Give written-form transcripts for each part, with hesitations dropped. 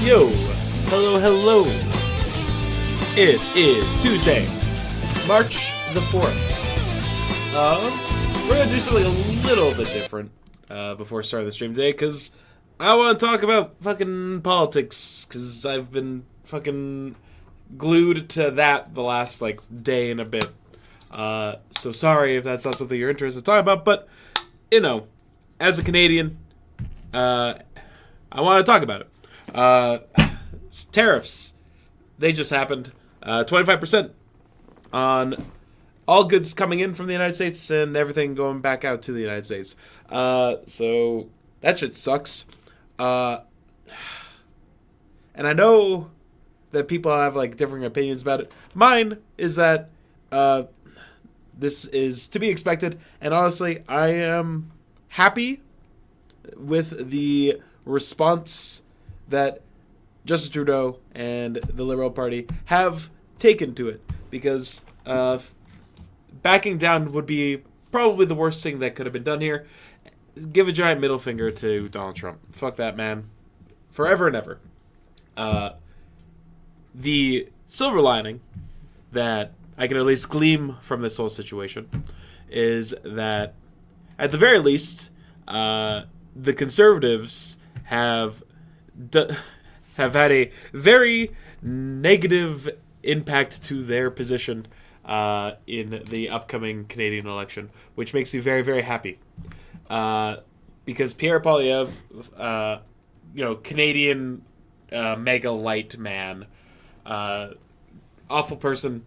Yo, hello. It is Tuesday, March the 4th. We're gonna do something a little bit different before starting the stream today, because I want to talk about fucking politics, because I've been fucking glued to that the last, day and a bit. So sorry if that's not something you're interested in talking about, but, as a Canadian, I want to talk about it. Tariffs. They just happened. 25% on all goods coming in from the United States and everything going back out to the United States. So that shit sucks. And I know that people have different opinions about it. Mine is that this is to be expected, and honestly, I am happy with the response that Justin Trudeau and the Liberal Party have taken to it, because backing down would be probably the worst thing that could have been done here. Give a giant middle finger to Donald Trump. Fuck that man. Forever and ever. The silver lining that I can at least glean from this whole situation is that, at the very least, the Conservatives have had a very negative impact to their position in the upcoming Canadian election, which makes me very, very happy. Because Pierre Poilievre, Canadian mega light man, awful person,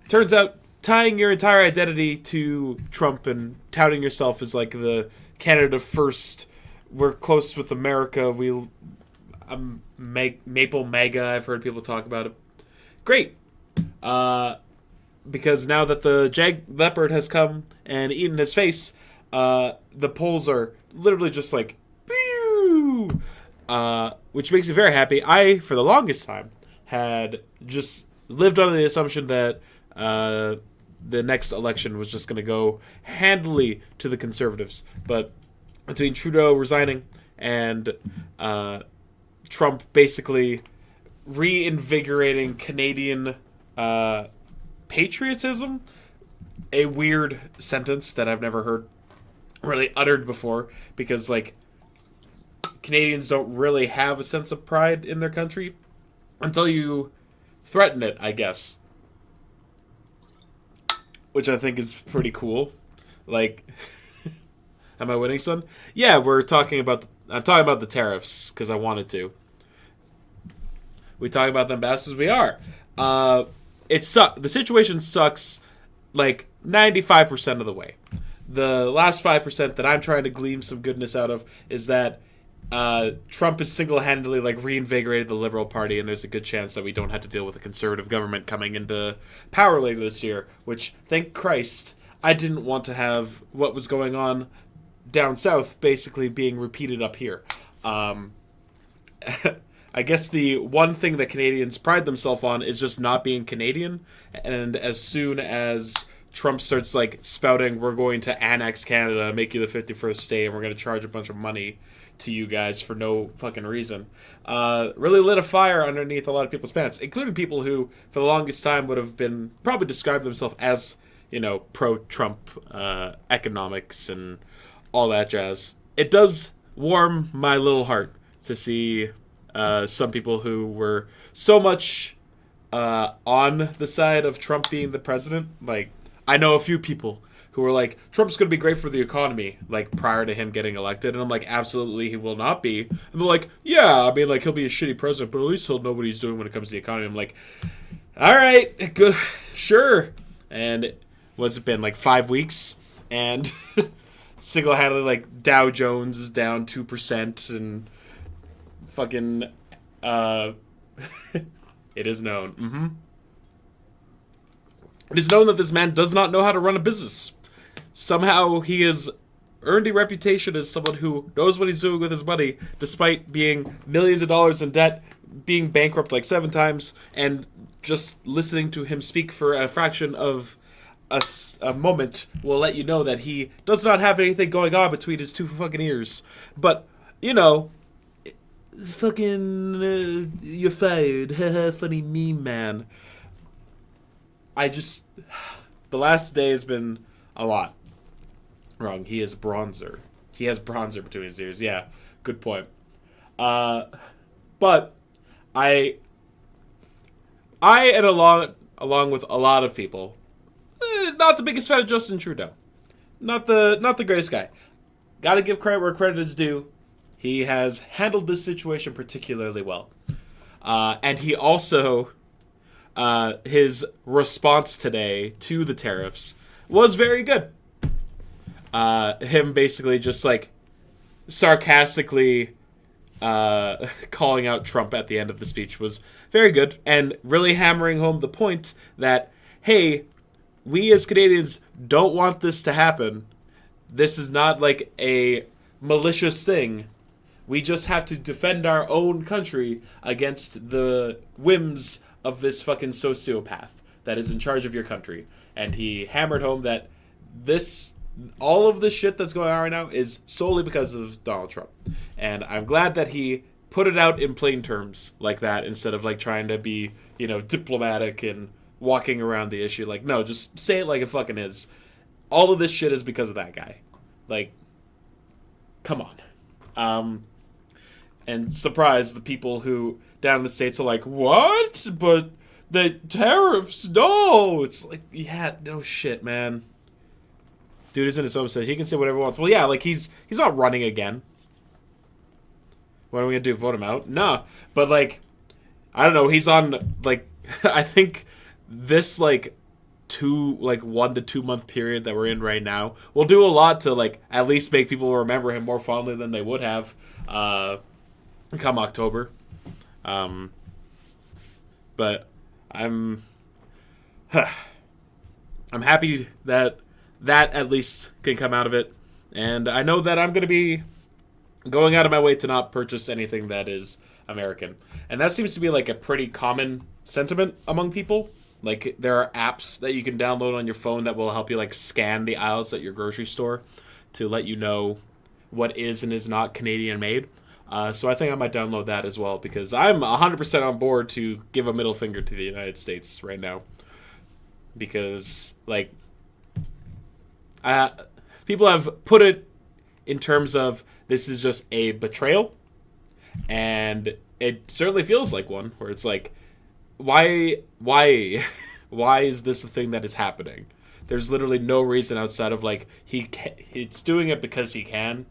turns out tying your entire identity to Trump and touting yourself as the Canada first, we're close with America, Maple MAGA, I've heard people talk about it. Great. Because now that the leopard has come and eaten his face, the polls are literally just pew! Which makes me very happy. I, for the longest time, had just lived under the assumption that the next election was just going to go handily to the Conservatives. But between Trudeau resigning and Trump basically reinvigorating Canadian patriotism, a weird sentence that I've never heard really uttered before, because Canadians don't really have a sense of pride in their country until you threaten it, I guess, which I think is pretty cool. Am I winning, son? Yeah, I'm talking about the tariffs because I wanted to. We talk about them best as we are. The situation sucks 95% of the way. The last 5% that I'm trying to glean some goodness out of is that Trump has single-handedly reinvigorated the Liberal Party, and there's a good chance that we don't have to deal with a conservative government coming into power later this year, which, thank Christ, I didn't want to have what was going on down south basically being repeated up here. I guess the one thing that Canadians pride themselves on is just not being Canadian, and as soon as Trump starts spouting, we're going to annex Canada, make you the 51st state, and we're going to charge a bunch of money to you guys for no fucking reason, really lit a fire underneath a lot of people's pants, including people who for the longest time would have been probably described themselves as pro-Trump economics and all that jazz. It does warm my little heart to see some people who were so much on the side of Trump being the president. I know a few people who were Trump's going to be great for the economy, prior to him getting elected. And I'm absolutely he will not be. And they're yeah, I mean, he'll be a shitty president, but at least he'll know what he's doing when it comes to the economy. I'm all right, good, sure. And what's it been, 5 weeks? And single-handedly, Dow Jones is down 2%, and fucking, it is known. Mm-hmm. It is known that this man does not know how to run a business. Somehow he has earned a reputation as someone who knows what he's doing with his money, despite being millions of dollars in debt, being bankrupt 7 times, and just listening to him speak for a fraction of a moment will let you know that he does not have anything going on between his two fucking ears. But, fucking, you're fired. Funny meme, man. The last day has been a lot. Wrong. He is bronzer. He has bronzer between his ears. Yeah, good point. But I and along with a lot of people, not the biggest fan of Justin Trudeau. Not the greatest guy. Gotta give credit where credit is due. He has handled this situation particularly well. And he also, his response today to the tariffs was very good. Him basically just like sarcastically calling out Trump at the end of the speech was very good and really hammering home the point that, hey, we as Canadians don't want this to happen. This is not like a malicious thing. We just have to defend our own country against the whims of this fucking sociopath that is in charge of your country. And he hammered home that all of the shit that's going on right now is solely because of Donald Trump. And I'm glad that he put it out in plain terms like that instead of like trying to be, diplomatic and walking around the issue. Like, no, just say it like it fucking is. All of this shit is because of that guy. Like, come on. And surprise the people who down in the States are like, what? But the tariffs, no. It's like, yeah, no shit, man. Dude is in his home state. He can say whatever he wants. Well, yeah, like he's not running again. What are we gonna do? Vote him out? Nah. But like, I don't know. He's on like, I think this like 1 to 2 month period that we're in right now will do a lot to like at least make people remember him more fondly than they would have come October. But I'm happy that at least can come out of it, and I know that I'm going to be going out of my way to not purchase anything that is American, and that seems to be like a pretty common sentiment among people. Like, there are apps that you can download on your phone that will help you like scan the aisles at your grocery store to let you know what is and is not Canadian made. So I think I might download that as well, because I'm 100% on board to give a middle finger to the United States right now, because like people have put it in terms of this is just a betrayal, and it certainly feels like one, where it's like, why is this a thing that is happening? There's literally no reason outside of like it's doing it because he can,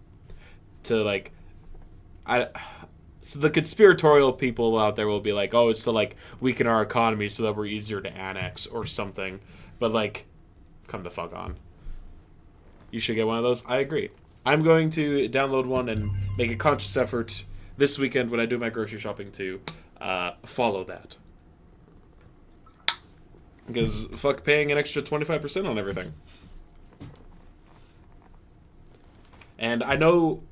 to like so the conspiratorial people out there will be like, oh, it's to like weaken our economy so that we're easier to annex or something. But like, come the fuck on. You should get one of those. I agree. I'm going to download one and make a conscious effort this weekend when I do my grocery shopping to follow that. Because fuck paying an extra 25% on everything. And I know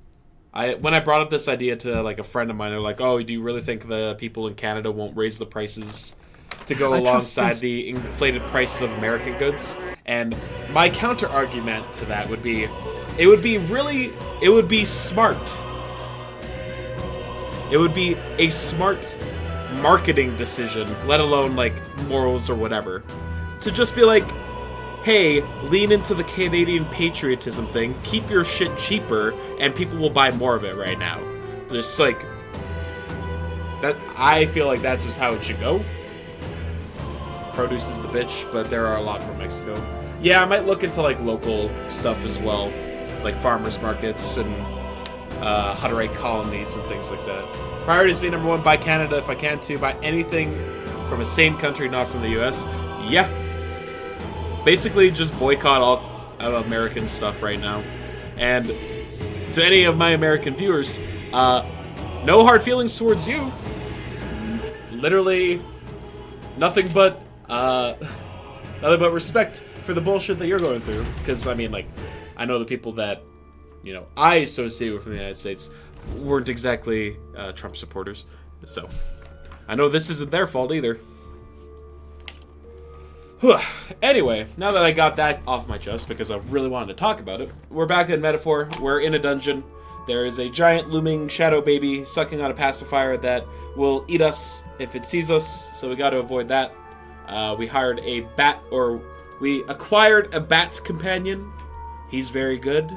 when I brought up this idea to like a friend of mine, they're like, oh, do you really think the people in Canada won't raise the prices to go alongside the inflated prices of American goods? And my counter argument to that would be, it would be smart. It would be a smart marketing decision, let alone like morals or whatever, to just be like, hey, lean into the Canadian patriotism thing, keep your shit cheaper, and people will buy more of it right now. Just like that, I feel like that's just how it should go. Produce is the bitch, but there are a lot from Mexico. Yeah, I might look into like local stuff as well, like farmers markets and Hutterite colonies and things like that. Priorities being number one, buy Canada if I can to, buy anything from a sane country, not from the US. Yeah. Basically just boycott all of American stuff right now. And to any of my American viewers, no hard feelings towards you. Literally nothing but respect for the bullshit that you're going through. Because, I mean, like, I know the people that, I associate with from the United States weren't exactly Trump supporters. So, I know this isn't their fault either. Anyway, now that I got that off my chest, because I really wanted to talk about it, we're back in Metaphor. We're in a dungeon. There is a giant looming shadow baby sucking on a pacifier that will eat us if it sees us, so we got to avoid that. We acquired a bat companion. He's very good.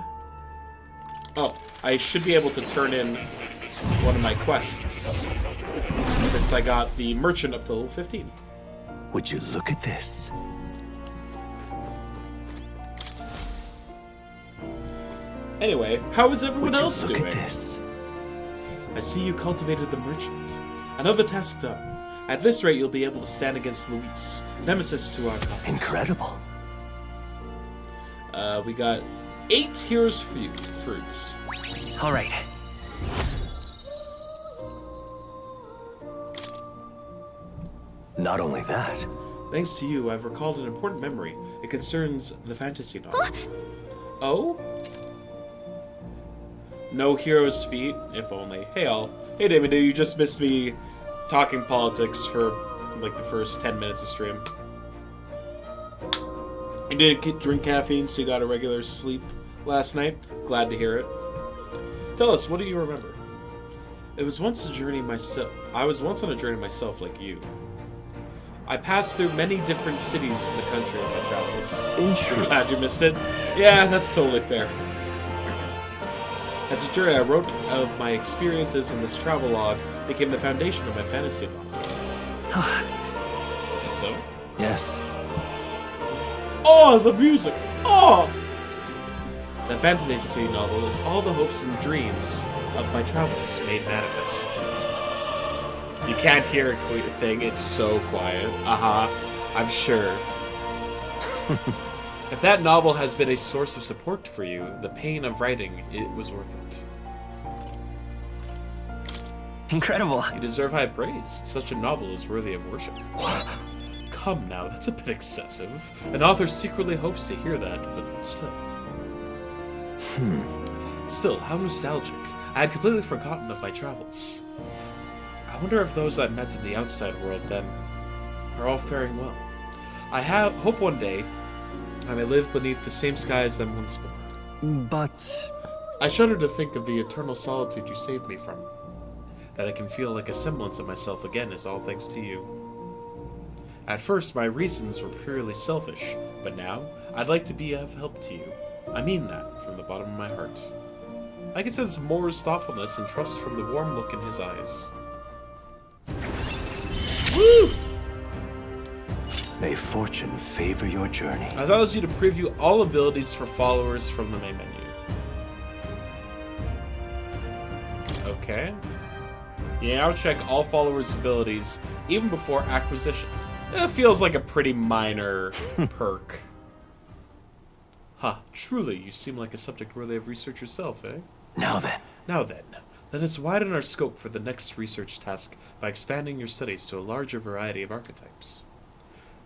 Oh, I should be able to turn in one of my quests since I got the merchant up to level 15. Would you look at this? Anyway, how is everyone Would you else look doing? at this? I see you cultivated the merchant. Another task done. At this rate, you'll be able to stand against Luis, nemesis to our cause. Incredible. We got 8 heroes fruits. All right. Not only that. Thanks to you, I've recalled an important memory. It concerns the fantasy novel. Oh? No hero's feet, if only. Hey all. Hey David, you just missed me talking politics for like the first 10 minutes of stream. You didn't drink caffeine, so you got a regular sleep last night. Glad to hear it. Tell us, what do you remember? I was once on a journey myself like you. I passed through many different cities in the country on my travels. Interesting. Glad you missed it. Yeah, that's totally fair. As a journey, I wrote of my experiences, and this travelogue became the foundation of my fantasy novel. Is it so? Yes. Oh, the music! Oh! The fantasy novel is all the hopes and dreams of my travels made manifest. You can't hear a thing, it's so quiet. I'm sure. If that novel has been a source of support for you, the pain of writing, it was worth it. Incredible. You deserve high praise. Such a novel is worthy of worship. Come now, that's a bit excessive. An author secretly hopes to hear that, but still. Still, how nostalgic. I had completely forgotten of my travels. I wonder if those I met in the outside world then are all faring well. I hope one day I may live beneath the same sky as them once more. But I shudder to think of the eternal solitude you saved me from. That I can feel like a semblance of myself again is all thanks to you. At first, my reasons were purely selfish, but now I'd like to be of help to you. I mean that from the bottom of my heart. I can sense Moore's thoughtfulness and trust from the warm look in his eyes. Woo! may fortune favor your journey. It allows you to preview all abilities for followers from the main menu. Okay. You now check all followers' abilities, even before acquisition. It feels like a pretty minor perk. Huh, truly, you seem like a subject worthy of research yourself, eh? Now then, let us widen our scope for the next research task by expanding your studies to a larger variety of archetypes.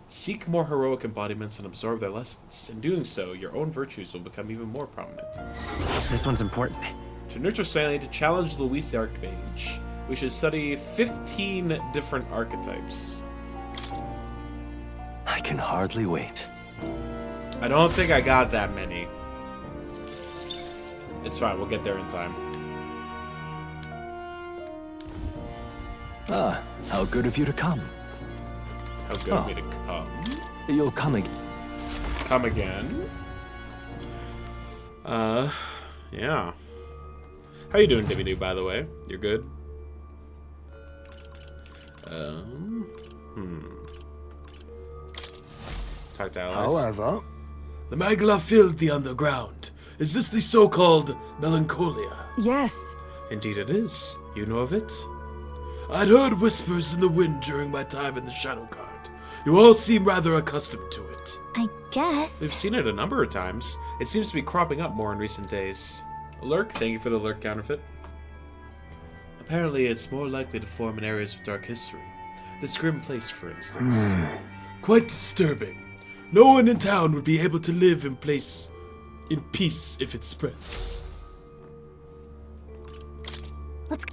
Seek more heroic embodiments and absorb their lessons. In doing so, your own virtues will become even more prominent. this one's important. To nurture Stanley to challenge Luis the Archmage, we should study 15 different archetypes. I can hardly wait. I don't think I got that many. It's fine, we'll get there in time. Ah, how good of you to come. How good of me to come. You'll come again. Come again? Yeah. How you doing, Dimmy Doo, by the way? You're good? Talk to Alice. However, The Magla filled the underground. Is this the so-called Melancholia? Yes. Indeed it is. You know of it? I'd heard whispers in the wind during my time in the Shadow Guard. You all seem rather accustomed to it. I guess. We've seen it a number of times. It seems to be cropping up more in recent days. Lurk, thank you for the Lurk counterfeit. Apparently it's more likely to form in areas with dark history. This grim place, for instance. Quite disturbing. No one in town would be able to live in peace if it spreads. Let's.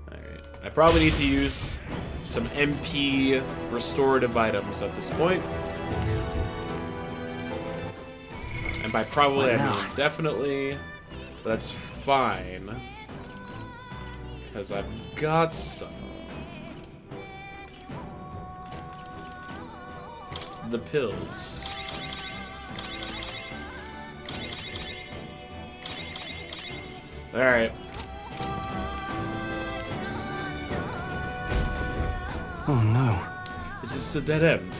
Alright. I probably need to use some MP restorative items at this point. And by probably, I mean definitely. But that's fine. Because I've got some. The pills. Alright. Oh no. Is this a dead end?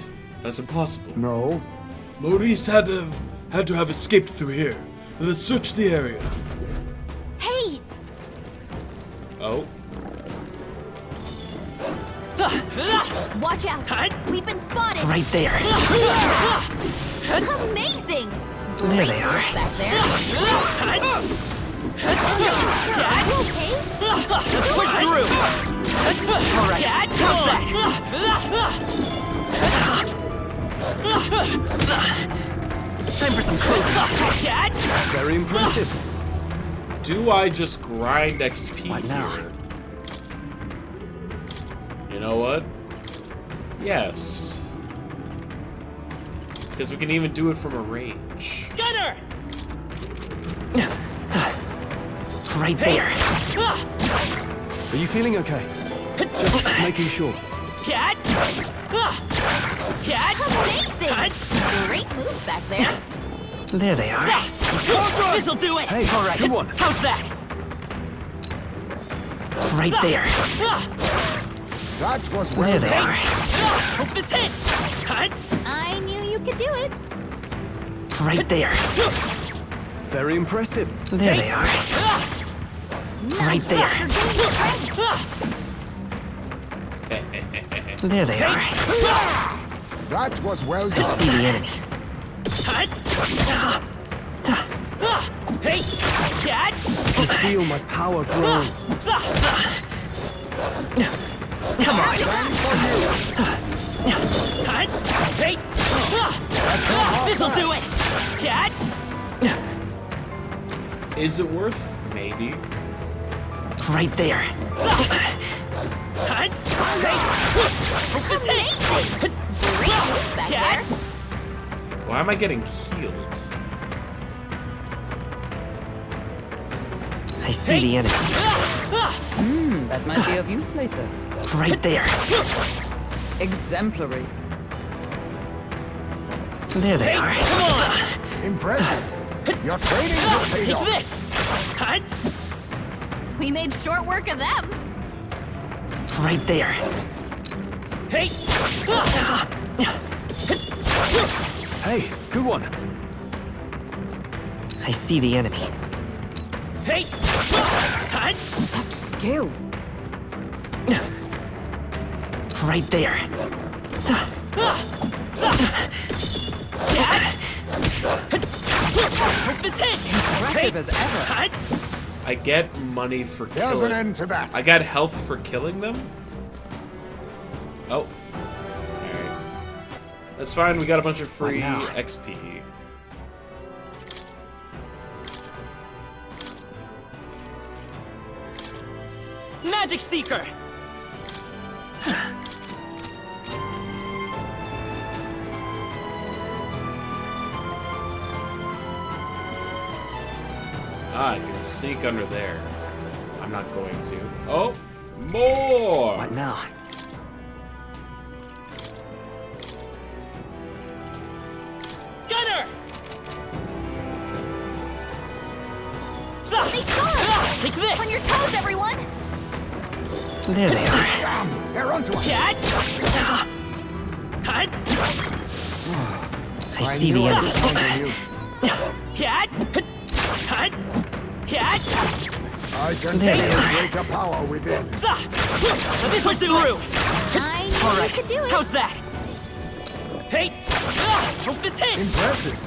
That's impossible. No. Maurice had to have escaped through here. Let's search the area. Hey! Oh. Watch out! We've been spotted! Right there. Amazing! There they are. Back there. You okay? Push through! Alright, how's that? Time for some close up, Dad! Very impressive. Do I just grind XP What now? here? You know what? Yes. Because we can even do it from a range. Gunner! Right there. Are you feeling okay? Just making sure. Cat! Cat! Amazing! Great moves back there. There they are. This'll do it! Hey, Alright, good one. how's that? Right there. That was There well they done. are. Hope this hits! I knew you could do it. Right there. Very impressive. There they are. Right there. There they are. That was well I done. see the enemy. Hey! Cat! I feel my power growing. Come on! Hey! This'll do it! Cat! Is it worth? Maybe. Right there. Hey! Hope this hits! Great moves back Cat! there. Why am I getting healed? I see the enemy. That might be of use later. Right there. Exemplary. There they are. Come on! Impressive. Your training has paid Take off. this! We made short work of them. Right there. Hey! Hey, good one. I see the enemy. Hey! Such skill. Right there. Hope this hits! Impressive as ever. I get money for There's killing. an end to that. I got health for killing them? Oh. Alright. That's fine, we got a bunch of free What now? XP. Magic Seeker! Ah, I can sneak under there. I'm not going to. Oh! More! What now? Gunner! They saw us! Take this! On your toes, everyone! There they are. Damn, they're onto us. Cat! I see the knew I enemy. could count on you. Cat! Cat! I can There feel they are. greater power within. Let's push through! I knew Alright, you could do it. how's that? Hey! Hope this hits! Impressive.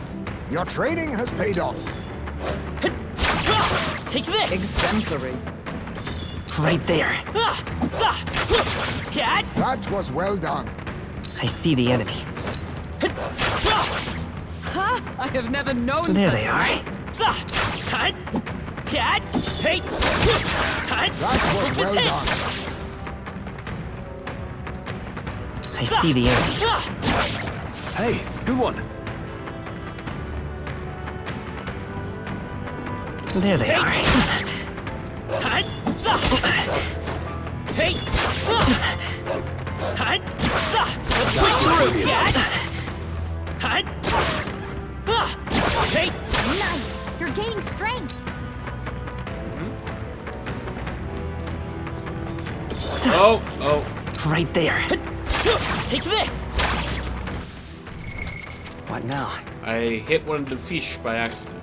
Your training has paid off. Take this! Exemplary. Right there. Cat! That was well done. I see the enemy. Ha! I have never known There such they are. lights. Cat! Hey! That was well done. I see the enemy. Hey, good one. There they are. Hey! Hut! Let's push through! Get! Hut! Hey! Nice. You're gaining strength. Oh. Right there. Take this! What now? I hit one of the fish by accident.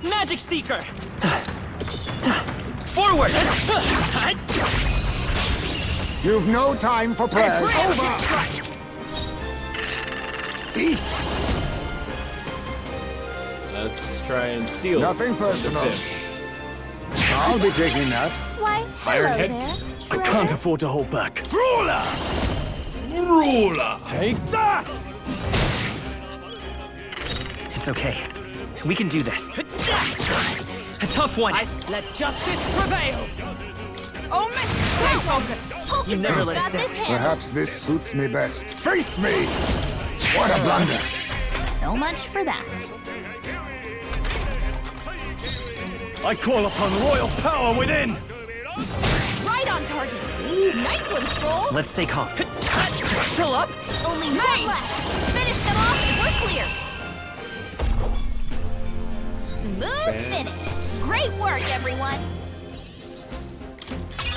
Magic Seeker! Forward! Hut! You've no time for prayers. Magic Strike! Let's try and seal Nothing the personal. fish. I'll be taking that. Why, Iron hello head? there. I can't afford to hold back. Ruler! Take that! It's okay. We can do this. A tough one! Let justice prevail. Oh, miss, stay focused. Poke You never let us got this down. hand. Perhaps this suits me best. Face me! What a blunder. So much for that. I call upon royal power within! Right on target. Nice one, Stroll. Let's stay calm. Still up? Only one left. Finish them off. We're clear. Smooth finish. Great work, everyone.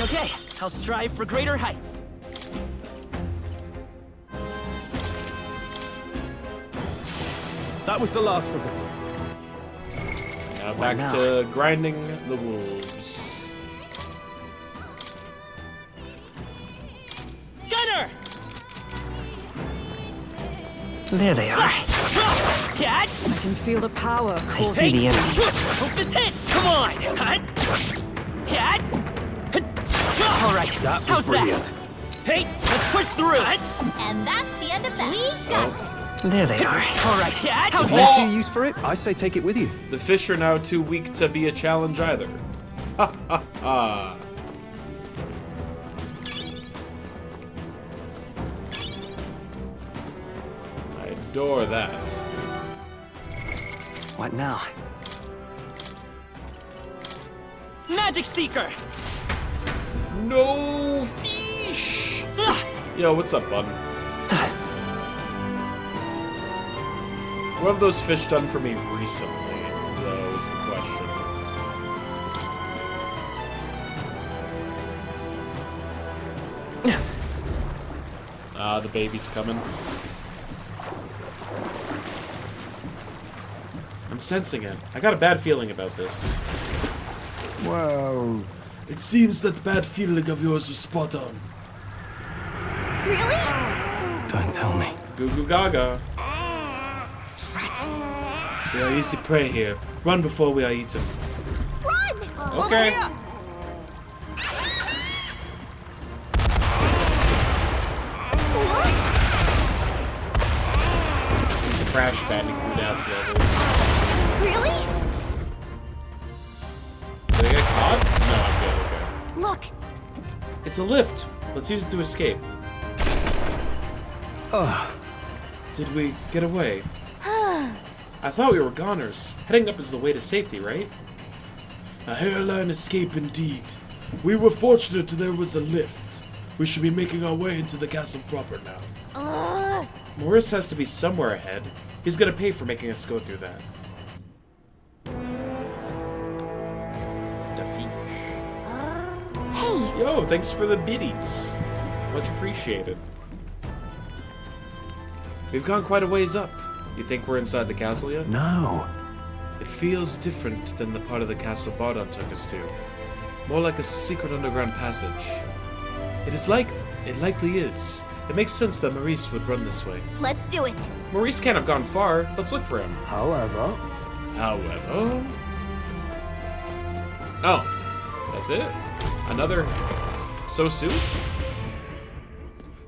Okay, I'll strive for greater heights. That was the last of them. Now back now? to grinding the wolves. Gunner! There they are. Cat! I can feel the power I coursing. see the enemy. Hope this hit! Come on! Hut! Cat! All right, That was how's brilliant. that? Hey, let's push through! And that's the end of that. We got this. There they are. All right, Cat, how's Unless that? you Use for it? I say take it with you. The fish are now too weak to be a challenge either. Ha ha ha. I adore that. What now? Magic Seeker! No fish! Yo, what's up, bud? What have those fish done for me recently, though, is the question. Ah, the baby's coming. I'm sensing it. I got a bad feeling about this. Well, It seems that bad feeling of yours was spot on. Really? Don't tell me. Goo goo gaga. We are easy prey here. Run before we are eaten. Run! Okay. It's Crash Bandicoot-ass level. Really? Did I get caught? No, I'm good, okay. Look, It's a lift. Let's use it to escape. Did we get away? I thought we were goners. Heading up is the way to safety, right? A hairline escape indeed. We were fortunate there was a lift. We should be making our way into the castle proper now. Maurice has to be somewhere ahead. He's gonna pay for making us go through that. Dafish. hey, Yo, thanks for the biddies. Much appreciated. We've gone quite a ways up. You think we're inside the castle yet? No. It feels different than the part of the castle Bardon took us to. More like a secret underground passage. It likely is. It makes sense that Maurice would run this way. let's do it. Maurice can't have gone far. Let's look for him. however, Oh, that's it? Another so soon?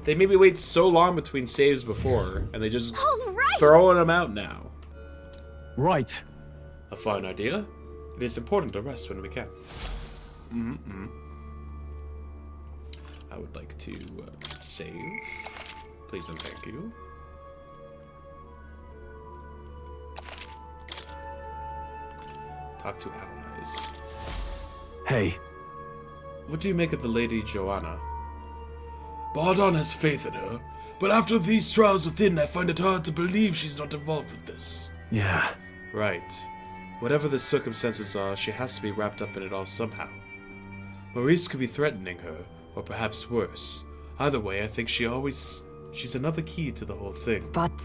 They made me wait so long between saves before, and they just All right. throwing them out now. Right. A fine idea. It is important to rest when we can. I would like to save. Please and thank you. Talk to allies. Hey, What do you make of the Lady Joanna? Bardon has faith in her, but after these trials within, I find it hard to believe she's not involved with this. Yeah. Right. Whatever the circumstances are, she has to be wrapped up in it all somehow. Maurice could be threatening her, or perhaps worse. Either way, I think she's another key to the whole thing. But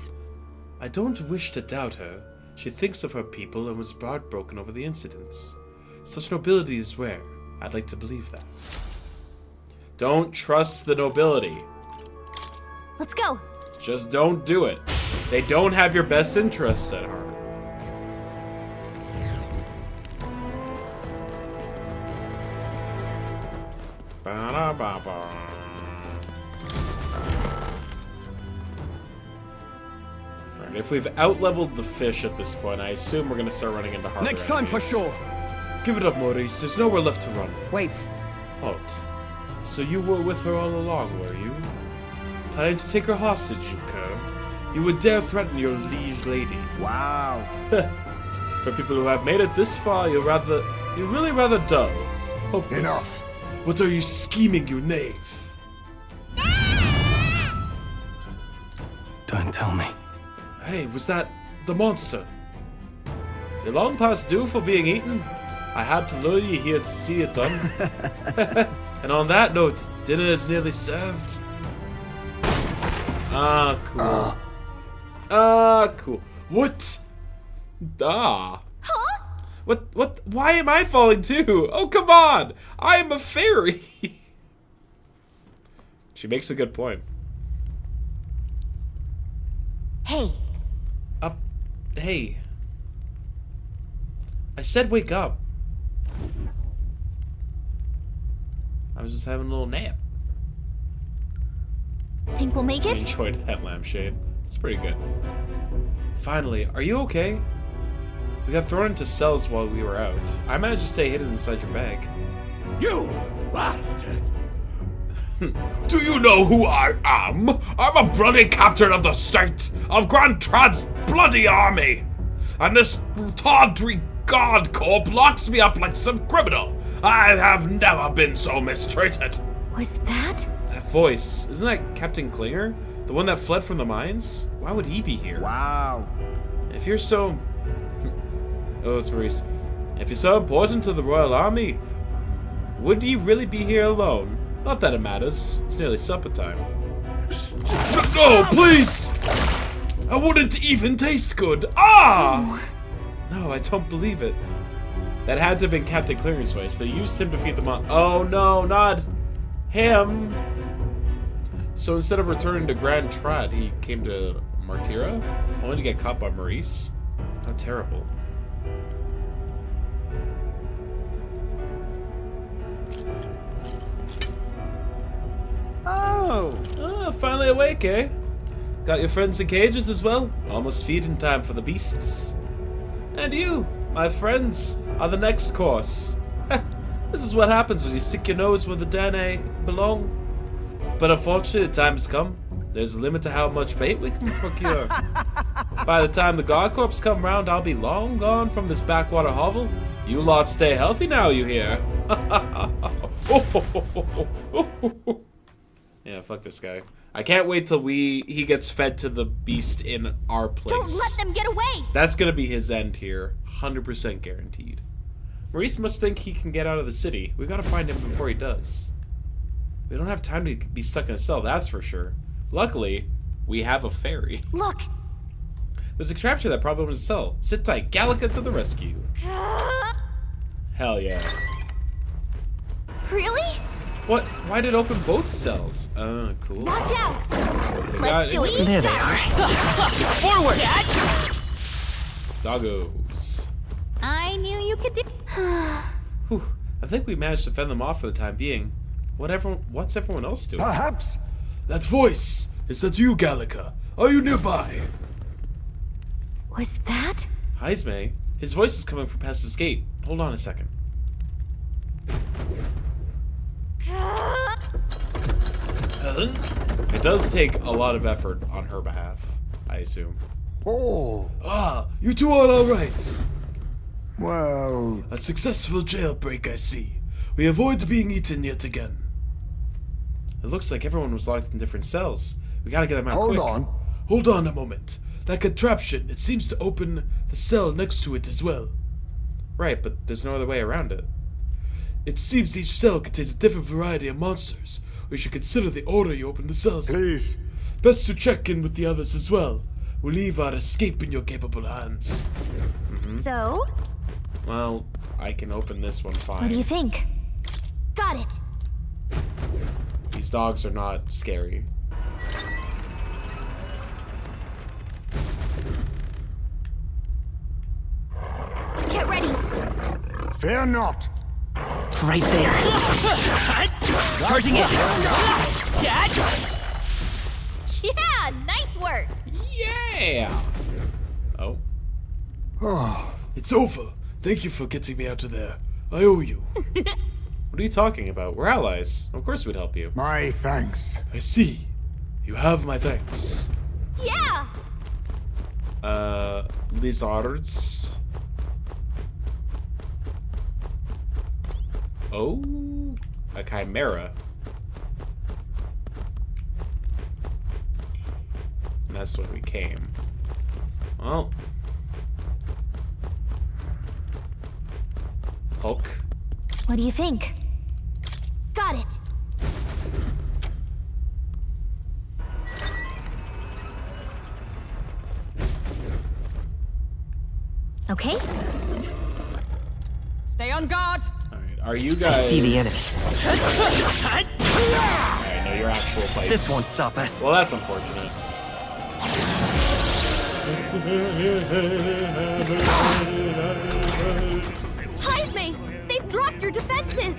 I don't wish to doubt her. She thinks of her people and was heartbroken over the incidents. Such nobility is rare. I'd like to believe that. Don't trust the nobility. Let's go. Just don't do it. They don't have your best interests at heart. Alright, if we've outleveled the fish at this point, I assume we're gonna start running into harder Next time for enemies. sure. Give it up, Maurice. There's nowhere left to run. wait. Halt. So you were with her all along, were you? Planning to take her hostage, you cur. You would dare threaten your liege lady. Wow. For people who have made it this far, you're really rather dull. Hopeless. Enough. What are you scheming, you knave? Don't tell me. Hey, was that the monster? You're long past due for being eaten. I had to lure you here to see it done. And on that note, dinner is nearly served. Ah, cool. Ah, cool. What? Ah. Huh? What? Why am I falling too? Oh, come on! I am a fairy! She makes a good point. Hey, Hey. I said wake up. I was just having a little nap. think we'll make I it? enjoyed that lampshade. It's pretty good. Finally, are you okay? We got thrown into cells while we were out. I managed to stay hidden inside your bag. You bastard! Do you know who I am? I'm a bloody captain of the state of Grand Trad's bloody army. And this tawdry god corp locks me up like some criminal. I have never been so mistreated. Was that? That voice, isn't that Captain Klinger? The one that fled from the mines? Why would he be here? Wow. If you're so... Oh, it's Maurice. If you're so important to the Royal Army, would you really be here alone? Not that it matters. It's nearly supper time. No, please! I wouldn't even taste good. Ah! No, I don't believe it. That had to have been Captain Klinger's voice. They used him to feed the mon- Oh no, not him! So instead of returning to Grand Trad, he came to Martira? Only to get caught by Maurice? How terrible. Oh, finally awake, eh? Got your friends in cages as well? Almost feeding time for the beasts. And you, my friends, are the next course. This is what happens when you stick your nose where the Danae belong. But unfortunately, the time has come. There's a limit to how much bait we can procure. By the time the God Corps come round, I'll be long gone from this backwater hovel. You lot stay healthy now, you hear? Yeah, fuck this guy. I can't wait till he gets fed to the beast in our place. Don't let them get away! That's gonna be his end here. 100% guaranteed. Maurice must think he can get out of the city. We gotta find him before he does. We don't have time to be stuck in a cell, that's for sure. Luckily, we have a ferry. Look! There's a contraption that probably was a cell. Sit tight, Gallica to the rescue. Hell yeah. Really? What? Why did it open both cells? Oh, cool. Watch out! Let's do it! There they are. Forward! Doggos. I knew you could do. Whew. I think we managed to fend them off for the time being. What's everyone else doing? Perhaps. That voice! Is that you, Gallica? Are you nearby? Was that? Heisme? His voice is coming from past his gate. Hold on a second. It does take a lot of effort on her behalf, I assume. Oh, Ah, you two are all right. well, A successful jailbreak, I see. We avoid being eaten yet again. It looks like everyone was locked in different cells. We gotta get them out Hold quick. on. Hold on a moment. That contraption, it seems to open the cell next to it as well. Right, but there's no other way around it. It seems each cell contains a different variety of monsters. We should consider the order you open the cells. Please. Best to check in with the others as well. We'll leave our escape in your capable hands. So, Well, I can open this one fine. what do you think? Got it. These dogs are not scary. Get ready. Fear not. Right there. Charging it! Yeah, nice work. Yeah! Oh. It's over. Thank you for getting me out of there. I owe you. What are you talking about? We're allies. Of course we'd help you. My thanks. I see. You have my thanks. Yeah. Lizards. Oh, a chimera. And that's where we came. Well. Hulk. What do you think? Got it. Okay. Stay on guard. Alright, are you guys... I see the enemy. I know your actual place. This won't stop us. Well, that's unfortunate. Heisme, they've dropped your defenses.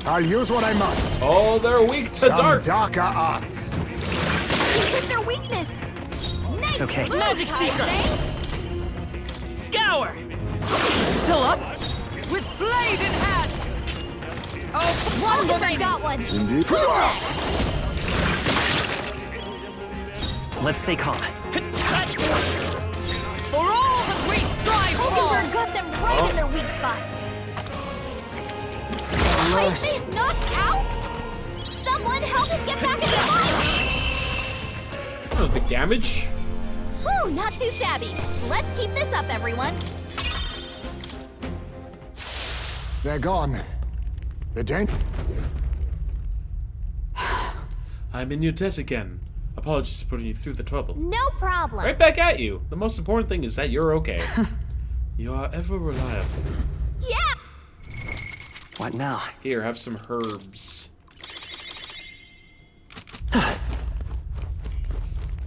I'll use what I must. Oh, they're weak to Some dark. darker arts. You hit their weakness. Nice It's okay. move, Magic Seeker. Heisme. Scour! Still up? With blade in hand. Oh, one I remaining. got one. Indeed. Who's next? Let's stay calm. For all that we strive Hulkenberg for. got them right in their weak spot. Heisme is knocked out? Someone help him get back in the fight. That was big damage. Whew, not too shabby. Let's keep this up, everyone. They're gone. The dent. I'm in your debt again. Apologies for putting you through the trouble. No problem. Right back at you. The most important thing is that you're okay. You are ever reliable. Yeah. What now? Here, have some herbs.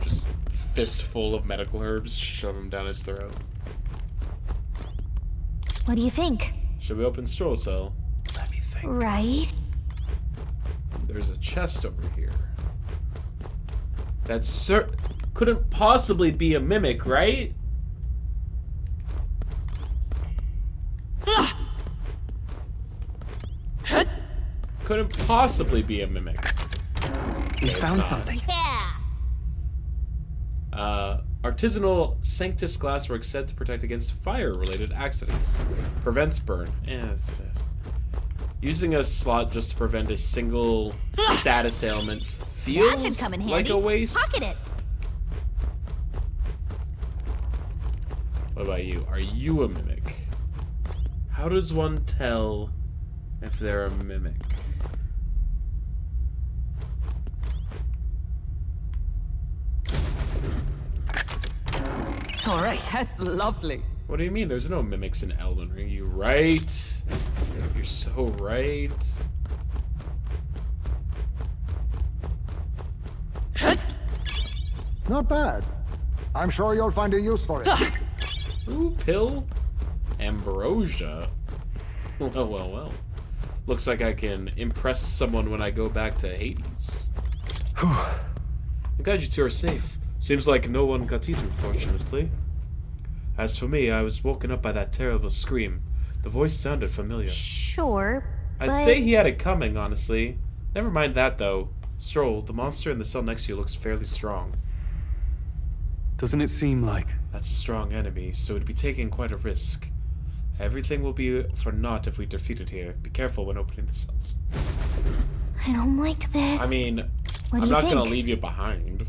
Just fistful of medical herbs. Shove them down his throat. What do you think? Should we open Stroll Cell? Let me think. Right. There's a chest over here. That's couldn't possibly be a mimic, right? Couldn't possibly be a mimic. We it's found not. something. Yeah. Artisanal Sanctus glasswork said to protect against fire-related accidents. Prevents burn. Using a slot just to prevent a single status ailment feels That should come in handy. like a waste. Pocket it. What about you? Are you a mimic? How does one tell if they're a mimic? All right, that's lovely. What do you mean? There's no mimics in Elden Ring. You right? You're so right. Not bad. I'm sure you'll find a use for it. Ooh, pill? Ambrosia? Well. Looks like I can impress someone when I go back to Hades. I'm glad you two are safe. Seems like no one got eaten, fortunately. As for me, I was woken up by that terrible scream. The voice sounded familiar. Sure, I'd but say he had it coming, honestly. Never mind that, though. Stroll, the monster in the cell next to you looks fairly strong. Doesn't it seem like... That's a strong enemy, so it'd be taking quite a risk. Everything will be for naught if we defeat it here. Be careful when opening the cells. I don't like this. I mean, What do I'm you not think? gonna leave you behind.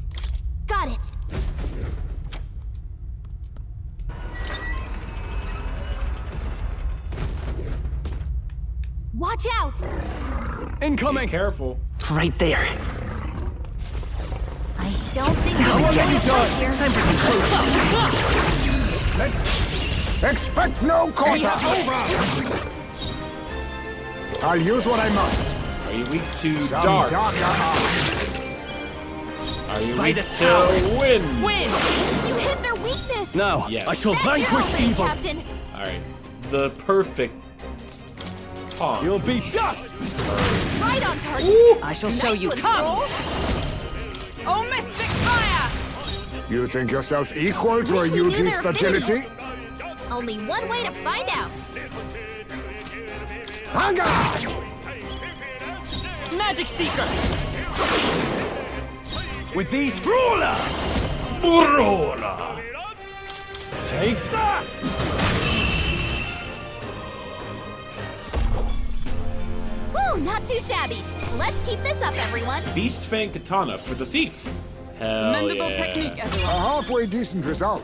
Got it. Watch out! Be Incoming! careful. Right there. I don't think you Down can again. get it here. Time for some close. Let's expect no quarter. I'll use what I must. Are you weak to Some dark? darker arts. Are you Fight weak us to out. wind? Win! You hit their weakness. Now, Yes. I shall That's your vanquish opening, evil. Captain. Alright. The perfect taunt. You'll be dust! Right on target. I shall show Nice you. one, Come! Stroll. Oh, mystic fire! You think yourself equal to a Wish we knew Eugene's their agility? Only one way to find out. Haga! Magic Seeker! With these ruler! Burrola! Take that! Woo, not too shabby. Let's keep this up, everyone. Beast Fang Katana for the thief. Hell Commendable yeah. technique, A everyone. halfway decent result.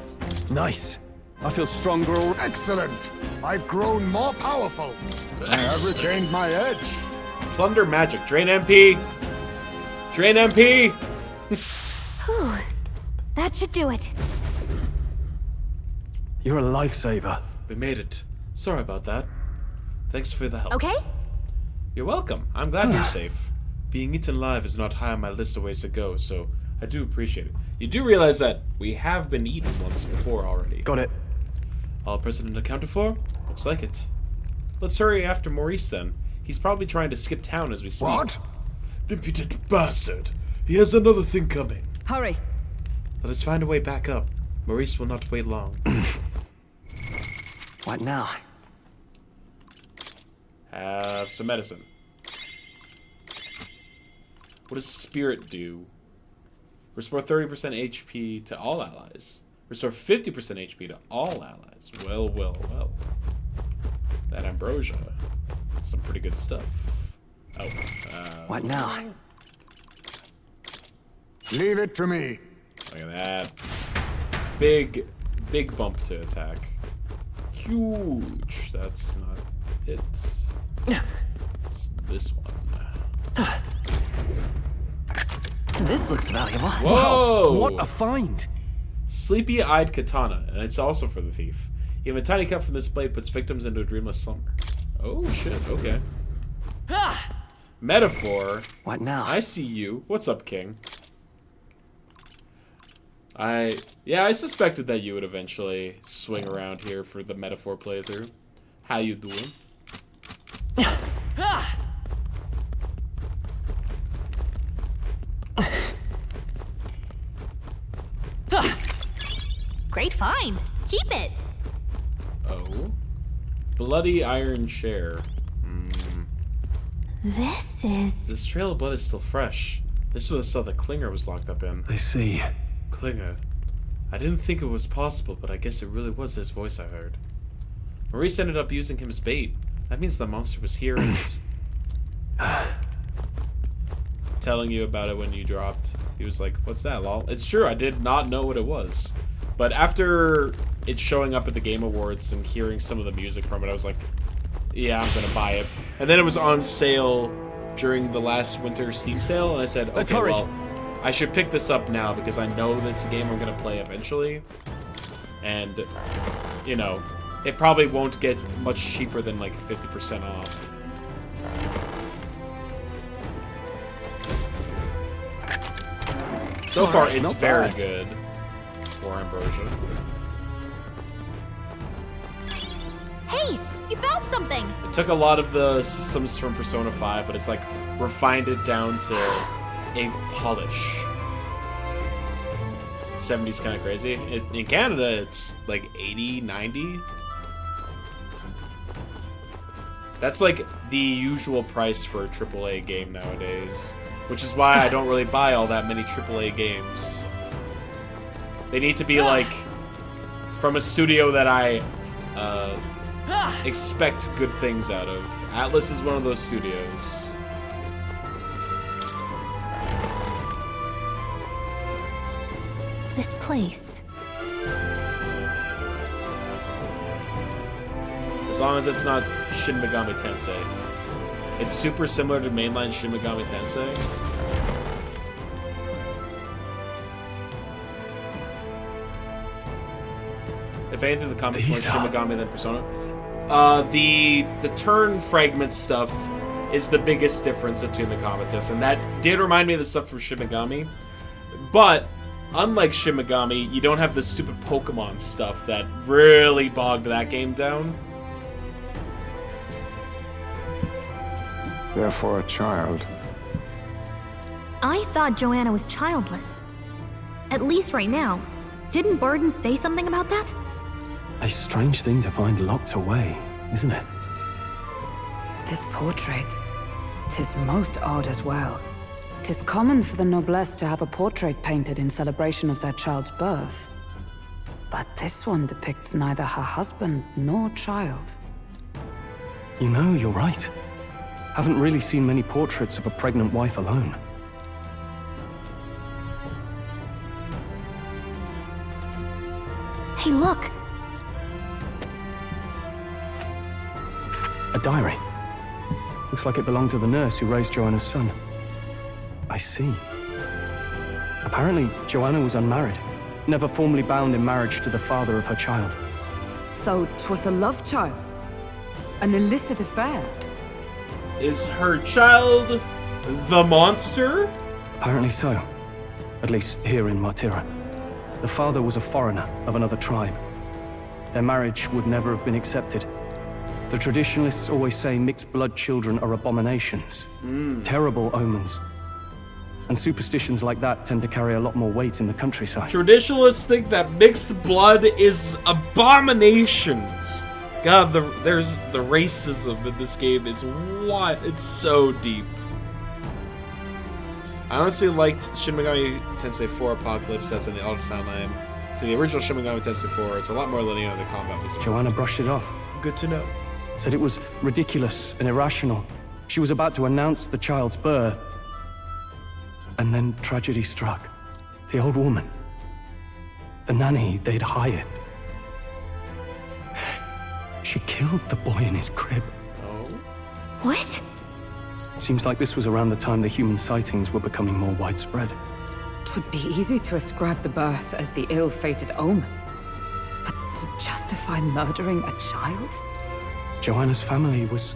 Nice. I feel stronger already. Excellent. I've grown more powerful. I have retained my edge. Plunder magic. Drain MP. Drain MP. Whew. That should do it. You're a lifesaver. We made it. Sorry about that. Thanks for the help. Okay? You're welcome. I'm glad you're safe. Being eaten alive is not high on my list of ways to go, so I do appreciate it. You do realize that we have been eaten once before already. Got it. All President accounted for? Looks like it. Let's hurry after Maurice then. He's probably trying to skip town as we speak. What? Impudent bastard. He has another thing coming. Hurry. Let us find a way back up. Maurice will not wait long. What now? Have some medicine. What does Spirit do? Restore 30% HP to all allies. Restore 50% HP to all allies. Well, well, well. That ambrosia. That's some pretty good stuff. Oh. What now? Leave it to me. Look at that. Big bump to attack. Huge. That's not it. It's this one. This looks valuable. Whoa! What a find! Sleepy-eyed katana, and it's also for the thief. Even a tiny cut from this blade puts victims into a dreamless slumber. Oh shit, okay. Metaphor. What now? I see you. What's up, King? I suspected that you would eventually swing around here for the metaphor playthrough. How you doing? Great find. Keep it. Oh. Bloody iron chair. This is... This trail of blood is still fresh. This was the cell that Klinger was locked up in. I see. Klinger. I didn't think it was possible, but I guess it really was his voice I heard. Maurice ended up using him as bait. That means the monster was here and telling you about it when you dropped. He was like, what's that, lol? It's true, I did not know what it was. But after it showing up at the Game Awards and hearing some of the music from it, I was like, yeah, I'm gonna buy it. And then it was on sale during the last winter Steam sale, and I said, Let's okay, hurry. well, I should pick this up now because I know that it's a game I'm gonna play eventually. And, you know, it probably won't get much cheaper than like 50% off. So far, it's not very bad. good for Ambrosia. Hey, you found something. It took a lot of the systems from Persona 5, but it's like refined it down to a polish. 70's kind of crazy. In Canada, it's like 80, 90. That's like the usual price for a AAA game nowadays, which is why I don't really buy all that many AAA games. They need to be like from a studio that I expect good things out of. Atlas is one of those studios. This place. As long as it's not Shin Megami Tensei. It's super similar to mainline Shin Megami Tensei. If anything, the combats more Shin Megami than Persona. The turn fragment stuff is the biggest difference between the combats, yes, and that did remind me of the stuff from Shin Megami. But unlike Shin Megami, you don't have the stupid Pokemon stuff that really bogged that game down. Therefore, a child. I thought Joanna was childless. At least right now. Didn't Burden say something about that? A strange thing to find locked away, isn't it? This portrait, 'tis most odd as well. 'Tis common for the noblesse to have a portrait painted in celebration of their child's birth. But this one depicts neither her husband nor child. You know, you're right. Haven't really seen many portraits of a pregnant wife alone. Hey, look! A diary. Looks like it belonged to the nurse who raised Joanna's son. I see. Apparently, Joanna was unmarried, never formally bound in marriage to the father of her child. So 'twas a love child? An illicit affair? Is her child the monster? Apparently so. At least here in Martira. The father was a foreigner of another tribe. Their marriage would never have been accepted. The traditionalists always say mixed blood children are abominations. Terrible omens. And superstitions like that tend to carry a lot more weight in the countryside. Traditionalists think that mixed blood is abominations. God, there's the racism in this game is wild. It's so deep. I honestly liked Shin Megami Tensei 4 Apocalypse that's in the alternate timeline to the original Shin Megami Tensei 4. It's a lot more linear, the combat was Joanna brushed it off. good to know. Said it was ridiculous and irrational. She was about to announce the child's birth. And then tragedy struck. The old woman. The nanny they'd hired. She killed the boy in his crib. Oh? What? Seems like this was around the time the human sightings were becoming more widespread. It would be easy to ascribe the birth as the ill-fated omen. But to justify murdering a child? Joanna's family was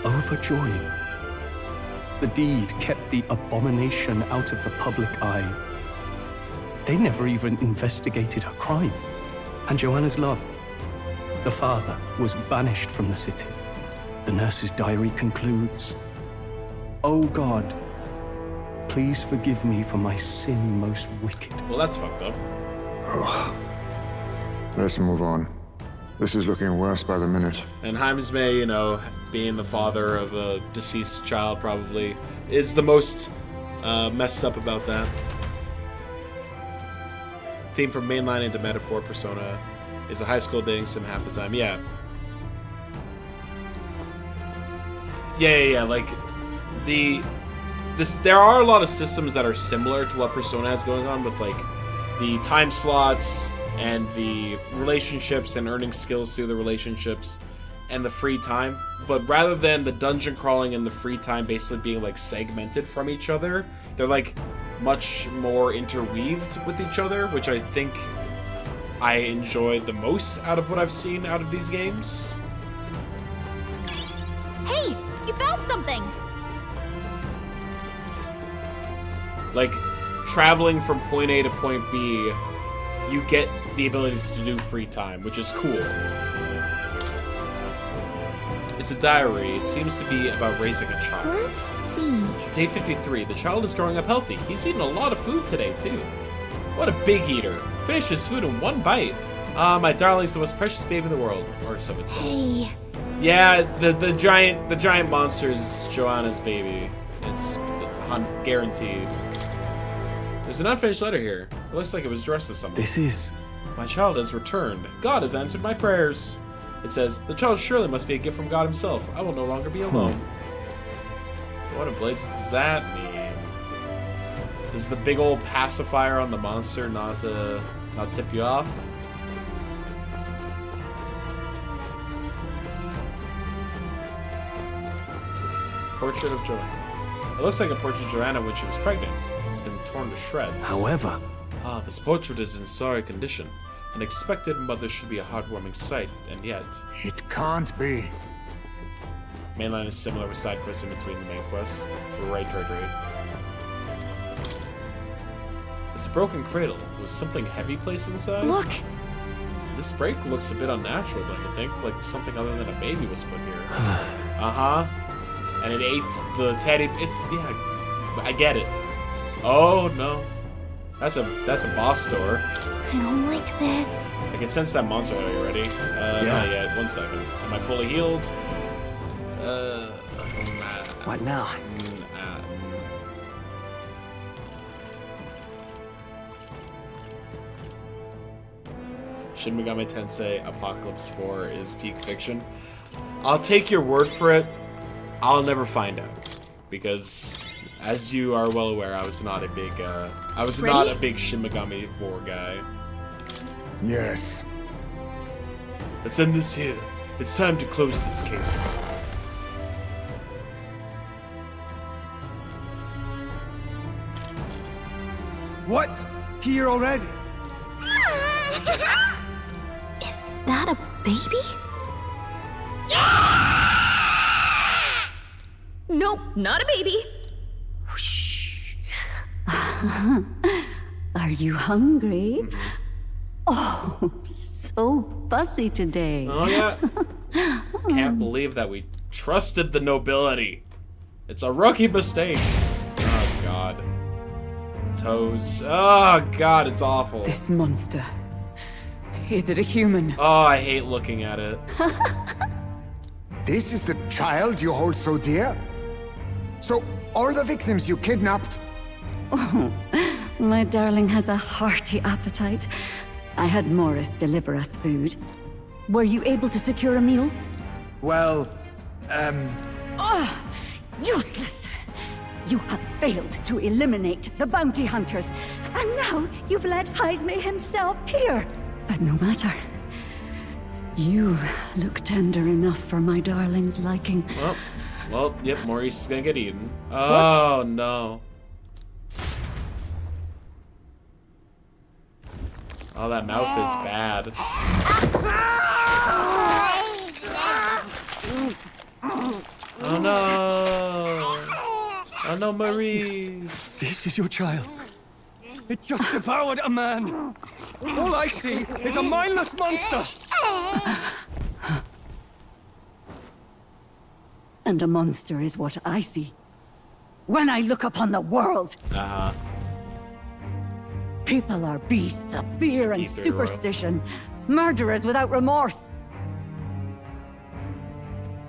overjoyed. The deed kept the abomination out of the public eye. They never even investigated her crime. And Joanna's love, the father, was banished from the city. The nurse's diary concludes, "O God, please forgive me for my sin most wicked." Well, that's fucked up. Let's move on. This is looking worse by the minute. And James May, you know, being the father of a deceased child probably is the most messed up about that. Theme from mainline into metaphor persona is a high school dating sim half the time. Yeah. Yeah. Like there are a lot of systems that are similar to what Persona has going on with like the time slots and the relationships and earning skills through the relationships and the free time. But rather than the dungeon crawling and the free time basically being like segmented from each other, they're like much more interweaved with each other, which I think I enjoyed the most out of what I've seen out of these games. Hey, you found something! Like, traveling from point A to point B, you get the ability to do free time, which is cool. It's a diary. It seems to be about raising a child. Let's see. Day 53. The child is growing up healthy. He's eaten a lot of food today, too. What a big eater. Finished his food in one bite. Ah, my darling's the most precious baby in the world. Or so it says. Hey. Yeah, the giant monster is Joanna's baby. It's guaranteed. There's an unfinished letter here. It looks like it was addressed to someone. This is... My child has returned. God has answered my prayers. It says, "The child surely must be a gift from God himself. I will no longer be alone." What in blazes does that mean? Does the big old pacifier on the monster not tip you off? Portrait of Joanna. It looks like a portrait of Joanna when she was pregnant. It's been torn to shreds. However, this portrait is in sorry condition. An expected mother should be a heartwarming sight, and yet... It can't be. Mainline is similar with side quests in between the main quests. Right. It's a broken cradle. Was something heavy placed inside? Look! This break looks a bit unnatural, don't you think? Like something other than a baby was put here. Uh-huh. And it ate the teddy... yeah, I get it. Oh, no. That's a boss door. I don't like this. I can sense that monster already. Not yet. 1 second. Am I fully healed? What now? Shin Megami Tensei Apocalypse 4 is peak fiction. I'll take your word for it. I'll never find out, because as you are well aware, I was not a big Shin Megami 4 guy. Yes. Let's end this here. It's time to close this case. What? Here already? Is that a baby? Nope, not a baby. Are you hungry? Oh, so fussy today. Oh yeah. Can't believe that we trusted the nobility. It's a rookie mistake. Oh god. Toes. Oh god, it's awful. This monster. Is it a human? Oh, I hate looking at it. This is the child you hold so dear? So, all the victims you kidnapped? Oh, my darling has a hearty appetite. I had Morris deliver us food. Were you able to secure a meal? Well, Oh, useless! You have failed to eliminate the bounty hunters, and now you've led Heisme himself here. But no matter. You look tender enough for my darling's liking. Well, yep, Maurice is gonna get eaten. Oh, no. Oh, that mouth is bad. Oh, no. Oh, no, Maurice. this is your child. It just devoured a man. All I see is a mindless monster. And a monster is what I see. When I look upon the world, Uh-huh. people are beasts of fear and Keep it real. superstition, murderers without remorse.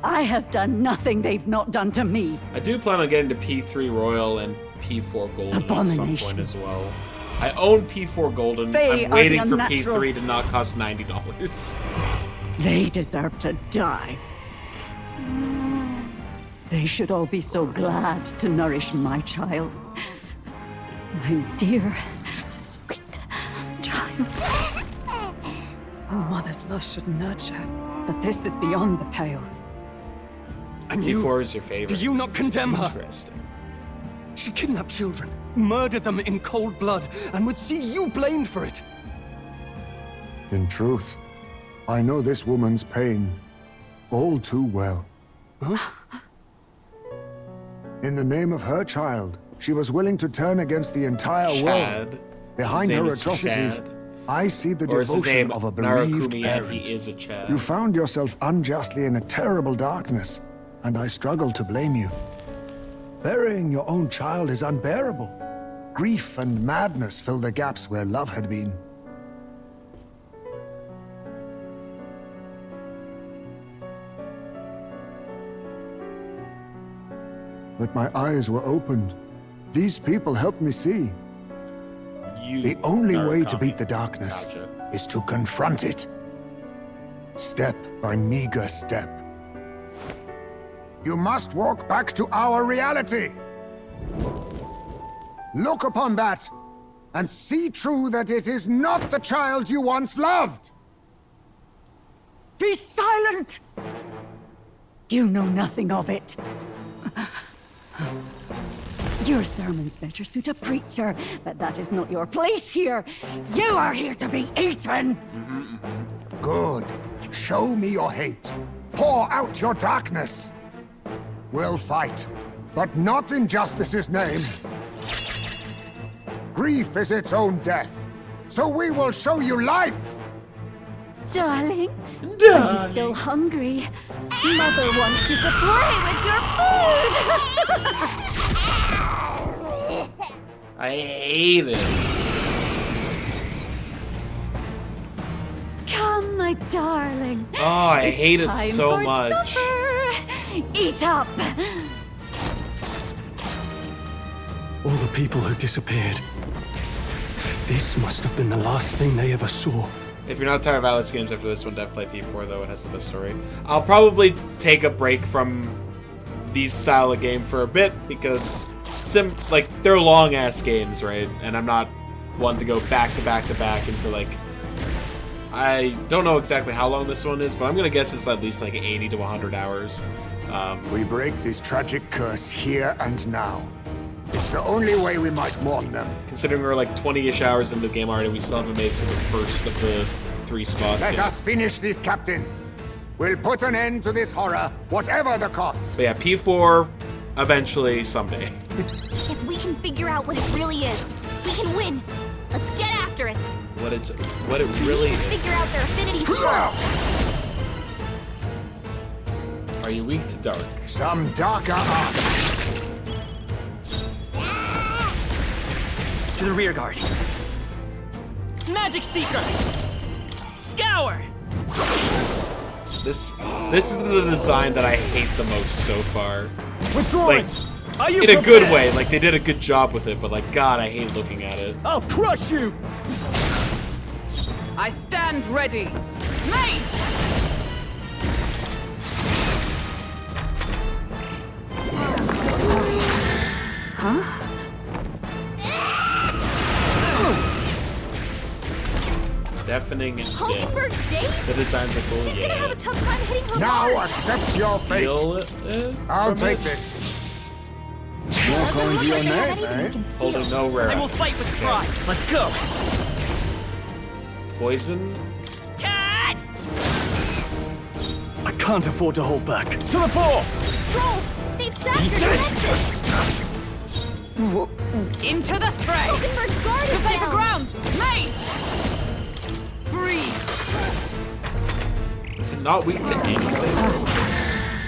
I have done nothing they've not done to me. I do plan on getting to P3 Royal and P4 Golden at some point Abominations. as well. I own P4 Golden. They I'm are waiting the for unnatural- P3 to not cost $90. They deserve to die. They should all be so glad to nourish my child. My dear, sweet child. A mother's love should nurture, but this is beyond the pale. And you, P4 is your favorite. do you not condemn her? Interesting. She kidnapped children, murdered them in cold blood, and would see you blamed for it. in truth, I know this woman's pain all too well. In the name of her child, she was willing to turn against the entire world. Chad. Behind His name her is atrocities, Chad. I see the Or is his devotion name of a bereaved Narakumi and parent. he is a Chad? You found yourself unjustly in a terrible darkness, and I struggle to blame you. Burying your own child is unbearable. Grief and madness fill the gaps where love had been. But my eyes were opened. These people helped me see. You The only way to Narakami. beat the darkness Gotcha. is to confront it. step by meager step. You must walk back to our reality. Look upon that, and see true that it is not the child you once loved. Be silent! You know nothing of it. Your sermons better suit a preacher, but that is not your place here. You are here to be eaten! Good. Show me your hate. Pour out your darkness. We'll fight, but not in justice's name. Grief is its own death, so we will show you life! Darling, are you still hungry? Mother wants you to play with your food! I hate it. Come, my darling. Oh, I hate it Time so for much. Supper. Eat up. All the people who disappeared. This must have been the last thing they ever saw. If you're not tired of Alice games after this one, definitely play P4, though. It has the best story. I'll probably take a break from these style of game for a bit, because they're long-ass games, right? And I'm not one to go back to back to back into, like... I don't know exactly how long this one is, but I'm gonna guess it's at least, like, 80 to 100 hours. We break this tragic curse here and now. It's the only way we might mourn them. Considering we're like 20-ish hours into the game already, we still haven't made it to the first of the 3 spots Let yet. us finish this, Captain. We'll put an end to this horror, whatever the cost. But yeah, P4 eventually, someday. If we can figure out what it really is, we can win. Let's get after it. What it really We need to is. figure out their affinities first. Are you weak to dark? Some darker arts. To the rear guard. Magic Seeker! Scour! This is the design that I hate the most so far. Withdrawing! Like, Are you in a good prepared? way. Like, they did a good job with it, but like, God, I hate looking at it. I'll crush you! I stand ready. Mate! Deafening and dead. Hulkenberg's days? The designs are cool. She's gonna have a tough time hitting her Now mark. accept your fate. Steal it, I'll from take it? this. Doesn't calling look to your like they have name, anything eh? we can steal. Holding no rare. I will fight with pride. Let's go! Poison. Cat! I can't afford to hold back. To the fore! Stroll! They've sacked your defenses! Into the fray! Hulkenberg's guard is Defend the down! ground! Mate! Freeze! Is it not weak to anything?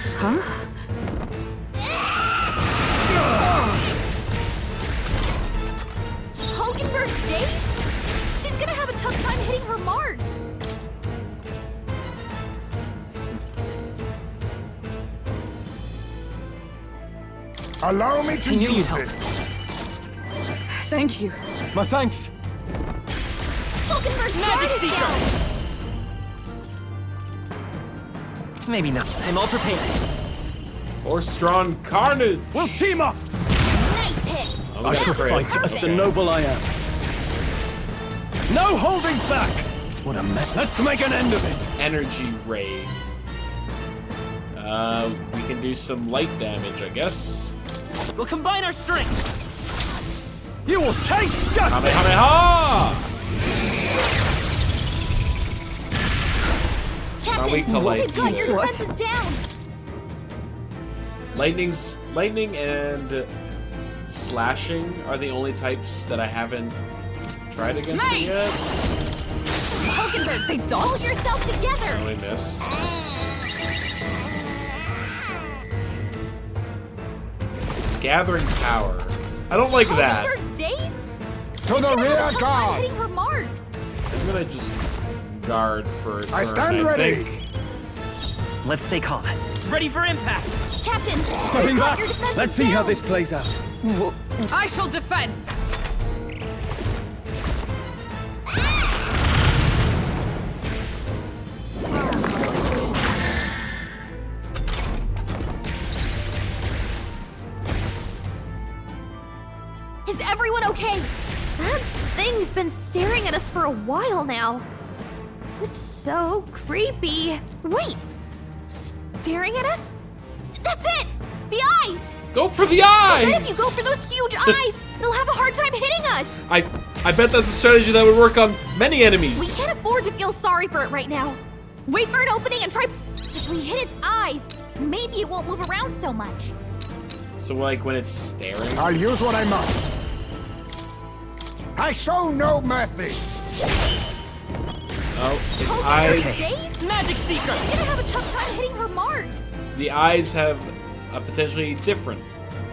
Hulkenberg's dazed? She's gonna have a tough time hitting her marks. Allow me to use this. Thank you. My thanks! Hulkenberg's guard Magic is Seeker! down. Maybe not. I'm all prepared. Or strong carnage. We'll team up! Nice hit. Oh, I that's shall great. fight as the noble I am. No holding back! What a mess. Let's make an end of it! Energy ray. We can do some light damage, I guess. We'll combine our strength! You will taste justice! Kamehameha! Captain, Not weak to light they've got either. your defenses down. Lightning and slashing are the only types that I haven't tried against it Mate! yet. Hulkenberg, they don't. Hold yourself together. Oh, I missed. It's gathering power. I don't like that. Hulkenberg's dazed? To the rear Tough time guard. hitting her marks. I'm gonna just guard for a turn, I stand ready. think. Let's stay calm. Ready for impact! Captain, Stepping they've got back. your defenses Let's see how down. this plays out. I shall defend. okay? That thing's been staring at us for a while now. It's so creepy. Wait, staring at us? That's it! The eyes! Go for the eyes! What if you go for those huge eyes? It'll have a hard time hitting us. I bet that's a strategy that would work on many enemies. We can't afford to feel sorry for it right now. Wait for an opening and try. If we hit its eyes, maybe it won't move around so much. So like when it's staring? I'll use what I must. I show no mercy. Oh, its Oh, eyes. days? Magic Seeker! It's gonna have a tough time hitting her marks. The eyes have a potentially different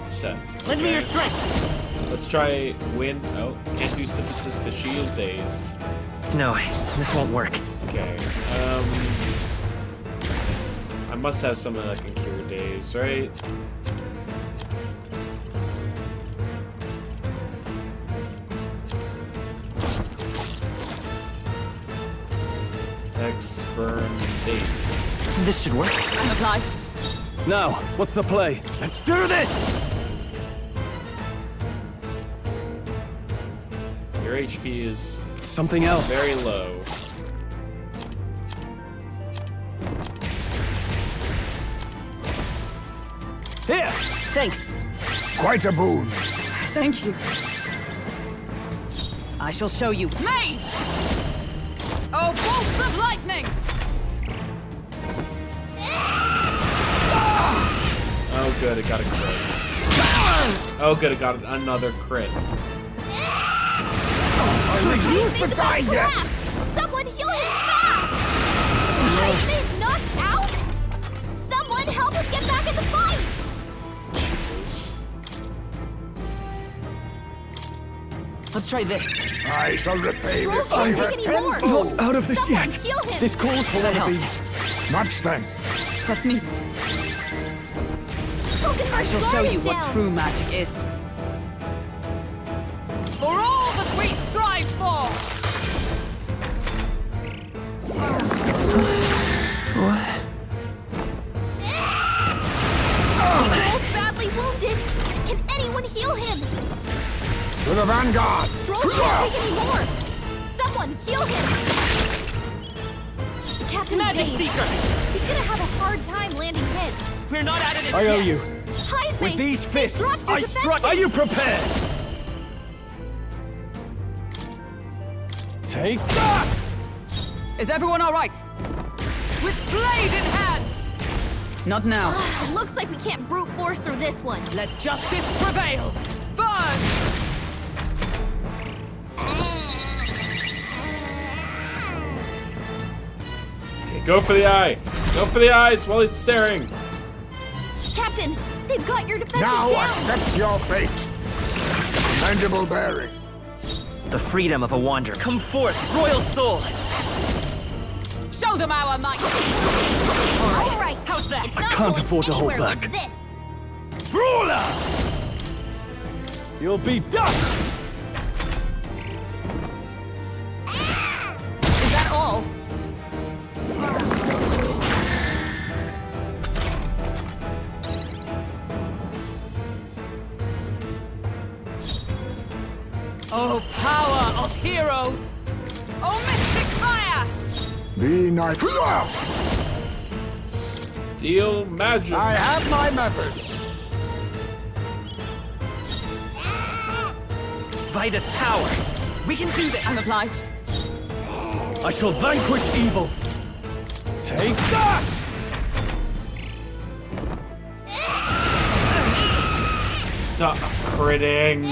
scent. Lend me your strength! Let's try wind. Oh, can't do synthesis because she is dazed. No, this won't work. Okay. I must have something that can cure daze, right? X burn daze. This should work. I'm obliged. Now, what's the play? Let's do this! Your HP is Something else. very low. Here! Thanks. Quite a boon. Thank you. I shall show you. Maze! Oh, bolts of lightning! Oh, good, it got a crit. Oh, good, it got another crit. I refuse to die yet. Someone heal him fast! He's knocked out? Someone help him get back in the fight! Let's try this. I shall repay this Trolls favor can't take any more. tenfold. Not out of this Someone yet. heal him. This calls for one of these. Much thanks. Trust me. I shall show you what true magic is. For all that we strive for! Troll's badly wounded. Can anyone heal him? To the vanguard. Troll can't take any more. Someone heal him. The captain's Magic dazed. Seeker! He's gonna have a hard time landing hits. We're not out of this I owe yet. you. Heisme, With these they fists, dropped your I strike. defenses. Are you prepared? Take that! Is everyone all right? With blade in hand! Not now. It looks like we can't brute force through this one. Let justice prevail! Burn! Okay, go for the eye. Go for the eyes while it's staring. Captain, they've got your defenses Now down. accept your fate. Commendable bearing. The freedom of a wanderer. Come forth, royal soul! Show them our might! All right. How's that? It's I not can't going afford to hold anywhere like back. this. Brawler! You'll be done! Is that all? Oh, power of heroes! Oh, mystic fire! Be nice. Deal magic. I have my methods. Vitus power. We can do this. I'm obliged. I shall vanquish evil. Take that! Stop critting.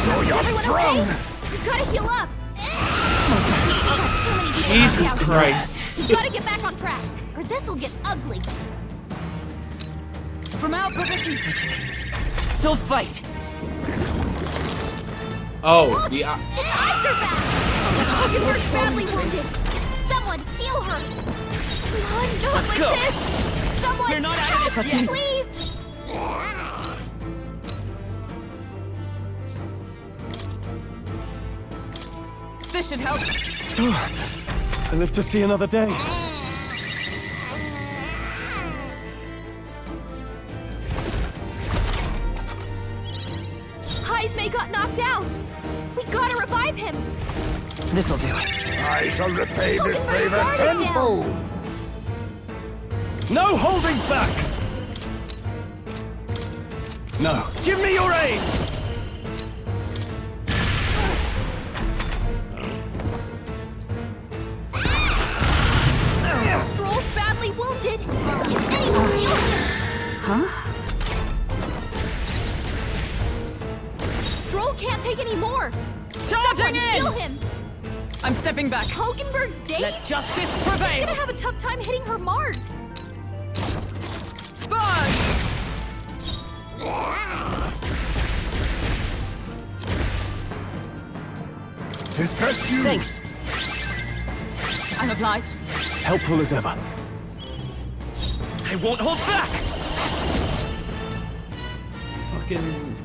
So you're Everyone strong. okay? You gotta heal up. Jesus Christ. You gotta get back on track, or this'll get ugly. From our position, Still fight. Oh, Look, the its eyes are back. Hoggenberg's badly wounded. Someone heal her. Come on, do Let's it like go. this. Someone We're not out of help, this yet. please. this should help. I live to see another day. Heisme got This'll do. I shall repay this my favor guard down. tenfold. No holding back! No. Give me your aim! Stroll's badly wounded. Can anyone heal him? Stroll can't take any more. Charging Someone in! heal him. I'm stepping back. Hokenberg's date? Let justice She's prevail! gonna have a tough time hitting her marks. Burn! Tis best you. Thanks. I'm obliged. Helpful as ever. I won't hold back! Fucking.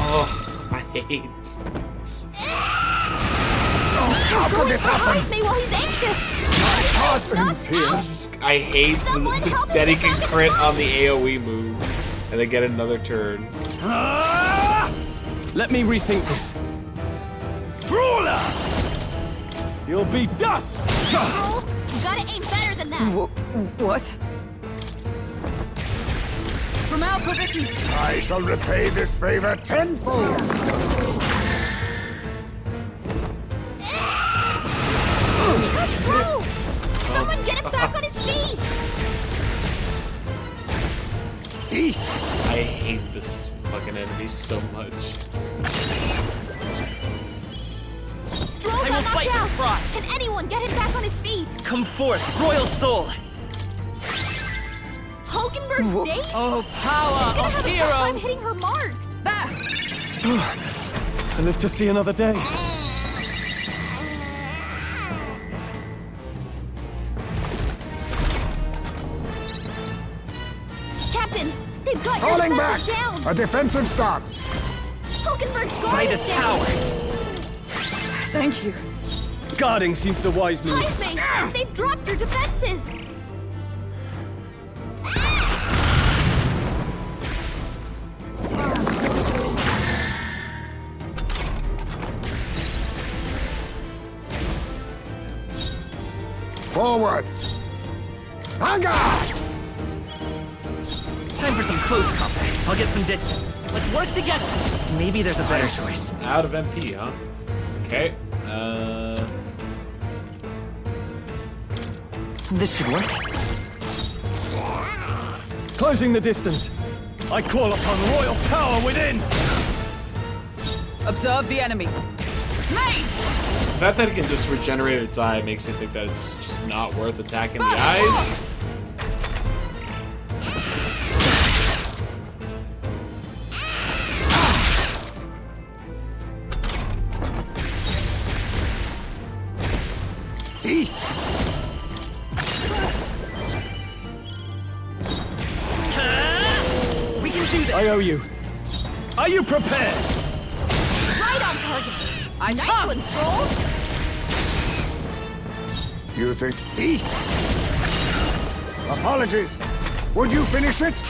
Oh, I hate. How could this happen? Eyes me while he's anxious. Husband's here. I hate Someone help that he him can back crit up. on the AoE move and then get another turn. Let me rethink this. Brawler! You'll be dust! Stroll, you gotta aim better than that. What? From our positions! I shall repay this favor tenfold. Stroll! Someone get him back on his feet. I hate this fucking enemy so much. Stroll I will got fight knocked for out. pride. Can anyone get him back on his feet? Come forth, royal soul! Hokenberg's date? Oh, She's power gonna of have a tough time heroes! hitting her marks. I live to see another day. Captain, they've got your Falling back. defenses down. A defensive stance. Hokenberg's guard Fight is is down. power! Thank you. Guarding seems the wise move. Heismay, they've dropped your defenses. Forward. Vanguard. Time for some close combat. I'll get some distance. Let's work together! Maybe there's a better choice. Out of MP, huh? Okay. This should work. Closing the distance. I call upon royal power within! Observe the enemy. Mate! The fact that it can just regenerate its eye makes me think that it's just not worth attacking the eyes. We can do this! I owe you. Are you prepared? Right on target. I'm Nice up! one, Stroll. You think? Apologies. Would you finish it?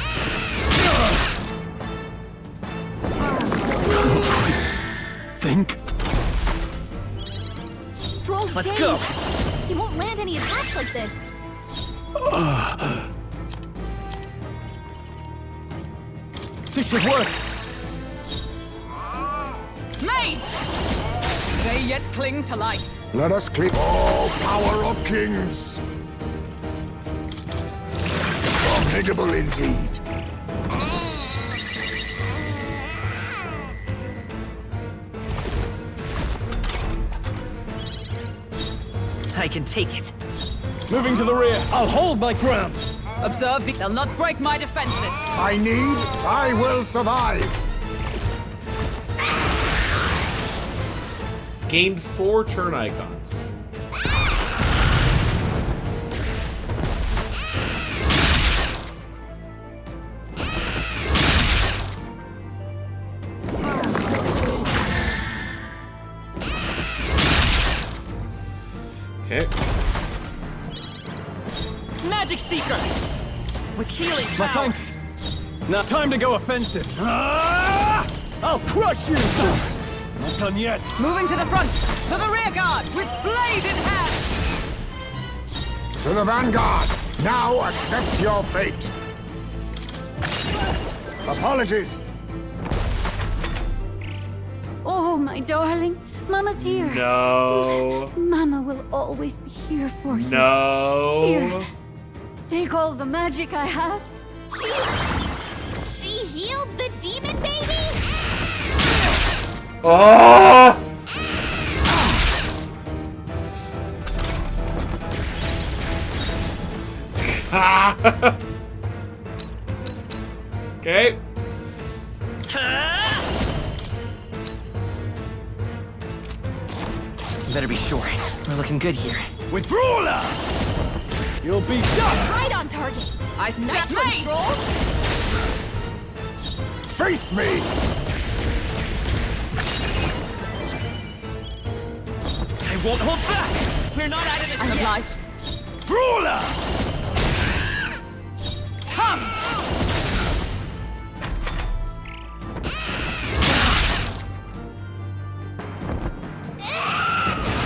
Think? Stroll's Let's dazed. go. He won't land any attacks like this. This should work. Mate! They yet cling to life. Let us clear. Oh, power of kings! Formidable indeed. I can take it. Moving to the rear. I'll hold my ground. Observe the... They'll not break my defenses. I need, I will survive. Gained 4 turn icons. Okay. Magic Seeker! With healing My power! thanks. Now time to go offensive. Ah! I'll crush you! Not done yet. Moving to the front, to the rear guard, with blade in hand. To the vanguard! Now accept your fate! Apologies! Oh, my darling. Mama's here. No. Mama will always be here for you. No. Here. Take all the magic I have. She healed the demon baby? Oh! Okay. Better be sure. We're looking good here. With Brawler! You'll be done! Right on target. I step Nice in. one, Face me! I won't hold back! We're not out of this yet! Obliged. Brawler! Come!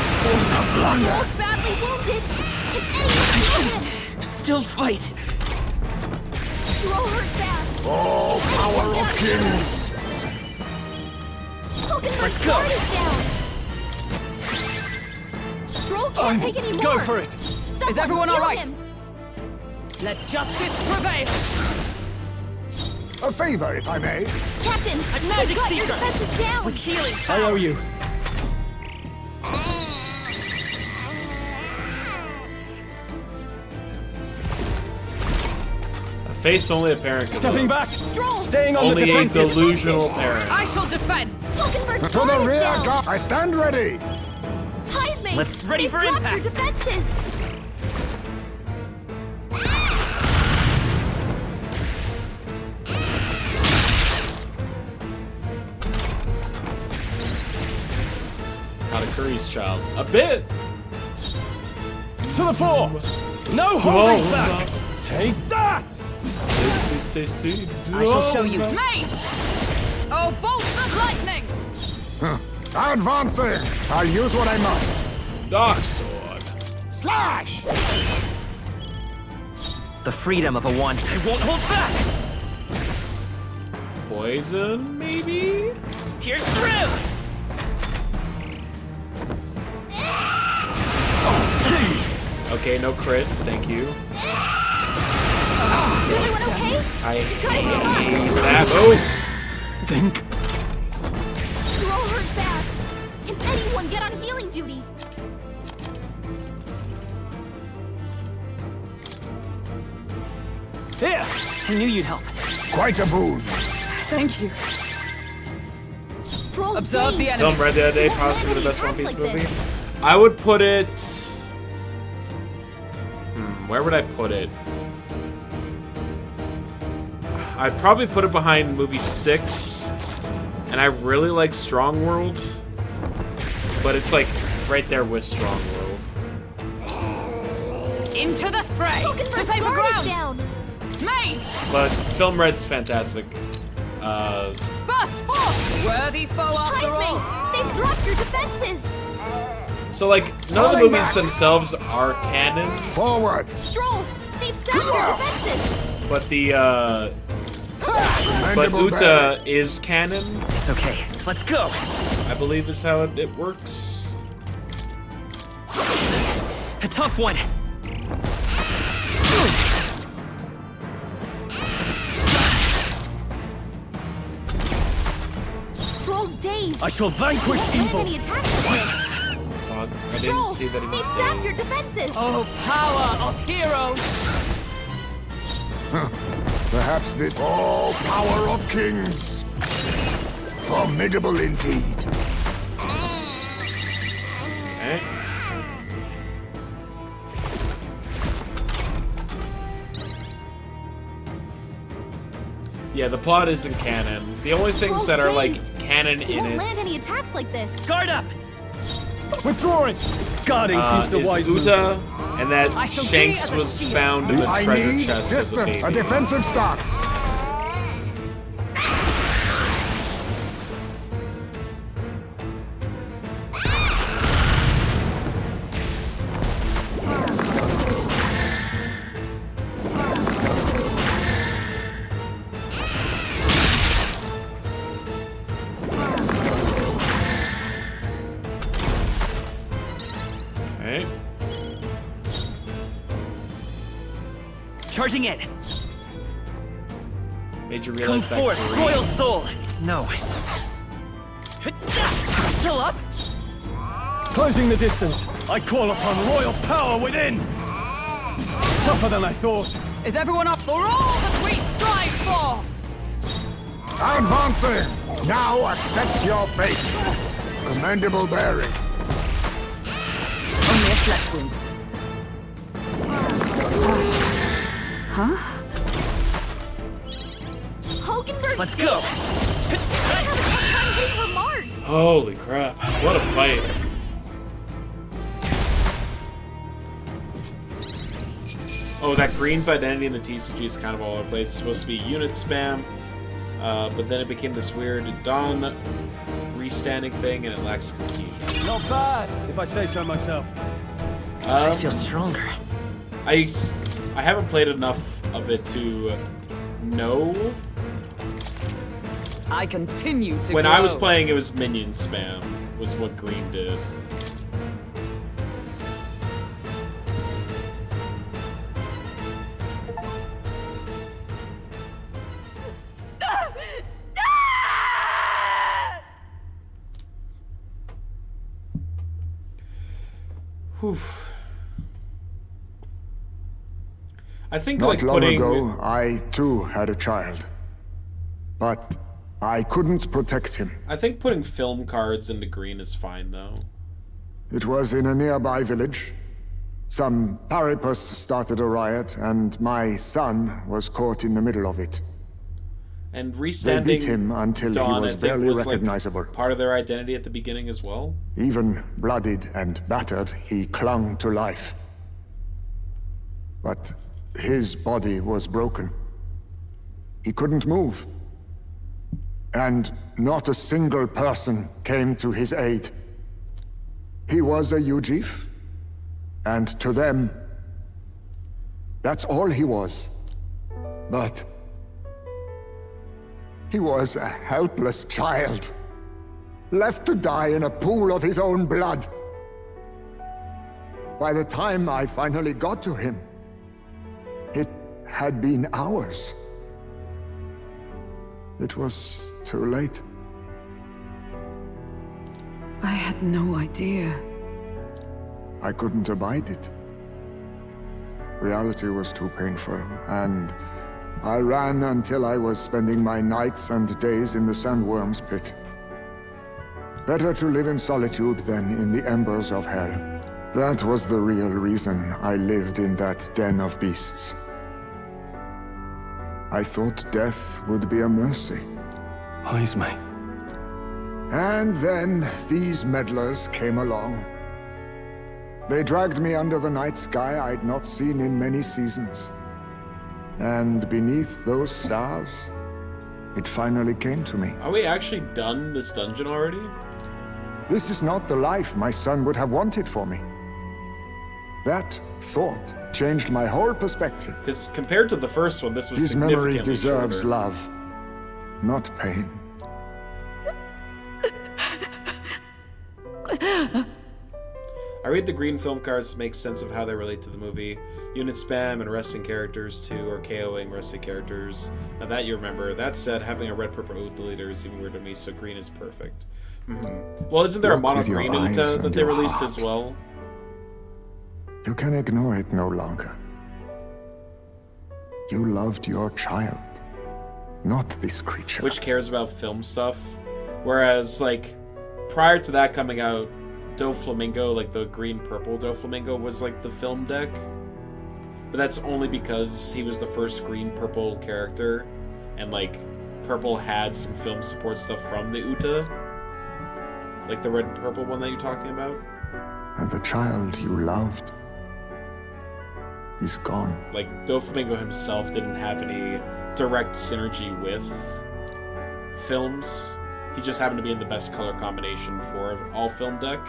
Stroll's badly wounded. Can anyone heal him? Still fight! Stroll hurt bad. Oh, power of kings! Hulkenberg's Let's go. guard is down. Stroll can't take any more. Go for it! Someone Is everyone heal all right? him. Let justice prevail. A favor, if I may. Captain, A magic you've got your seeker. defenses down. With healing I owe power! you. A face only a parent can Stepping love. back! Stroll. Staying on the Only a defensive! delusional parent. I shall defend. Hulkenberg's To the guard is rear down. guard! I stand ready! Heisman, Let's- ready they've for dropped impact. your defenses. Katakuri's child. A bit. To the fore! No holding back! Take that! Tasty. I shall show you. Mage! Oh, bolts of lightning! Advancing! I'll use what I must. Dark sword. Slash! The freedom of a one. I won't hold back! Poison, maybe? Here's through! Okay, no crit. Thank you. Is everyone okay? I hate that move. Think. Stroll hurt bad. Can anyone get on healing duty? Here! I knew you'd help. Quite a boon. Thank you. Stroll's Observe the dazed. enemy. Film read the other day, Won't possibly the land best any One Piece attacks like movie. this. I would put it. Where would I put it? I'd probably put it behind movie 6, and I really like Strong World, but it's like right there with Strong World. Into the fray. To Hulkenberg's save the guard is ground. down. Mage! But Film Red's fantastic. Burst forth! Worthy foe after all. Heisman, they've dropped your defenses. So like none of the Falling movies back. themselves are canon, Forward! Stroll, they've sapped your defenses. but the but Mandible Uta barrier. is canon. It's okay. Let's go. I believe is how it works. A tough one. Stroll's dazed. I shall vanquish Won't land evil. any attacks like this. Fuck, I Stroll, didn't see that he they've was sapped your dazed. defenses. Oh, power of heroes! Perhaps this... Oh, power of kings! Formidable indeed. Okay. Yeah, the plot isn't canon. The only things Stroll's that are dazed. like canon He in won't land it. any attacks like this. Guard up! Withdrawing! Guarding seems the is wise move. Uta, and that I shall be Shanks as a was shield. found in the I treasure need chest as a distant, baby. a defensive stance. Okay. Charging in. Made you Come realize that forth, green- royal soul. No. Still up? Closing the distance, I call upon royal power within! Tougher than I thought. Is everyone up for all that we strive for? Advancing! Now accept your fate. Commendable bearing. Only a flesh wound. Hulkenberg, Let's go. I haven't had time his remarks. Holy crap. What a fight. Oh, that green's identity in the TCG is kind of all over the place. It's supposed to be unit spam, but then it became this weird Dawn restanding thing, and it lacks confusion. Not bad, if I say so myself. I feel stronger. I haven't played enough of it to know. I continue to When grow. I was playing, it was minion spam, was what green did. Whew. I think Not like long putting ago, I too had a child. But I couldn't protect him. I think putting film cards into green is fine though. It was in a nearby village. Some paripus started a riot, and my son was caught in the middle of it. And They restanding beat him until Dawn, he was I think, barely was, like, recognizable. part of their identity at the beginning as well. Even bloodied and battered, he clung to life. But his body was broken. He couldn't move. And not a single person came to his aid. He was a Ujif, and to them, that's all he was. But he was a helpless child, left to die in a pool of his own blood. By the time I finally got to him, it had been hours. It was too late. I had no idea. I couldn't abide it. Reality was too painful, and I ran until I was spending my nights and days in the sandworm's pit. Better to live in solitude than in the embers of hell. That was the real reason I lived in that den of beasts. I thought death would be a mercy. Heisme. And then these meddlers came along. They dragged me under the night sky I'd not seen in many seasons. And beneath those stars, it finally came to me. Are we actually done this dungeon already? This is not the life my son would have wanted for me. That thought changed my whole perspective. Because compared to the first one, this was His memory significantly deserves shorter. love, not pain. I read the green film cards to make sense of how they relate to the movie. Unit spam and resting characters too, or KOing resting characters. Now that you remember. That said, having a red purple Uta leader is even weird to me, so green is perfect. Well, isn't there a Look mono with your green eyes Uta and that they your released heart. as well? You can ignore it no longer. You loved your child, not this creature. Which cares about film stuff? Whereas, like, prior to that coming out, Doflamingo, like the green-purple Doflamingo, was like the film deck. But that's only because he was the first green-purple character, and like, purple had some film support stuff from the Uta. Like the red and purple one that you're talking about. And the child you loved is gone. Like, Doflamingo himself didn't have any direct synergy with films. He just happened to be in the best color combination for all film deck.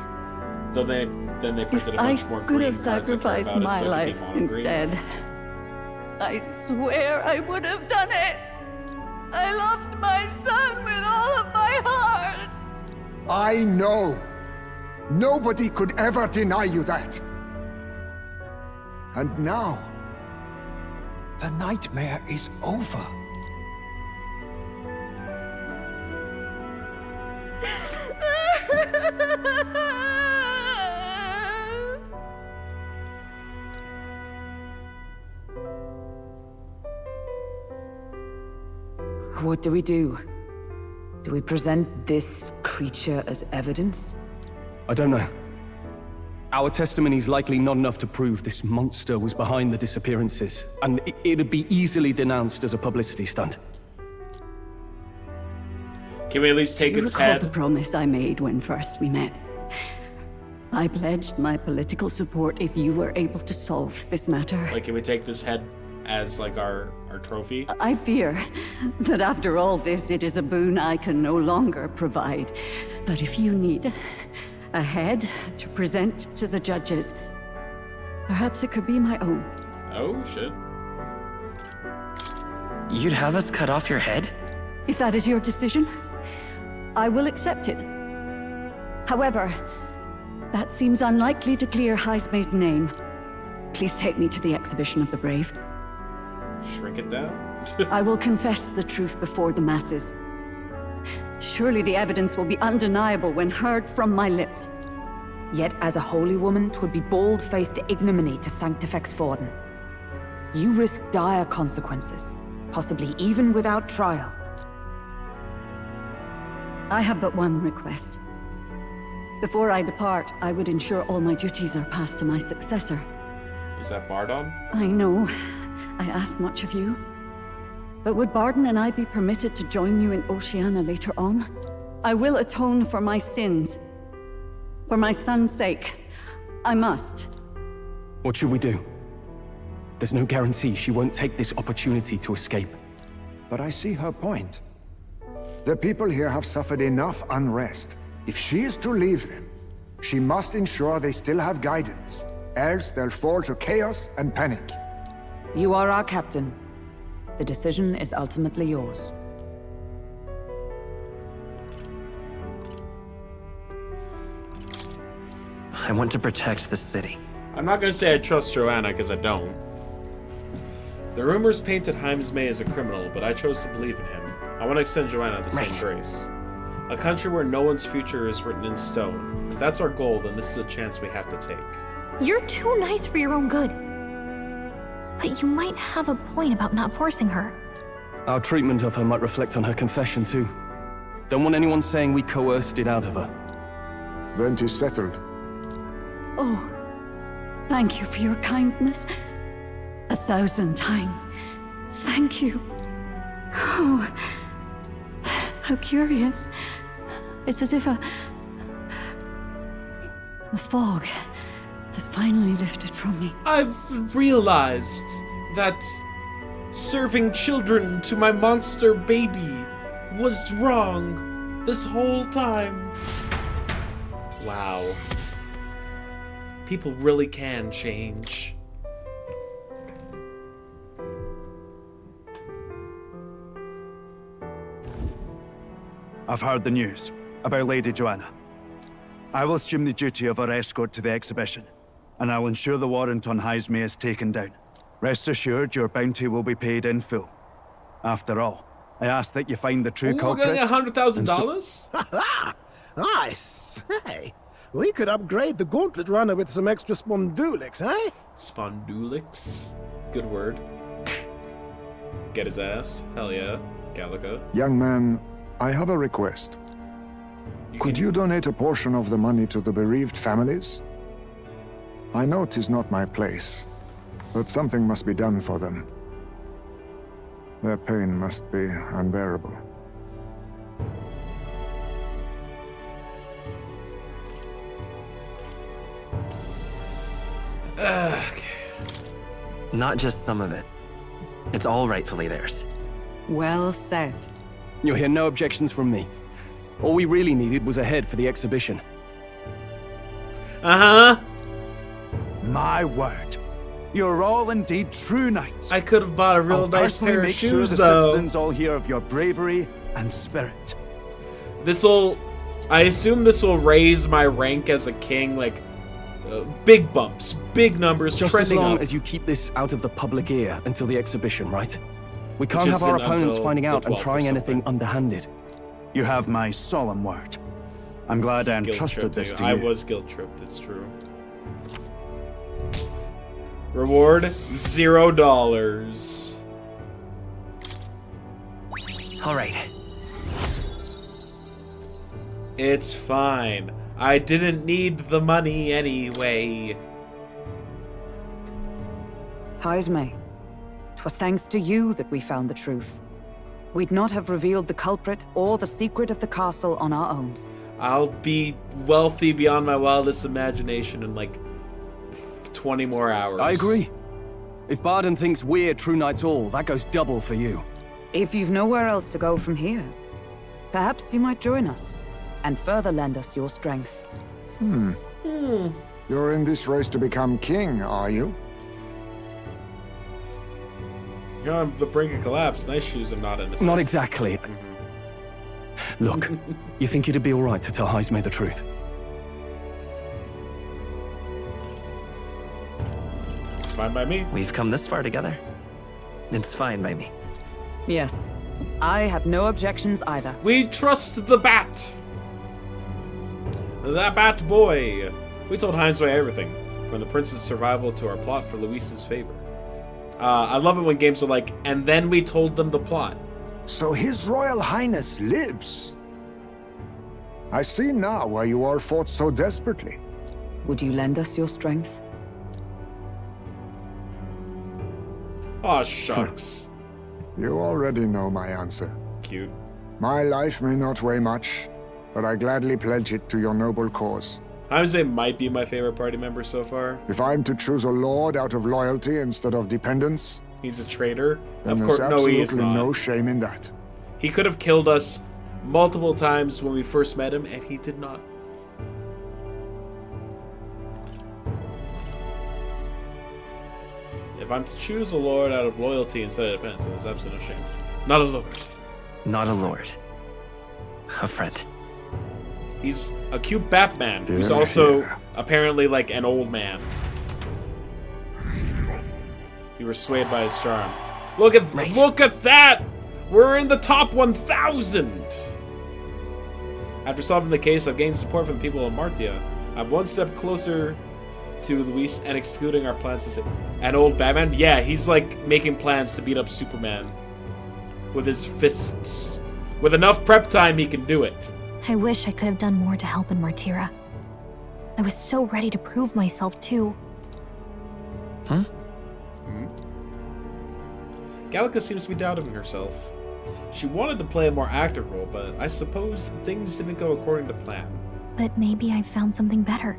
Though they printed a bunch more green I could have cards that care sacrificed about it, my so it could be life mono green. instead. I swear I would have done it. I loved my son with all of my heart. I know. Nobody could ever deny you that. And now, the nightmare is over. What do we do? Do we present this creature as evidence? I don't know. Our testimony's likely not enough to prove this monster was behind the disappearances, and it'd be easily denounced as a publicity stunt. Can we at least take Do you its recall head? the promise I made when first we met? I pledged my political support if you were able to solve this matter. Like, can we take this head as, like, our trophy? I fear that after all this, it is a boon I can no longer provide. But if you need a head to present to the judges, perhaps it could be my own. Oh, shit. You'd have us cut off your head? If that is your decision, I will accept it. However, that seems unlikely to clear Heisme's name. Please take me to the exhibition of the brave. Shrink it down? I will confess the truth before the masses. Surely the evidence will be undeniable when heard from my lips. Yet as a holy woman, 'twould be bold-faced ignominy to sanctifex Forden. You risk dire consequences, possibly even without trial. I have but one request. Before I depart, I would ensure all my duties are passed to my successor. Is that Bardon? I know I ask much of you. But would Barden and I be permitted to join you in Oceania later on? I will atone for my sins. For my son's sake, I must. What should we do? There's no guarantee she won't take this opportunity to escape. But I see her point. The people here have suffered enough unrest. If she is to leave them, she must ensure they still have guidance. Else they'll fall to chaos and panic. You are our captain. The decision is ultimately yours. I want to protect the city. I'm not gonna say I trust Joanna, because I don't. The rumors painted Heimsmay as a criminal, but I chose to believe in him. I want to extend Joanna the same grace. A country where no one's future is written in stone. If that's our goal, then this is a chance we have to take. You're too nice for your own good. But you might have a point about not forcing her. Our treatment of her might reflect on her confession, too. Don't want anyone saying we coerced it out of her. Then 'tis settled. Oh, thank you for your kindness. 1,000 times. Thank you. Oh, how curious. It's as if the fog has finally lifted from me. I've realized that serving children to my monster baby was wrong this whole time. Wow. People really can change. I've heard the news about Lady Joanna. I will assume the duty of her escort to the exhibition, and I will ensure the warrant on Heisme is taken down. Rest assured, your bounty will be paid in full. After all, I ask that you find the true We're culprit. getting $100,000? Nice. Hey, we could upgrade the gauntlet runner with some extra spondulix, eh? Spondulix? Good word. Get his ass. Hell yeah. Gallica. Young man, I have a request. Could you donate a portion of the money to the bereaved families? I know 'tis not my place, but something must be done for them. Their pain must be unbearable. Okay. Not just some of it. It's all rightfully theirs. Well said. You'll hear no objections from me. All we really needed was a head for the exhibition. Uh-huh. My word. You're all indeed true knights. I could have bought a real I'll nice personally pair of make sure shoes, the though. citizens all hear of your bravery and spirit. I assume this will raise my rank as a king, like, big bumps, big numbers, Just as trending long up. as you keep this out of the public ear until the exhibition, right? We can't Which have our isn't opponents until finding the out and 12th or trying anything something. underhanded. You have my solemn word. I'm glad I entrusted this to you. I was guilt tripped, it's true. Reward $0. All right. It's fine. I didn't need the money anyway. Haisme, 'twas thanks to you that we found the truth. We'd not have revealed the culprit or the secret of the castle on our own. I'll be wealthy beyond my wildest imagination in like 20 more hours. I agree. If Barden thinks we're true knights all, that goes double for you. If you've nowhere else to go from here, perhaps you might join us and further lend us your strength. You're in this race to become king, are you? You're on the brink of collapse. Nice shoes are not in a Not exactly. Look, you think it'd be all right to tell Haisme the truth? Fine by me. We've come this far together. It's fine by me. Yes, I have no objections either. We trust the bat. That bat boy. We told Heinzway everything, from the prince's survival to our plot for Luis's favor. I love it when games are like, and then we told them the plot. So His Royal Highness lives. I see now why you all fought so desperately. Would you lend us your strength? Aw, shucks. You already know my answer. Cute. My life may not weigh much, but I gladly pledge it to your noble cause. Heinzway might be my favorite party member so far. If I'm to choose a lord out of loyalty instead of dependence, He's a traitor. then Of course, there's no, he is absolutely not. no shame in that. He could have killed us multiple times when we first met him, and he did not. If I'm to choose a lord out of loyalty instead of dependence, then there's absolutely no shame. Not a lord. Not a lord. A friend. He's a cute Batman who's Yeah, also yeah. apparently like an old man. You were swayed by his charm. Look at that! We're in the top 1,000! After solving the case, I've gained support from the people of Martia. I'm one step closer to Luis and executing our plans to save an old Batman. Yeah, he's like making plans to beat up Superman with his fists. With enough prep time, he can do it. I wish I could have done more to help in Martira. I was so ready to prove myself, too. Gallica seems to be doubting herself. She wanted to play a more active role, but I suppose things didn't go according to plan. But maybe I found something better.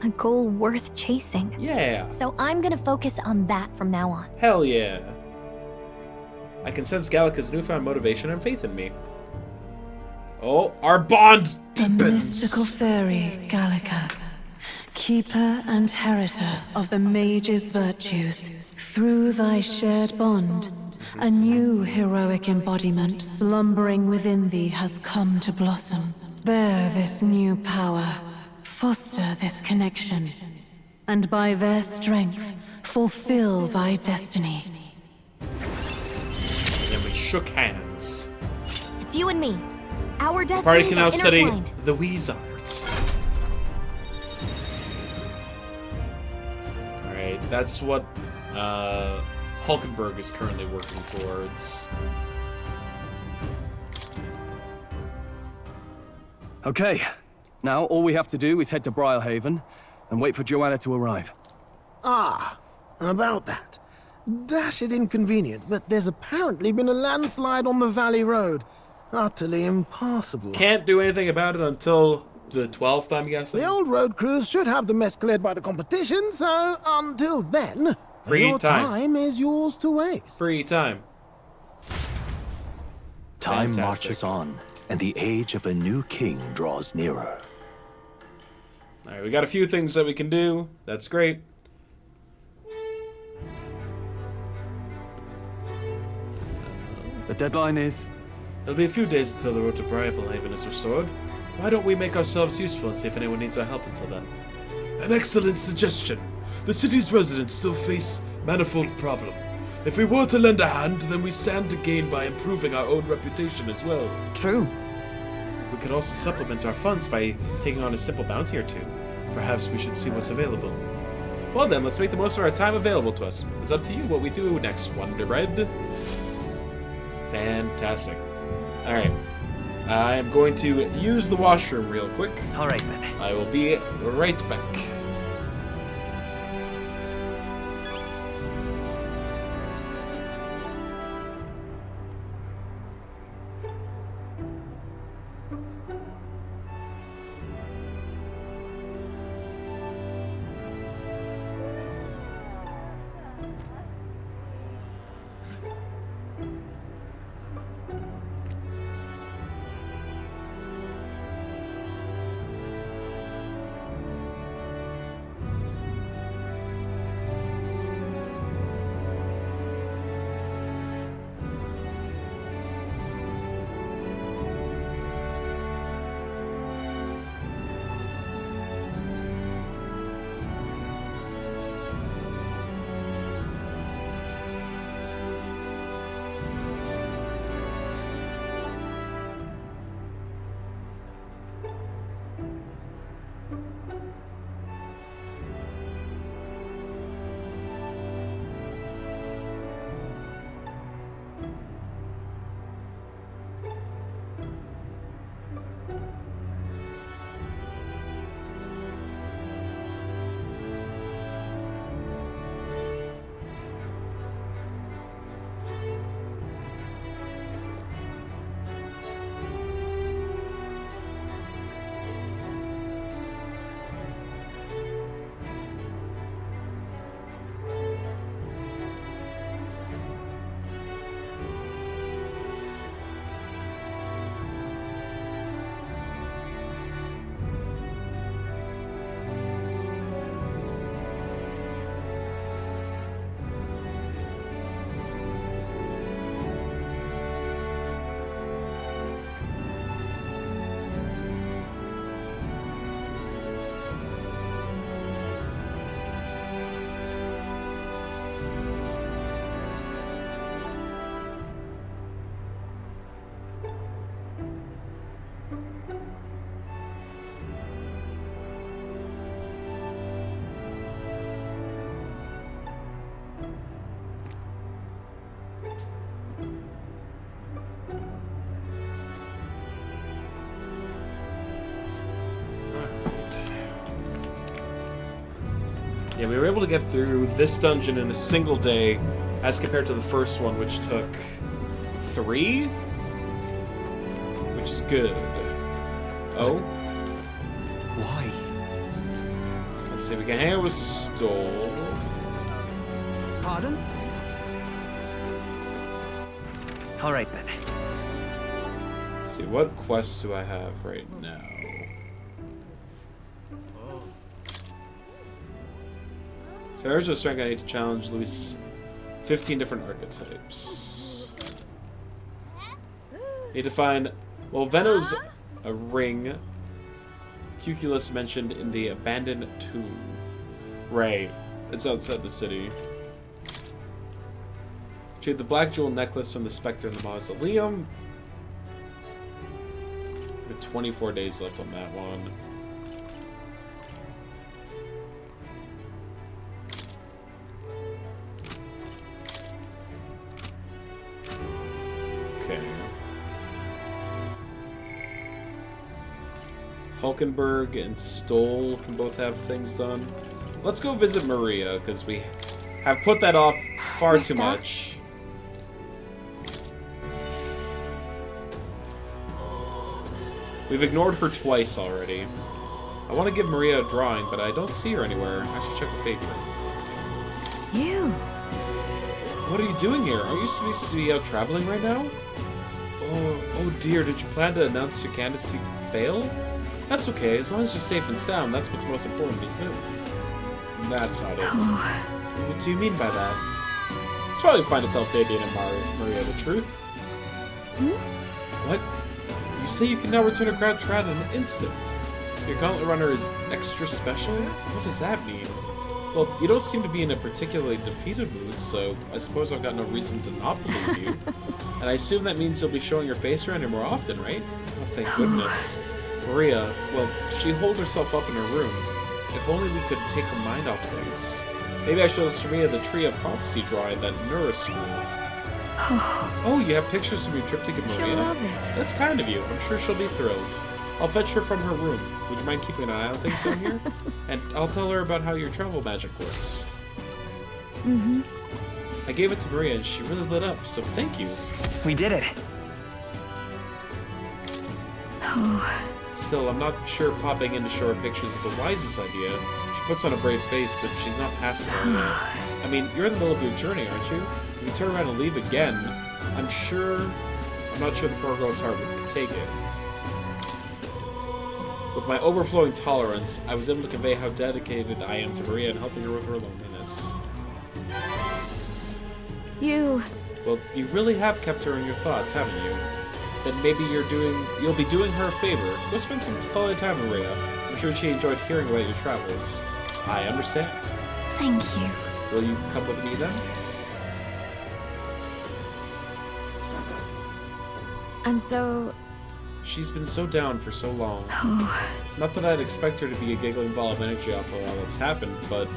A goal worth chasing. Yeah. So I'm gonna focus on that from now on. Hell yeah. I can sense Gallica's newfound motivation and faith in me. Oh, our bond The deepens. mystical fairy, Gallica, keeper and heritor of the mage's virtues. Through thy shared bond, a new heroic embodiment slumbering within thee has come to blossom. Bear this new power, foster this connection, and by their strength, fulfill thy destiny. And we shook hands. It's you and me. Our Party destinies can now are study intertwined. the Wizard. Alright, that's what Hulkenberg is currently working towards. Okay, now all we have to do is head to Briarhaven and wait for Joanna to arrive. Ah, about that. Dash it inconvenient, but there's apparently been a landslide on the Valley Road. Utterly impassable. Can't do anything about it until the 12th, I'm guessing. The old road crews should have the mess cleared by the competition, so until then, Free your time is yours to waste. Free time. Time Fantastic. marches on, and the age of a new king draws nearer. Alright, we got a few things that we can do. That's great. The deadline is... It'll be a few days until the road to Bridalhaven is restored. Why don't we make ourselves useful and see if anyone needs our help until then? An excellent suggestion. The city's residents still face manifold problems. If we were to lend a hand, then we stand to gain by improving our own reputation as well. True. We could also supplement our funds by taking on a simple bounty or two. Perhaps we should see what's available. Well then, let's make the most of our time available to us. It's up to you what we do next, Wonder Bread. Fantastic. Alright. I am going to use the washroom real quick. Alright then. I will be right back. Yeah, we were able to get through this dungeon in a single day, as compared to the first one, which took 3? Which is good. Oh? Why? Let's see, we can hang out with Stoll. Pardon? Alright then. Let's see, what quests do I have right now? There's a strength I need to challenge at least 15 different archetypes. Need to find... Well, Veno's a ring. Cuculus mentioned in the abandoned tomb. Right. It's outside the city. Retrieve the black jewel necklace from the specter in the mausoleum. With 24 days left on that one. Hulkenberg and Stoll can both have things done. Let's go visit Maria, because we have put that off far too much. We've ignored her twice already. I want to give Maria a drawing, but I don't see her anywhere. I should check the fate book. You. What are you doing here? Aren't you supposed to be out traveling right now? Oh dear, did you plan to announce your candidacy fail? That's okay, as long as you're safe and sound, that's what's most important, isn't it? That's not it. What do you mean by that? It's probably fine to tell Fabian and Maria the truth. What? You say you can now return to Grand Trad in an instant. Your Gauntlet Runner is extra special? What does that mean? Well, you don't seem to be in a particularly defeated mood, so I suppose I've got no reason to not believe you. And I assume that means you'll be showing your face around here more often, right? Oh, thank goodness. Maria, well, she holed herself up in her room. If only we could take her mind off things. Maybe I show Maria the Tree of Prophecy drawing that nourished her. Oh, you have pictures from your trip to get Maria? She'll love it. That's kind of you. I'm sure she'll be thrilled. I'll fetch her from her room. Would you mind keeping an eye on things down here? And I'll tell her about how your travel magic works. I gave it to Maria and she really lit up, so thank you. We did it. Still, I'm not sure popping in to show her pictures is the wisest idea. She puts on a brave face, but she's not past it already. I mean, you're in the middle of your journey, aren't you? If you turn around and leave again, I'm not sure the poor girl's heart would take it. With my overflowing tolerance, I was able to convey how dedicated I am to Maria and helping her with her loneliness. You. Well, you really have kept her in your thoughts, haven't you? Then maybe you'll be doing her a favor. Go spend some quality time with Maria. I'm sure she enjoyed hearing about your travels. I understand. Thank you. Will you come with me then? And so... She's been so down for so long. Not that I'd expect her to be a giggling ball of energy off of all that's happened, but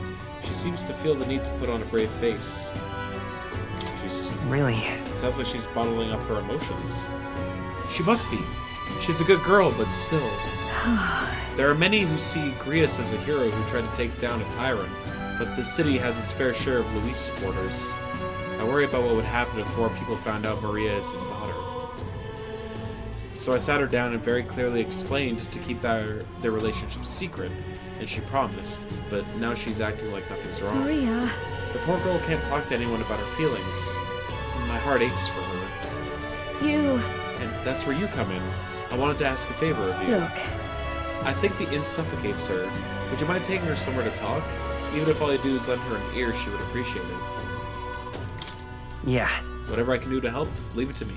she seems to feel the need to put on a brave face. Really? Sounds like she's bottling up her emotions. She must be. She's a good girl, but still. There are many who see Grius as a hero who tried to take down a tyrant, but the city has its fair share of Luis supporters. I worry about what would happen if more people found out Maria is his daughter. So I sat her down and very clearly explained to keep their relationship secret, and she promised, but now she's acting like nothing's wrong. Maria. The poor girl can't talk to anyone about her feelings. My heart aches for her. You. And that's where you come in. I wanted to ask a favor of you. Look. I think the inn suffocates her. Would you mind taking her somewhere to talk? Even if all you do is lend her an ear, she would appreciate it. Yeah. Whatever I can do to help, leave it to me.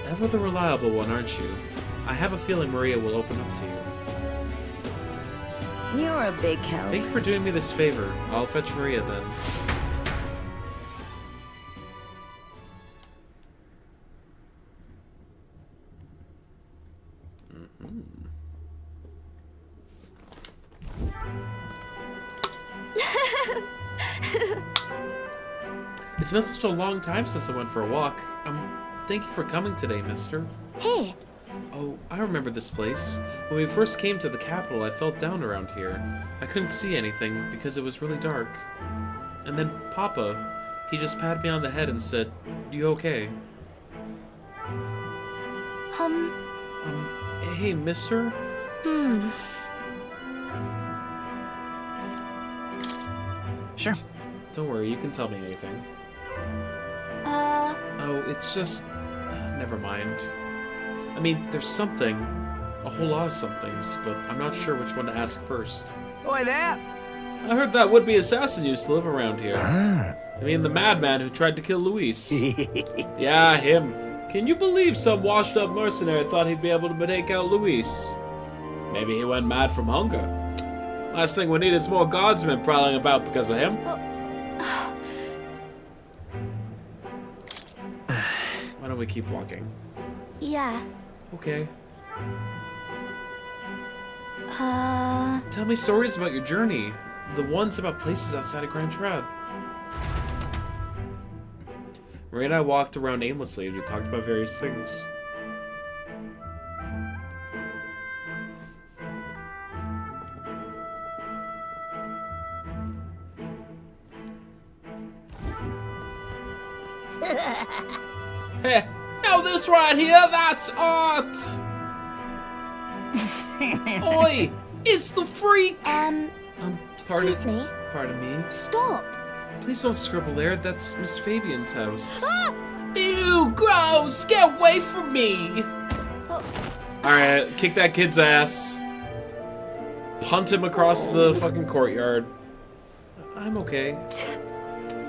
Ever the reliable one, aren't you? I have a feeling Maria will open up to you. You're a big help. Thank you for doing me this favor. I'll fetch Maria then. It's been such a long time since I went for a walk. Thank you for coming today, mister. Hey. Oh, I remember this place. When we first came to the capital, I felt down around here. I couldn't see anything because it was really dark. And then Papa, he just patted me on the head and said, "You okay?" Hey, mister? Sure. Don't worry, you can tell me anything. Oh, it's just... never mind. I mean, there's something. A whole lot of somethings, but I'm not sure which one to ask first. Oi there! I heard that would-be assassin used to live around here. I mean, the madman who tried to kill Luis. Yeah, him. Can you believe some washed-up mercenary thought he'd be able to take out Luis? Maybe he went mad from hunger. Last thing we need is more guardsmen prowling about because of him. Why don't we keep walking? Yeah. Okay. Tell me stories about your journey. The ones about places outside of Grand Trad. Maria and I walked around aimlessly and we talked about various things. Hey, now this right here, that's art! Oi! It's the freak! Excuse me. Pardon me. Stop. Please don't scribble there. That's Miss Fabian's house. Ah! Ew, gross! Get away from me! Alright, kick that kid's ass. Punt him across the fucking courtyard. I'm okay.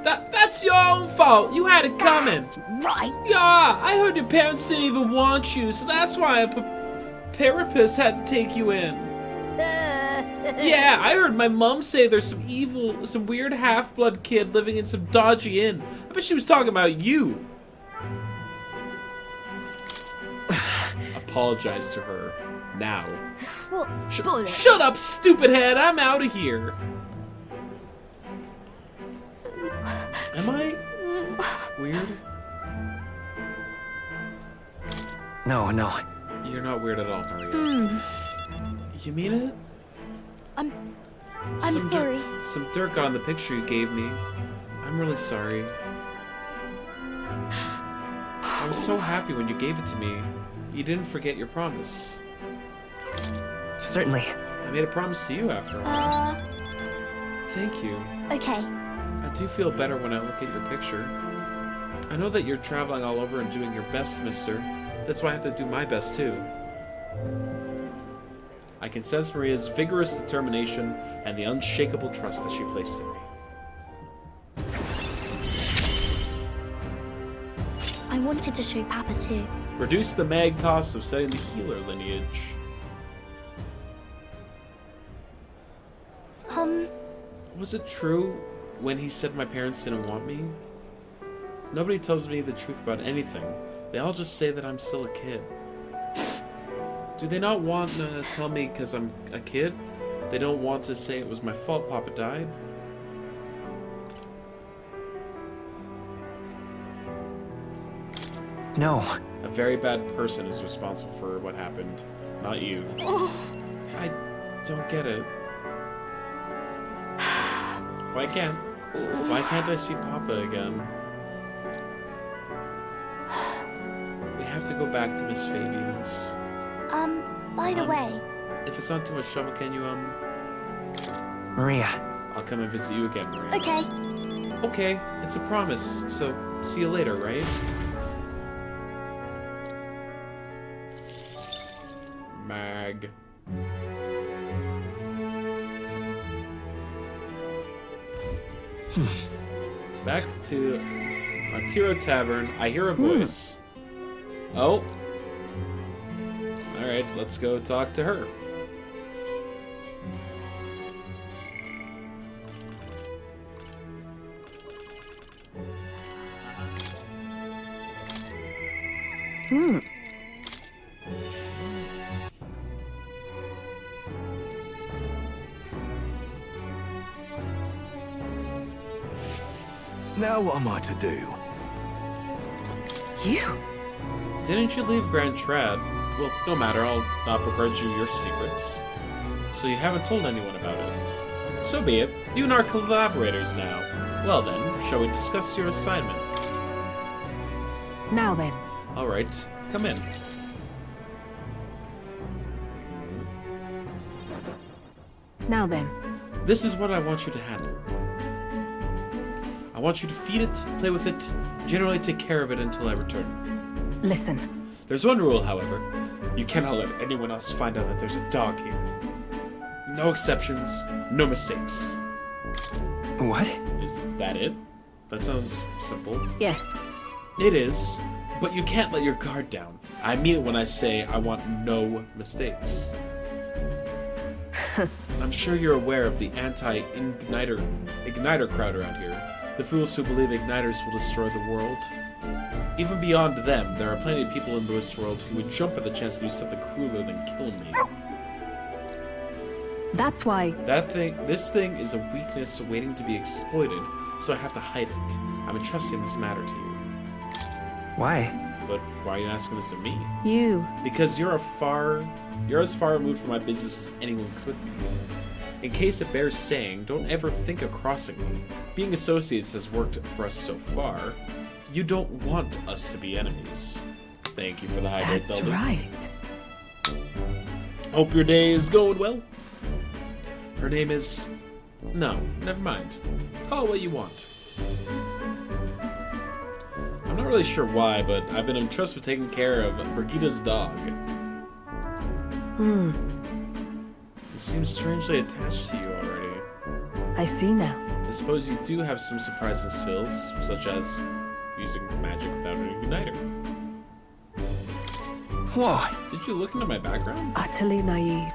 That's your own fault. You had it coming. That's right. Yeah, I heard your parents didn't even want you, so that's why a therapist had to take you in. Yeah, I heard my mom say there's some weird half-blood kid living in some dodgy inn. I bet she was talking about you. Apologize to her now. Shut up, stupid head! I'm out of here. Am I weird? No. You're not weird at all, Maria. You mean it? I'm sorry. Some dirt got on the picture you gave me. I'm really sorry. I was so happy when you gave it to me. You didn't forget your promise. Certainly. I made a promise to you after all. Thank you. Okay. I do feel better when I look at your picture. I know that you're traveling all over and doing your best, mister. That's why I have to do my best too. I can sense Maria's vigorous determination and the unshakable trust that she placed in me. I wanted to show Papa too. Reduce the mag cost of setting the healer lineage. Was it true when he said my parents didn't want me? Nobody tells me the truth about anything. They all just say that I'm still a kid. Do they not want to tell me because I'm a kid? They don't want to say it was my fault Papa died? No. A very bad person is responsible for what happened, not you. I don't get it. Why can't I see Papa again? We have to go back to Miss Fabian's. By the way. If it's not too much trouble, can you, Maria. I'll come and visit you again, Maria. Okay. Okay, it's a promise, so see you later, right? Mag. Back to Matiro Tavern. I hear a voice. Oh. Alright, let's go talk to her. Now what am I to do? You? Didn't you leave Grand Trad? Well, no matter, I'll not begrudge you your secrets. So you haven't told anyone about it. So be it. You and our collaborators now. Well then, shall we discuss your assignment? Now then. Alright, come in. Now then. This is what I want you to handle. I want you to feed it, play with it, generally take care of it until I return. Listen. There's one rule, however. You cannot let anyone else find out that there's a dog here. No exceptions, no mistakes. What? Is that it? That sounds simple. Yes. It is, but you can't let your guard down. I mean it when I say I want no mistakes. I'm sure you're aware of the anti-igniter crowd around here. The fools who believe igniters will destroy the world. Even beyond them, there are plenty of people in this world who would jump at the chance to do something crueler than kill me. That's why... This thing is a weakness waiting to be exploited, so I have to hide it. I'm entrusting this matter to you. Why? But why are you asking this of me? You. Because you're as far removed from my business as anyone could be. In case it bears saying, don't ever think of crossing me. Being associates has worked for us so far. You don't want us to be enemies. Thank you for the hydrate, That's Zelda. right. Hope your day is going well. Her name is... No, never mind. Call it what you want. I'm not really sure why, but I've been entrusted with taking care of Brigida's dog. It seems strangely attached to you already. I see now. I suppose you do have some surprising skills, such as using magic without an igniter. Why? Did you look into my background? Utterly naive.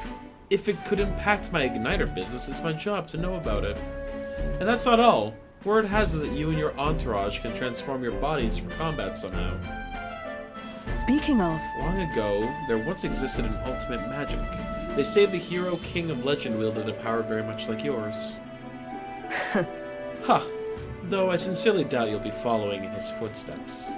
If it could impact my igniter business, it's my job to know about it. And that's not all. Word has it that you and your entourage can transform your bodies for combat somehow. Speaking of... Long ago, there once existed an ultimate magic. They say the hero king of legend wielded a power very much like yours. Huh. Though I sincerely doubt you'll be following in his footsteps.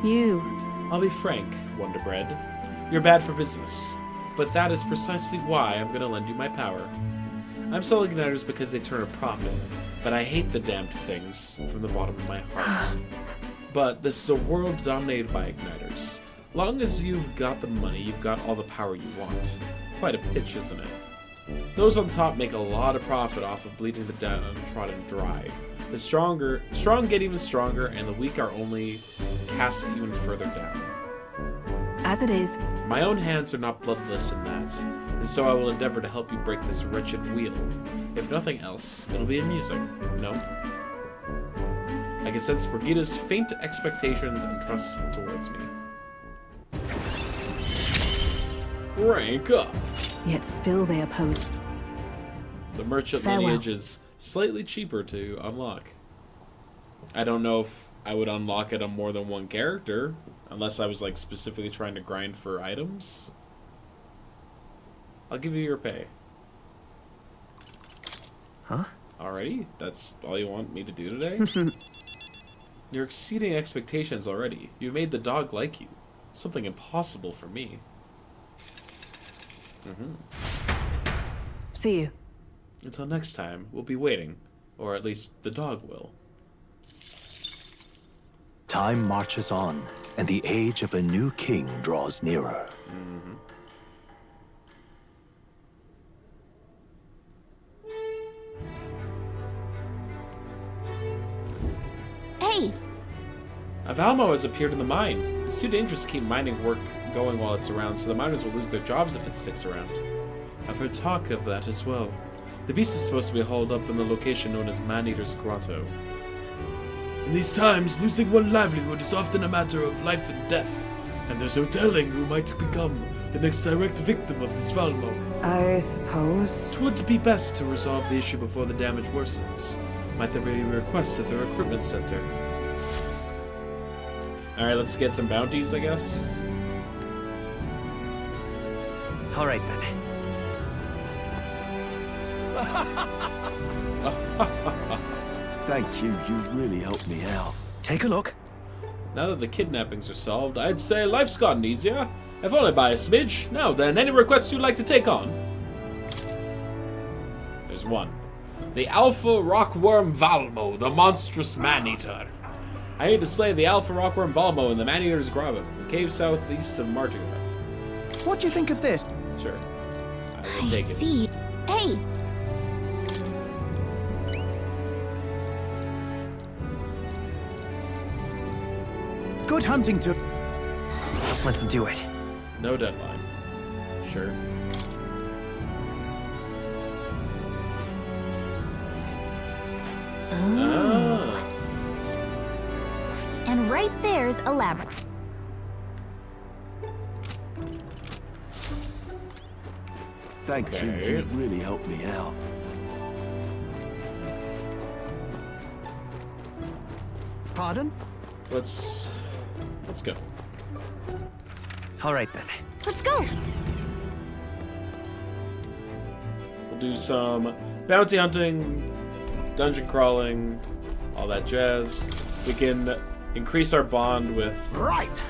You... I'll be frank, Wonderbread. You're bad for business. But that is precisely why I'm going to lend you my power. I'm selling igniters because they turn a profit, but I hate the damned things from the bottom of my heart. But this is a world dominated by igniters. Long as you've got the money, you've got all the power you want. Quite a pitch, isn't it? Those on top make a lot of profit off of bleeding the downtrodden dry. The strong get even stronger, and the weak are only cast even further down. As it is. My own hands are not bloodless in that, and so I will endeavor to help you break this wretched wheel. If nothing else, it'll be amusing, no? I can sense Brigida's faint expectations and trust towards me. Rank up! Yet still they oppose. The merchant lineage is slightly cheaper to unlock. I don't know if I would unlock it on more than one character, unless I was like specifically trying to grind for items. I'll give you your pay. Huh? Alrighty? That's all you want me to do today? You're exceeding expectations already. You made the dog like you. Something impossible for me. See you. Until next time, we'll be waiting. Or at least the dog will. Time marches on, and the age of a new king draws nearer. Hey! A Valmo has appeared in the mine. It's too dangerous to keep mining work going while it's around, so the miners will lose their jobs if it sticks around. I've heard talk of that as well. The beast is supposed to be hauled up in the location known as Man-Eater's Grotto. In these times, losing one livelihood is often a matter of life and death, and there's no telling who might become the next direct victim of this Valmo. I suppose... 'Twould be best to resolve the issue before the damage worsens. Might there be a request at the recruitment center? Alright, let's get some bounties, I guess. Alright then. Thank you, you really helped me out. Take a look. Now that the kidnappings are solved, I'd say life's gotten easier. If only by a smidge. Now then, any requests you'd like to take on? There's one. The Alpha Rockworm Valmo, the monstrous man-eater. I need to slay the Alpha Rockworm Valmo in the Man-Eater's Grotto, the cave southeast of Martiga. What do you think of this? Sure. I will take it. I see. Hey! Good hunting to... Let's do it. No deadline. Sure. Oh. And right there's a labyrinth. Thank you, you really helped me out. Pardon? Let's go. All right then. Let's go. We'll do some bounty hunting, dungeon crawling, all that jazz. We can increase our bond with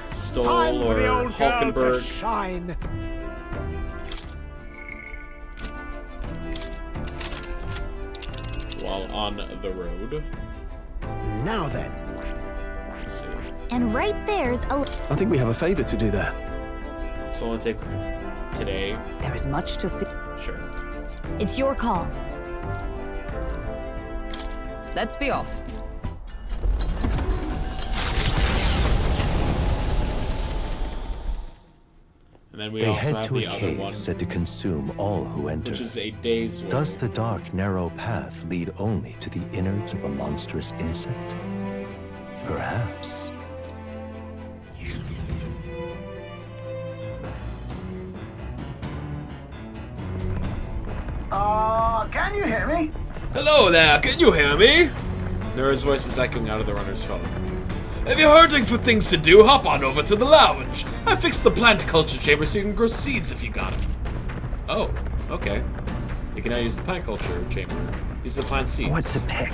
Stoll Time or for the old girl to Hulkenberg. shine. While on the road. Now then. Let's see. And right there's a... I think we have a favor to do there. So I'll take today. There is much to see. Sure. It's your call. Let's be off. And then we They also head have to the a other cave one, said to consume all who enter. which is a day's work. Does the dark, narrow path lead only to the innards of a monstrous insect? Perhaps. Can you hear me? Hello there, can you hear me? Nora's voice is echoing out of the runner's phone. If you're hurting for things to do, hop on over to the lounge. I fixed the plant culture chamber so you can grow seeds if you got them. Oh, okay. You can now use the plant culture chamber. Use the plant seeds. What to pick?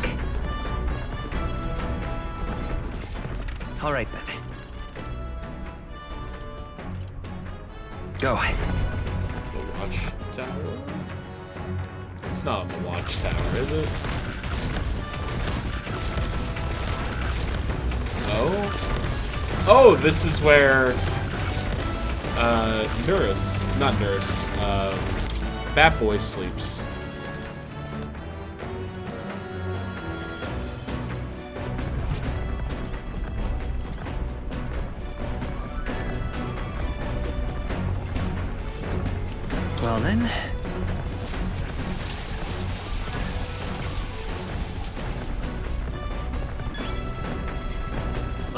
All right then. Go. The watchtower? It's not on the watchtower, is it? Oh? Oh, this is where Bat Boy sleeps. Well then.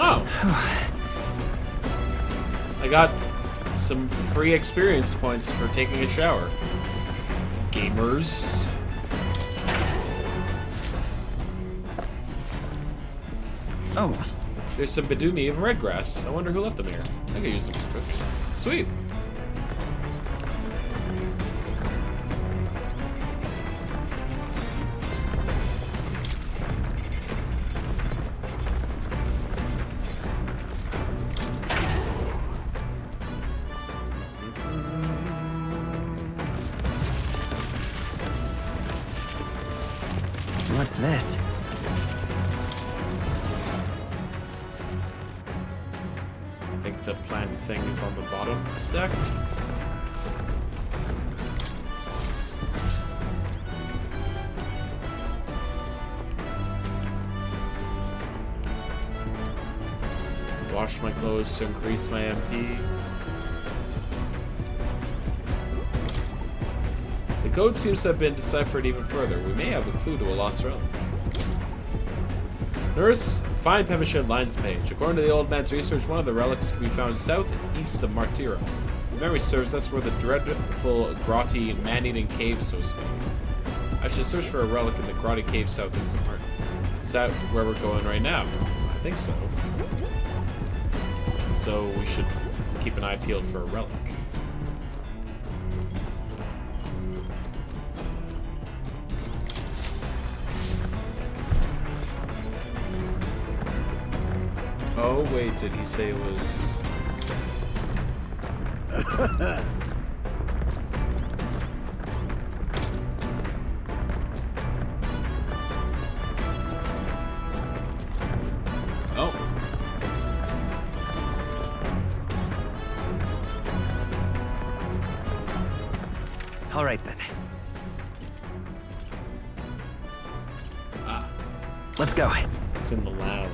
Oh. I got some free experience points for taking a shower. Gamers. Oh. There's some Beduni and red grass. I wonder who left them here. I could use them for cooking. Sweet. What's this? I think the plant thing is on the bottom deck. Wash my clothes to increase my MP. The code seems to have been deciphered even further. We may have a clue to a lost relic. Nurse, find Pemmican Lines page. According to the old man's research, one of the relics can be found southeast of Martira. If memory serves, that's where the dreadful, grotty, man-eating cave is supposed to be. I should search for a relic in the grotty cave southeast of Martira. Is that where we're going right now? I think so. So we should keep an eye peeled for a relic. Oh, wait, did he say it was... Oh. All right then. Ah. Let's go. It's in the lounge.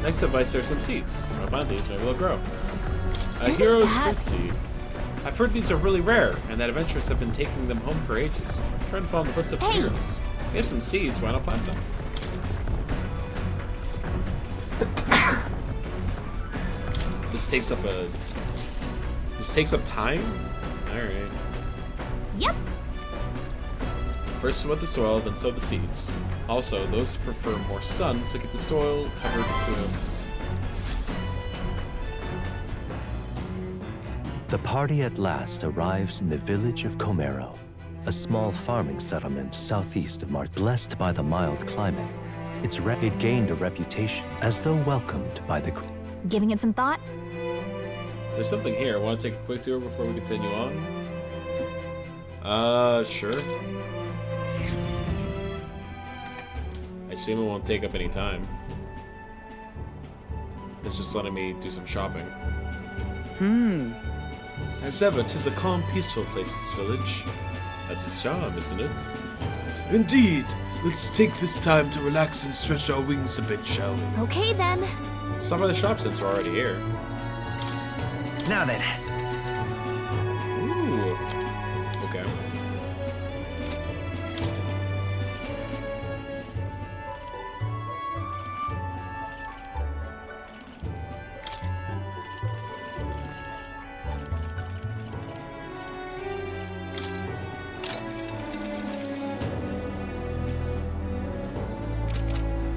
Next device, there's some seeds. I'll plant these, maybe they'll grow. A hero's fruit seed. I've heard these are really rare, and that adventurers have been taking them home for ages. I'm trying to follow the footsteps of heroes. We have some seeds, why not plant them? This takes up time? Alright. Yep. First with the soil, then sow the seeds. Also, those prefer more sun, so keep the soil covered to them. The party at last arrives in the village of Comero, a small farming settlement southeast of Mart. Blessed by the mild climate, it gained a reputation as though welcomed by the... Giving it some thought? There's something here. Want to take a quick tour before we continue on? Sure. I assume it won't take up any time. It's just letting me do some shopping. As ever, 'tis a calm, peaceful place, this village. That's its charm, isn't it? Indeed. Let's take this time to relax and stretch our wings a bit, shall we? Okay then. Some of the shop since we're already here. Now then. Ooh. Okay.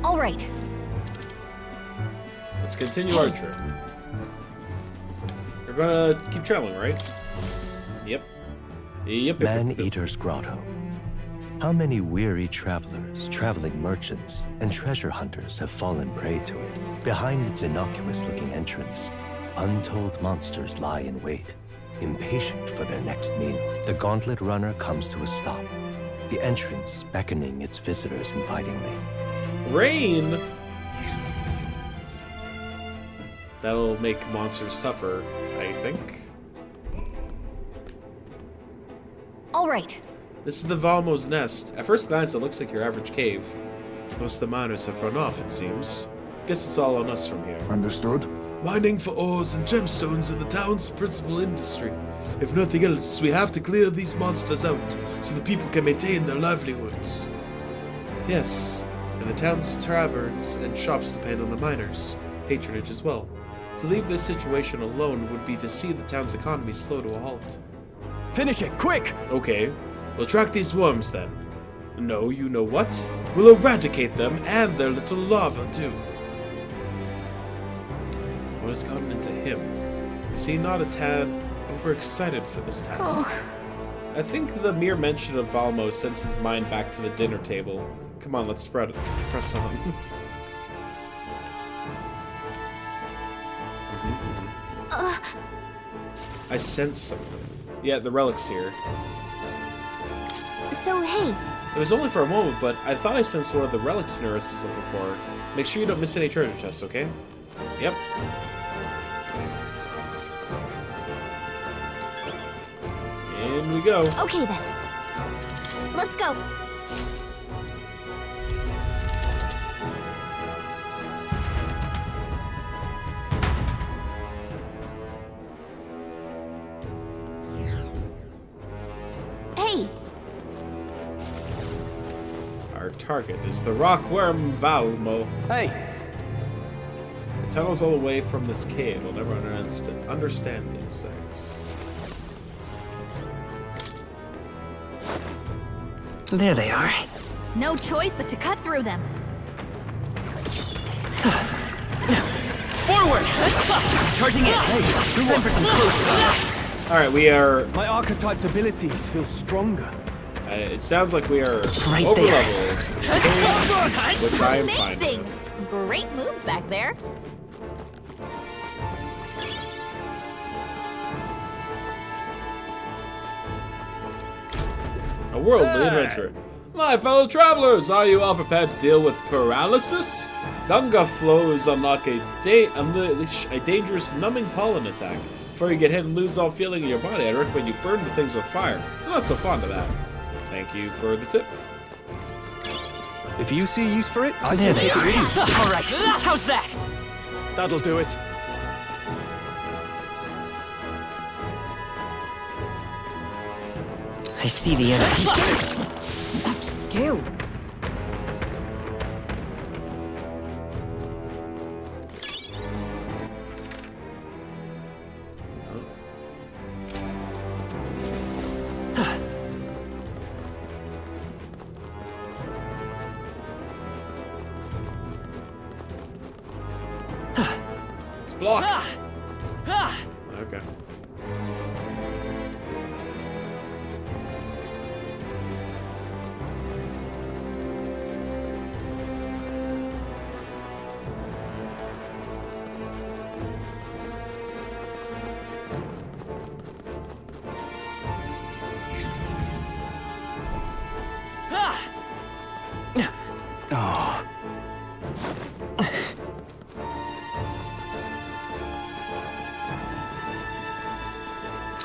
All right. Let's continue our trip. We're gonna keep traveling, right? Yep. Yep. Man-Eater's Grotto. How many weary travelers, traveling merchants, and treasure hunters have fallen prey to it? Behind its innocuous-looking entrance, untold monsters lie in wait, impatient for their next meal. The gauntlet runner comes to a stop, the entrance beckoning its visitors invitingly. Rain? That'll make monsters tougher, I think. All right. This is the Valmo's nest. At first glance, it looks like your average cave. Most of the miners have run off, it seems. Guess it's all on us from here. Understood. Mining for ores and gemstones are the town's principal industry. If nothing else, we have to clear these monsters out so the people can maintain their livelihoods. Yes, and the town's taverns and shops depend on the miners' patronage as well. To leave this situation alone would be to see the town's economy slow to a halt. Finish it, quick! Okay, we'll track these worms then. No, you know what? We'll eradicate them and their little larva too. What has gotten into him? Is he not a tad overexcited for this task? I think the mere mention of Valmo sends his mind back to the dinner table. Come on, let's spread it. Press on. I sense something. Yeah, the relic's here. So, hey. It was only for a moment, but I thought I sensed one of the relics Nurse is looking for. Make sure you don't miss any treasure chests, okay? Yep. In we go. Okay then. Let's go. Hey. Our target is the rockworm Valmo. Hey. The tunnels all the way from this cave. I'll never understand insects. There they are. No choice but to cut through them. Forward! Charging in! Hey, time for some close. Alright, we are... My archetype's abilities feel stronger. It sounds like we are Right over there. leveled, which I am fine Amazing! with. Great moves back there. A worldly adventure. My fellow travelers, are you all prepared to deal with paralysis? Gunga flows unlock unleash a dangerous numbing pollen attack. Before you get hit and lose all feeling in your body, I recommend you burn the things with fire. I'm not so fond of that. Thank you for the tip. If you see use for it, I There say they take it are. easy. All right, how's that? That'll do it. I see the enemy. Such skill. It's blocked. Okay. Oh,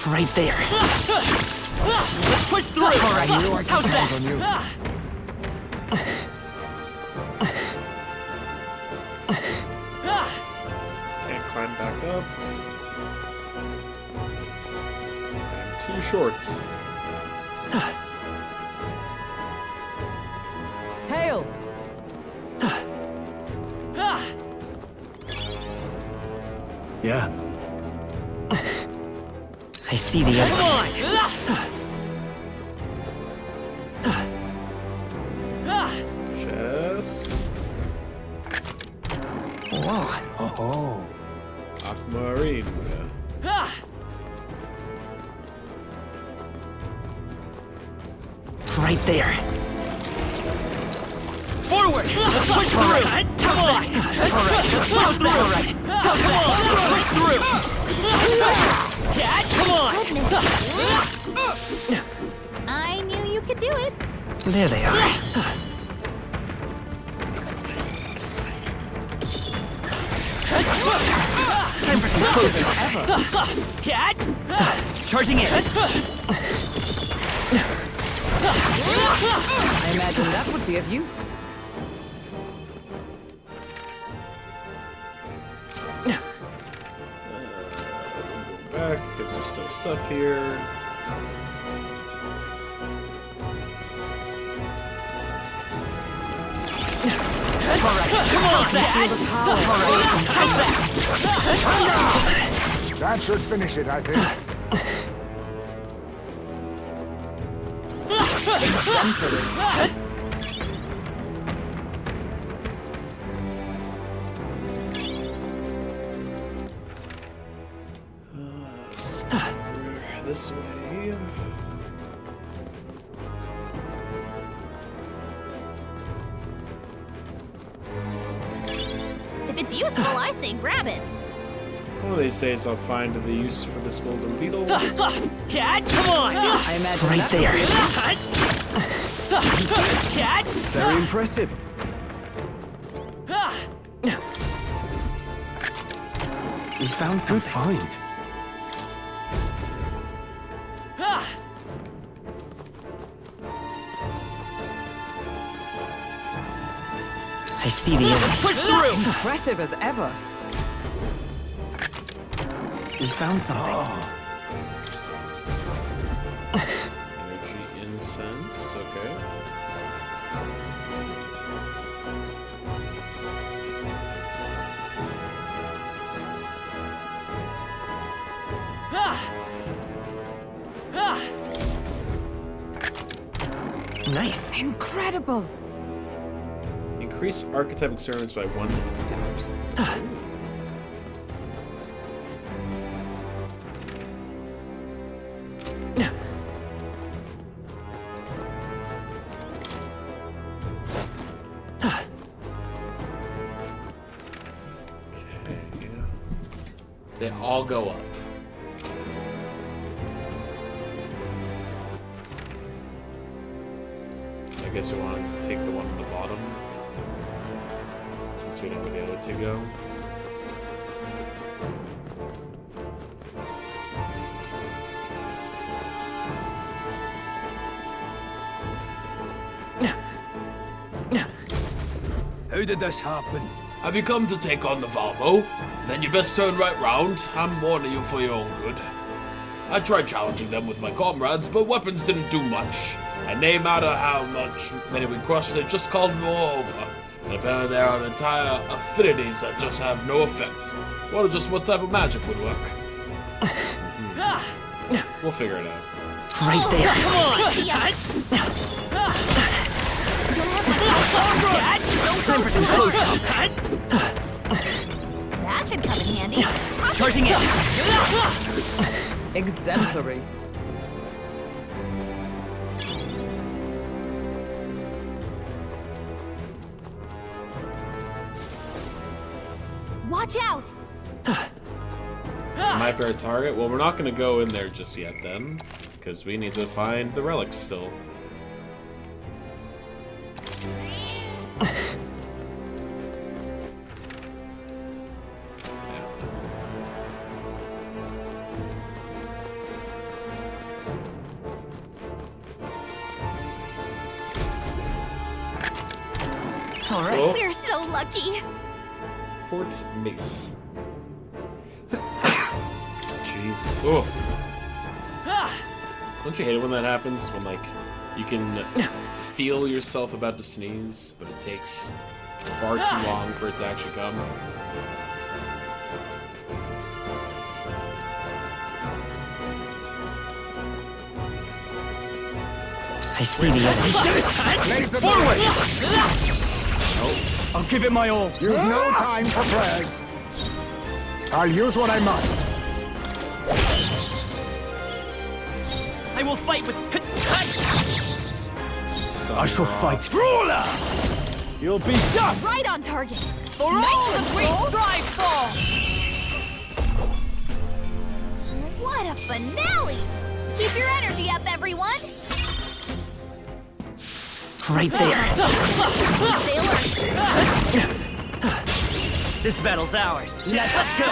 Right there. Let's push through! Alright, how's that? On you. Can't climb back up. I'm too short. Hail! Yeah. I see the Come enemy. on! Chest. Whoa. Oh, Aquamarine. Yeah. Right there. Forward! Let's push through! Come on! Alright, let's push through! Come on! Push through! Come on! I knew you could do it. There they are. Time for some closing. Cat! Charging in. I imagine that would be of use. Back, because there's still stuff here. that should finish it, I think. This way. If it's useful, I say grab it. One of these days I'll find the use for this golden beetle. Cat, come on! I imagine Right that there. Cat! Very impressive. We found Good something. find. I see the enemy. Push through! Impressive as ever. We found something. Energy incense, okay. Nice. Incredible. Increase archetype experiments by 1,000. They all go up. So I guess we want to take the one on the bottom, since we know where the other two go. How did this happen? Have you come to take on the Valmo? Then you best turn right round. I'm warning you for your own good. I tried challenging them with my comrades, but weapons didn't do much. And no matter how many we crushed, they just called more over. And apparently there are entire affinities that just have no effect. Wonder just what type of magic would work. We'll figure it out. Right there. Come on! Time for some close combat. That should come in handy. Charging in. Exemplary. Watch out! Might be our target. Well, we're not going to go in there just yet then, because we need to find the relics still. All right. Oh. We're so lucky. Quartz mace. Jeez. Oh. Don't you hate it when that happens? When, like, you can feel yourself about to sneeze, but it takes far too long for it to actually come. I see the enemy. Forward! Oh. I'll give it my all. You've no time for prayers. I'll use what I must. I will fight with. I shall fight. Brawler! You'll be dust! Right on target. For all that we strive for! What a finale! Keep your energy up, everyone. Right there. Stay alert. This battle's ours. Let's go.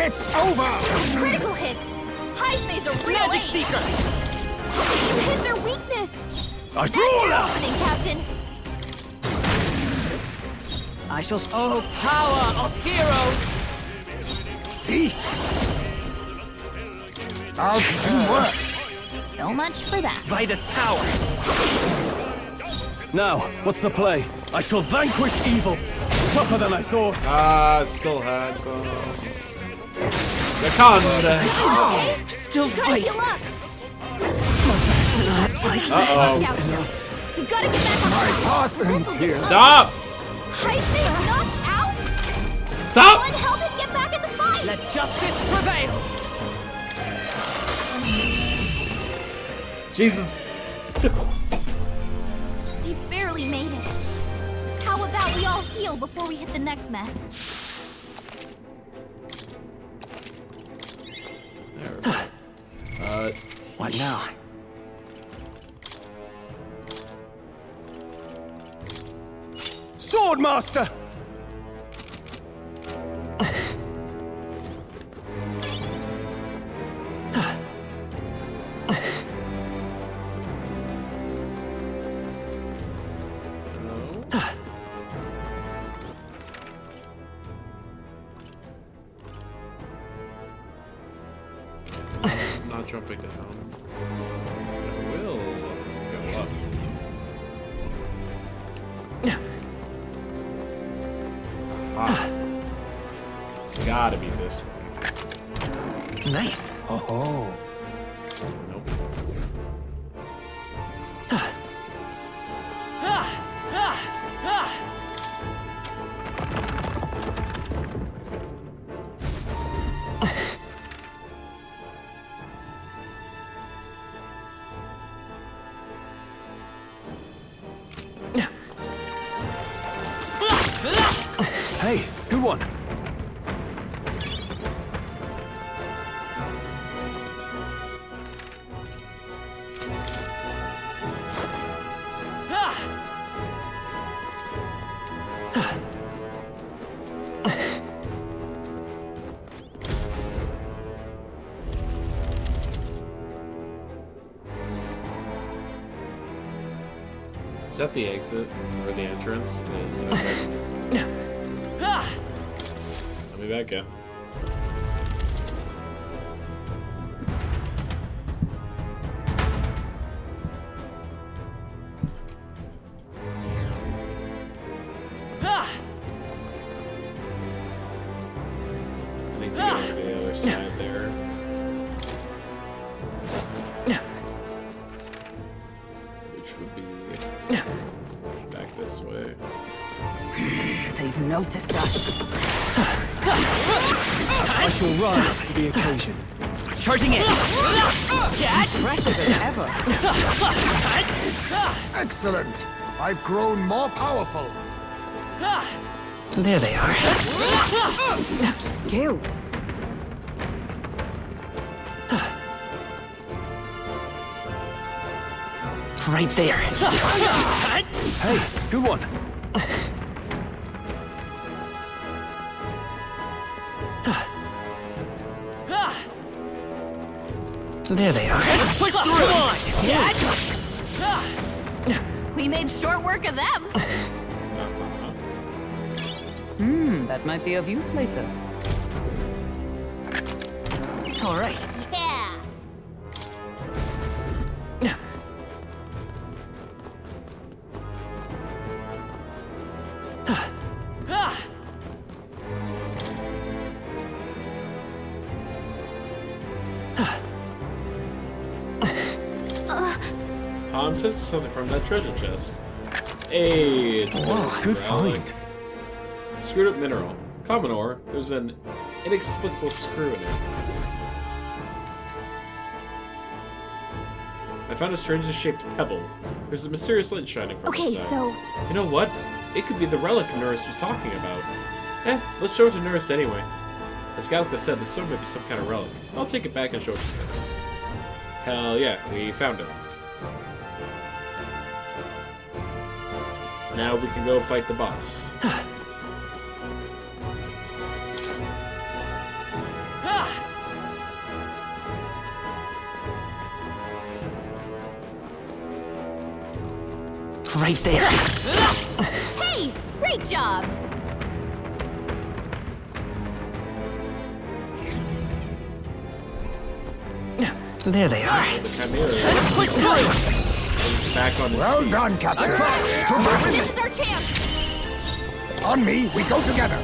It's over! Critical hit. Hype's a real Magic ace. Seeker! You hit their weakness. I That's your brawler! opening, Captain. I shall. Oh, power of heroes! Our teamwork. So much for that. By this power. Now, what's the play? I shall vanquish evil. Tougher than I thought. Ah, still has some. The Conda. Okay. Still Gotta fight. heal up. Uh-oh. You gotta get back on My track. husband's here. Stop! Hype's knocked out. Stop! Someone help him get back in the fight. Let justice prevail. Jesus. He barely made it. How about we all heal before we hit the next mess? What now? Swordmaster! Not jumping down. It will go up. Ah. It's gotta be this one. Nice. Oh, Nope. Hey, good one. Is that the exit or the entrance? It is. Okay. Let me back in. I need to go to the other side there. Which would be back this way. They've noticed us. I shall rise to the occasion. Charging in. Impressive as ever. excellent. I've grown more powerful. There they are. Such skill. Right there. Hey, good one. There they are. Let's push through! Come on! We made short work of them. That might be of use later. All right. Yeah. I'm sensing something from that treasure chest. Hey, it's Whoa, good relic. find. Screwed up mineral. Common ore. There's an inexplicable screw in it. I found a strangely shaped pebble. There's a mysterious light shining from Okay, inside. so You know what? It could be the relic Nurse was talking about. Let's show it to Nurse anyway. As Gallica said, this stone may be some kind of relic. I'll take it back and show it to Nurse. Hell yeah, we found it. Now we can go fight the boss. Right there. hey, great job. There they are. The Chimera Push through! is back on his Well feet. done, Captain. To my This witness. is our chance. On me, we go together.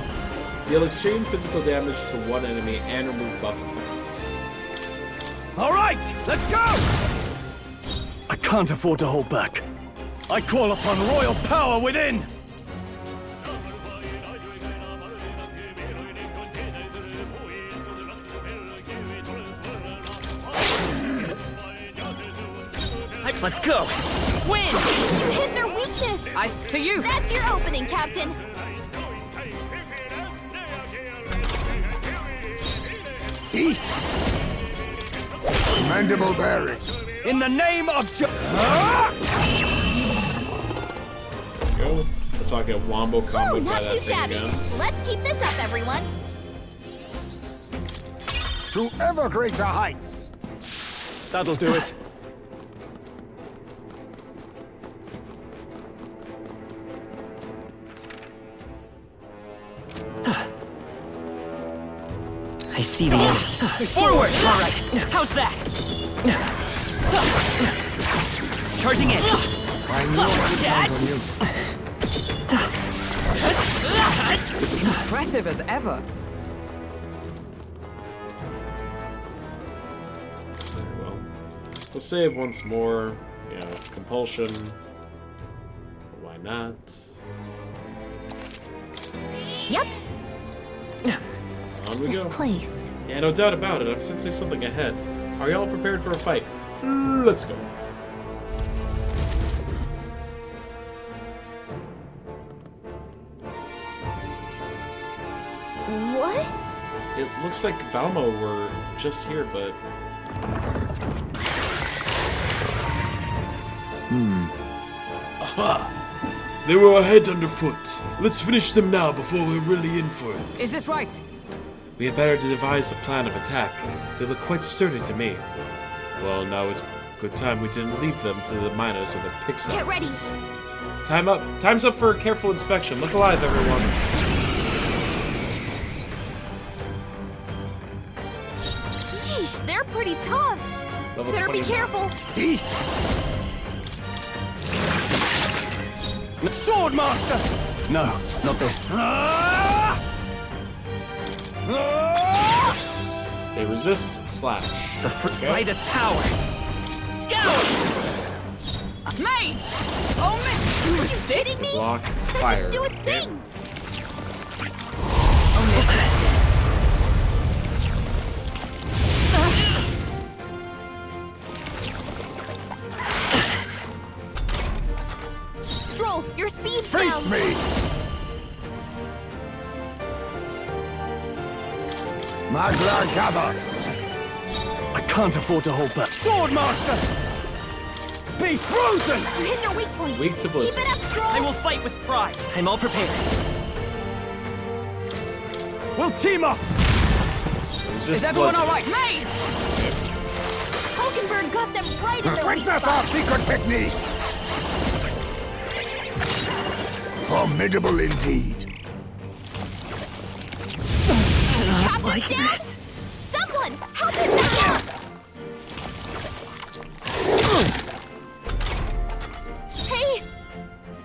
Deal extreme physical damage to one enemy and remove buff effects. All right, let's go! I can't afford to hold back. I call upon royal power within! Let's go. Win! You hit their weakness. Ice to you. That's your opening, Captain. Mandible bearing. In the name of Go. Let's not get wombo Ooh, comboed by not that too thing shabby. again. Let's keep this up, everyone. To ever greater heights. That'll do it. I see the enemy. Forward! Alright, how's that? Charging in! I knew I could count on you. Impressive as ever. Very well. We'll save once more. You know, compulsion. Why not? Yep. On we This go. place. Yeah, no doubt about it. I'm sensing something ahead. Are y'all prepared for a fight? Let's go. What? It looks like Valmo were just here, but... Aha! They were ahead underfoot. Let's finish them now before we're really in for it. Is this right? We had better devise a plan of attack. They look quite sturdy to me. Well, now it's good time we didn't leave them to the miners and the pixels. Get ready. Time's up for a careful inspection. Look alive, everyone. Yeesh, they're pretty tough. Level Better 20. be careful. Sword Master! No, not this. They resist slash. The Brightest power! Scout! Maze! Oh, miss! Are you kidding me? Block That fire. didn't do a thing. Only a flash Stroll, your speed's Face down. me! Magla gather! I can't afford to hold back. Sword Master! Be frozen! You hit their weak point. Weak to Keep blizzard. it up, Stroll. I will fight with pride! I'm all prepared. We'll team up! Resist Is everyone bludgeoning. all right? Maze! Hulkenberg got them right in their weak Witness our spot. secret technique! Formidable indeed. Captain down! Someone, help him back up! Hey!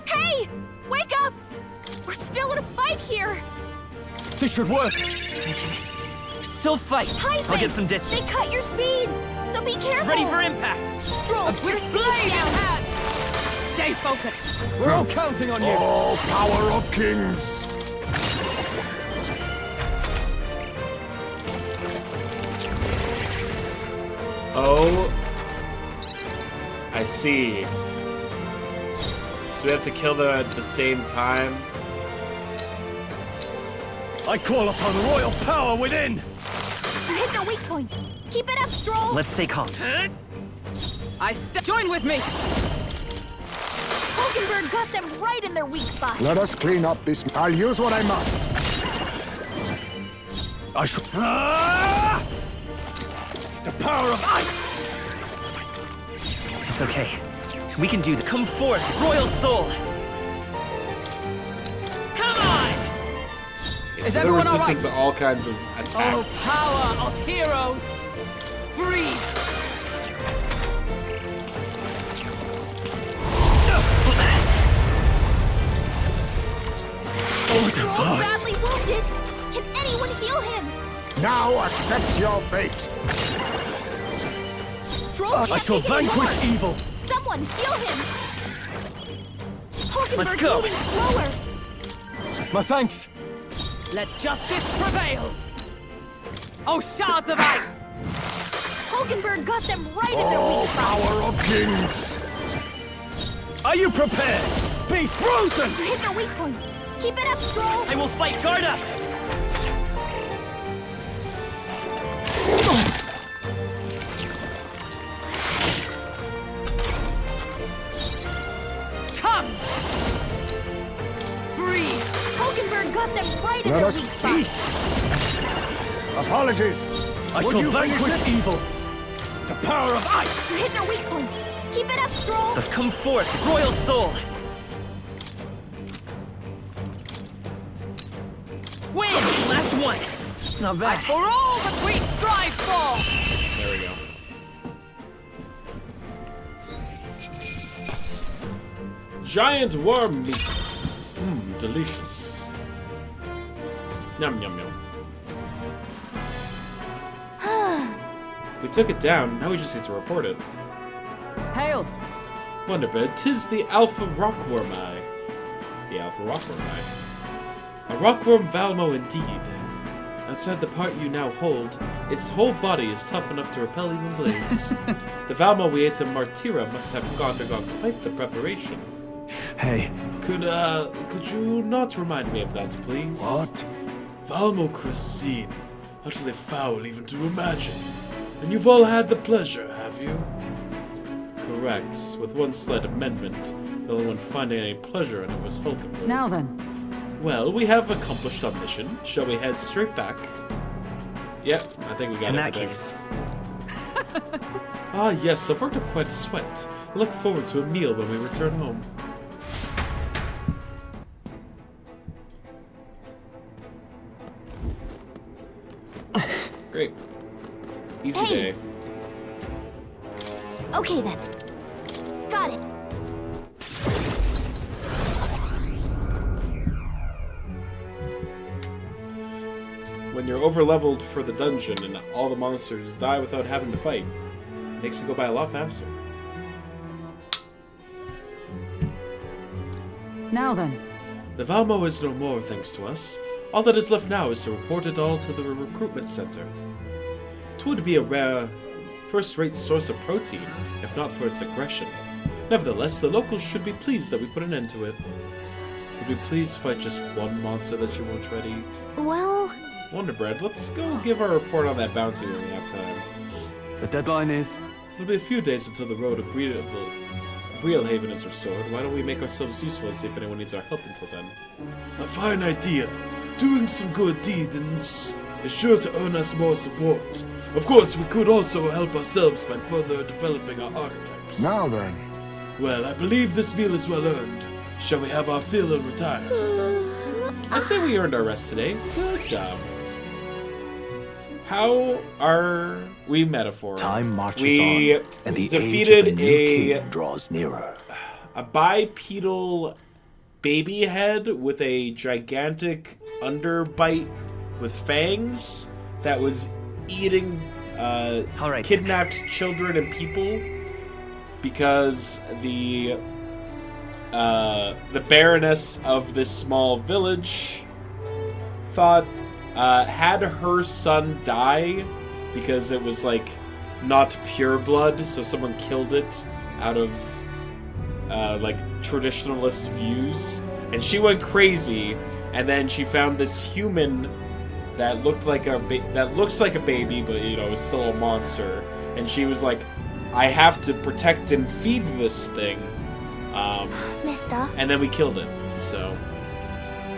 Hey! Wake up! We're still in a fight here! This should work. Still fight. Heisman, I'll get some distance. They cut your speed, so be careful! Ready for impact. Stroll, A your quick speed's blade down! in hand. Stay focused. We're all counting on you. Oh, power of kings! Oh, I see. So we have to kill them at the same time. I call upon royal power within. You hit their weak point. Keep it up, Stroll! Let's stay calm. Join with me. Hulkenberg got them right in their weak spot. Let us clean up this. I'll use what I must. I shall. Ah! The power of ice. It's okay. We can do this. Come forth, royal soul. Come on! So they're resistant to all kinds of Oh, attacks. power of heroes. Freeze. Stroll's badly wounded. Can anyone heal him? Now accept your fate. Stroll can't I shall take anymore. vanquish evil. Someone heal him! Hulkenberg's go. moving slower. My thanks. Let justice prevail. Oh, shards of ice. Hulkenberg got them right in their Oh, weak spot. power of kings! Are you prepared? Be frozen. You hit their weak point. Keep it up, Stroll! I will fight. Guard up. Come. Freeze. Hulkenberg got them right in Let their us weak spot. eat! Apologies. I Would shall you vanquish finish it? evil. The power of ice. You hit their weak point. Keep it up, Stroll! Let's come forth, royal soul. Win! Last one. Not bad. For all that we strive for. There we go. Giant worm meat. Mmm, delicious. Yum, yum, yum. We took it down, now we just need to report it. Hail. Wonderbird, 'tis the Alpha Rockworm Eye. The Alpha Rockworm Eye. A rockworm Valmo indeed. Outside the part you now hold, its whole body is tough enough to repel even blades. The Valmo we ate in Martira must have undergone quite the preparation. Hey. Could you not remind me of that, please? What? Valmo cuisine. Utterly foul even to imagine. And you've all had the pleasure, have you? Correct, with one slight amendment. The only one finding any pleasure in it was Hulkenberg. Now then. Well, we have accomplished our mission. Shall we head straight back? Yep, I think we got In that everything. case. Ah, yes, I've worked up quite a sweat. I look forward to a meal when we return home. Great. Easy Hey. day. Okay then. Got it. When you're overleveled for the dungeon and all the monsters die without having to fight, it makes it go by a lot faster. Now then. The Valmo is no more, thanks to us. All that is left now is to report it all to the recruitment center. 'Twould be a rare, first-rate source of protein, if not for its aggression. Nevertheless, the locals should be pleased that we put an end to it. Could we please fight just one monster that you won't try to eat? Well, Wonderbread, let's go give our report on that bounty when we have time. The deadline is... It'll be a few days until the road of Brielhaven is restored. Why don't we make ourselves useful and see if anyone needs our help until then? A fine idea. Doing some good deed is sure to earn us more support. Of course, we could also help ourselves by further developing our archetypes. Now then. Well, I believe this meal is well earned. Shall we have our fill and retire? I say we earned our rest today. Good job. How are we metaphor? Time marches we on, and the defeated age of a new king draws nearer. A bipedal baby head with a gigantic underbite with fangs that was eating kidnapped children and people because the Baroness of this small village thought had her son die because it was like not pure blood, so someone killed it out of like traditionalist views, and she went crazy, and then she found this human that looked like looks like a baby, but you know is still a monster, and she was like, I have to protect and feed this thing. Mister. And then we killed it. So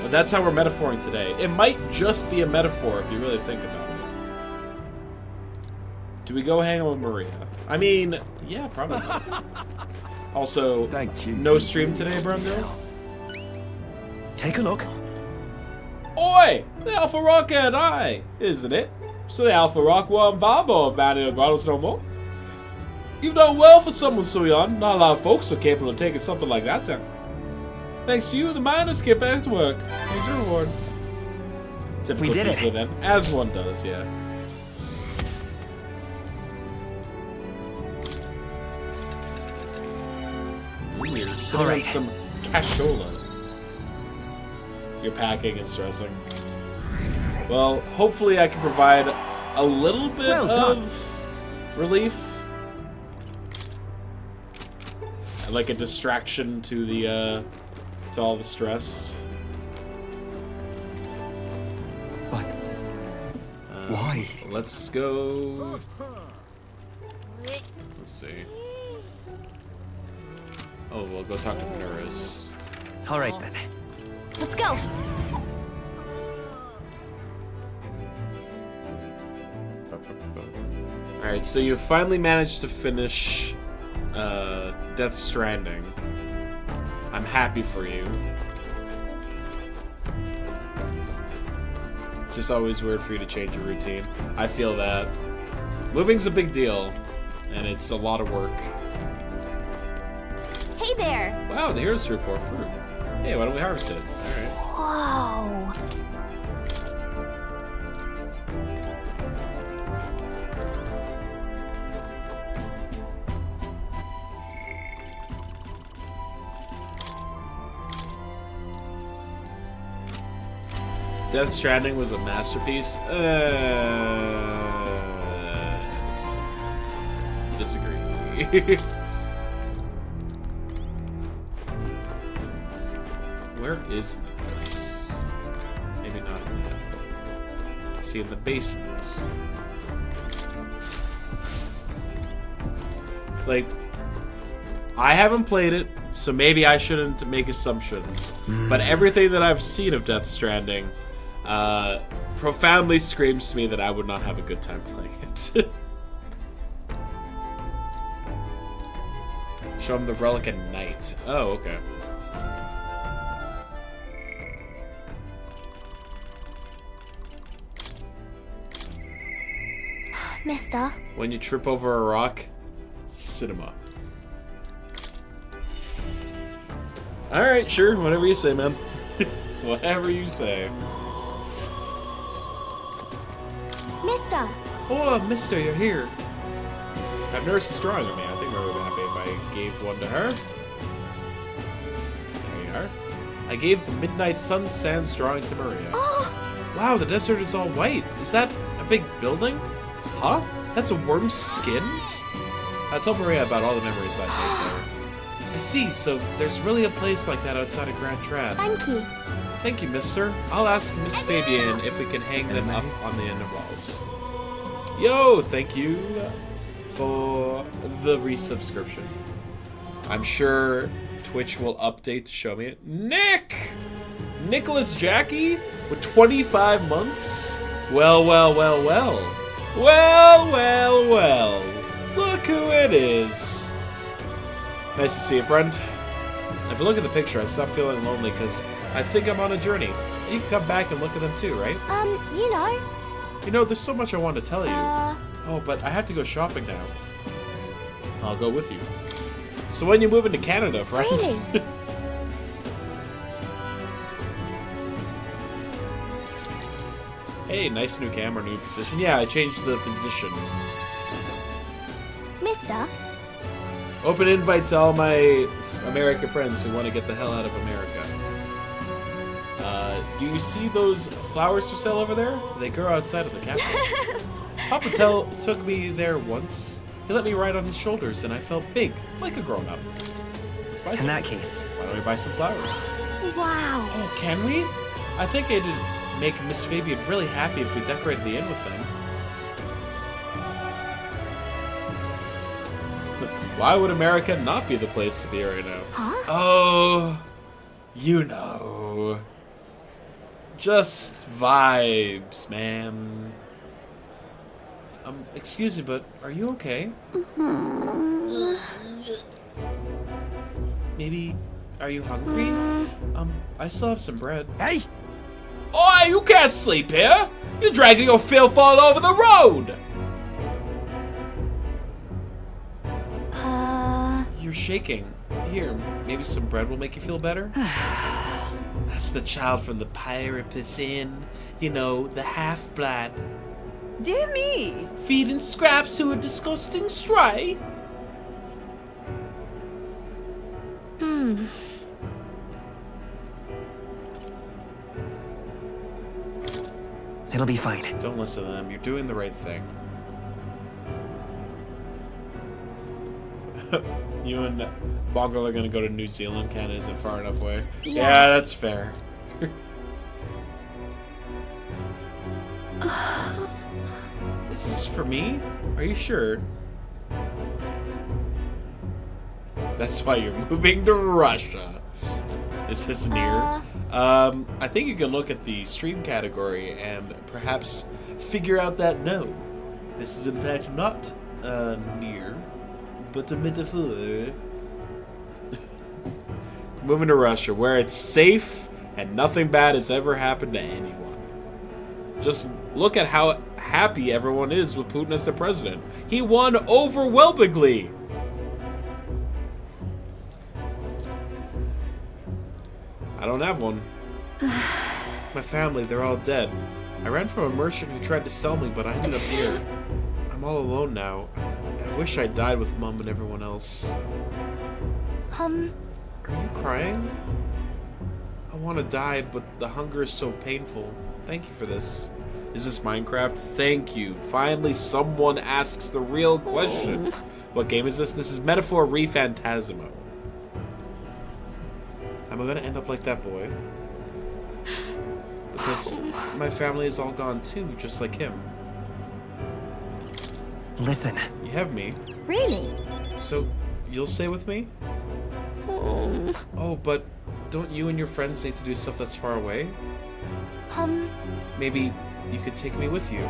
that's how we're metaphoring today. It might just be a metaphor if you really think about it. Do we go hang out with Maria? I mean, yeah, probably. Also, thank you. No stream today, Brungo? Take a look. Oi! The Alpha Rock and I, isn't it? So the Alpha Rock won't Vabo abandoned bottles no more. You've done well for someone so young. Not a lot of folks are capable of taking something like that down. Thanks to you, the miners get back to work. Here's your reward. Typical We did it. Tuesday then, as one does, yeah. You're sitting on some cashola. You're packing and stressing. Well, hopefully I can provide a little bit of relief. Like a distraction to the to all the stress. But why? Let's go. Let's see. Oh, we'll go talk to Nerys. All right then. Let's go. All right, so you finally managed to finish Death Stranding. I'm happy for you. Just always weird for you to change your routine. I feel that. Moving's a big deal, and it's a lot of work. Hey there. Wow, the hero's fruit bore fruit. Hey, why don't we harvest it? All right. Whoa. Death Stranding was a masterpiece. Disagree. Where is this? Maybe not. See, in the basement. Like, I haven't played it, so maybe I shouldn't make assumptions. But everything that I've seen of Death Stranding profoundly screams to me that I would not have a good time playing it. Show him the relic at night. Oh, okay. Mister. When you trip over a rock, cinema. Alright, sure, whatever you say, man. Whatever you say. Mister. Oh, mister, you're here. I've Nurse's drawing of me. I think Mary would be happy if I gave one to her. There you are. I gave the Midnight Sun Sands drawing to Maria. Oh. Wow, the desert is all white. Is that a big building? Huh? That's a worm's skin? I told Maria about all the memories I made there. I see, so there's really a place like that outside of Grand Trad. Thank you. Thank you, mister. I'll ask Miss Fabian if we can hang them up on the end of walls. Yo, thank you for the resubscription. I'm sure Twitch will update to show me it. Nicholas Jackie with 25 months. Well, well, well, well. Well, well, well. Look who it is. Nice to see you, friend. If you look at the picture, I stop feeling lonely because I think I'm on a journey. You can come back and look at them too, right? You know. You know, there's so much I want to tell you. Oh, but I have to go shopping now. I'll go with you. So when you move into Canada, friend? Really? Hey, nice new camera, new position. Yeah, I changed the position. Mister? Open invite to all my American friends who want to get the hell out of America. Do you see those flowers for sale over there? They grow outside of the capital. Papa took me there once. He let me ride on his shoulders, and I felt big, like a grown-up. In that case, why don't we buy some flowers? Wow. Oh, can we? I think it'd make Miss Fabian really happy if we decorated the inn with them. Why would America not be the place to be right now? Huh? Oh, you know. Just vibes, man. Excuse me, but are you okay? Maybe, are you hungry? I still have some bread. Hey! Oi, you can't sleep here! You're dragging your filth all over the road! You're shaking. Here, maybe some bread will make you feel better? That's the child from the Pyrrhus Inn. You know, the half-blood. Dear me! Feeding scraps to a disgusting stray. it'll be fine. Don't listen to them. You're doing the right thing. You and Bongo are gonna go to New Zealand. Canada isn't far enough away. Yeah, that's fair. This is for me? Are you sure? That's why you're moving to Russia. Is this near? I think you can look at the stream category and perhaps figure out that no. This is in fact not near, but a metaphor. Moving to Russia, where it's safe and nothing bad has ever happened to anyone. Just look at how happy everyone is with Putin as the president. He won overwhelmingly. I don't have one. My family, they're all dead. I ran from a merchant who tried to sell me, but I ended up here. I'm all alone now. I wish I died with Mom and everyone else. Are you crying? I want to die, but the hunger is so painful. Thank you for this. Is this Minecraft? Thank you. Finally, someone asks the real question. What game is this? This is Metaphor Refantazio. Am I gonna end up like that boy? Because my family is all gone too, just like him. Listen. You have me. Really? So, you'll stay with me? Oh, but don't you and your friends need to do stuff that's far away? Maybe you could take me with you.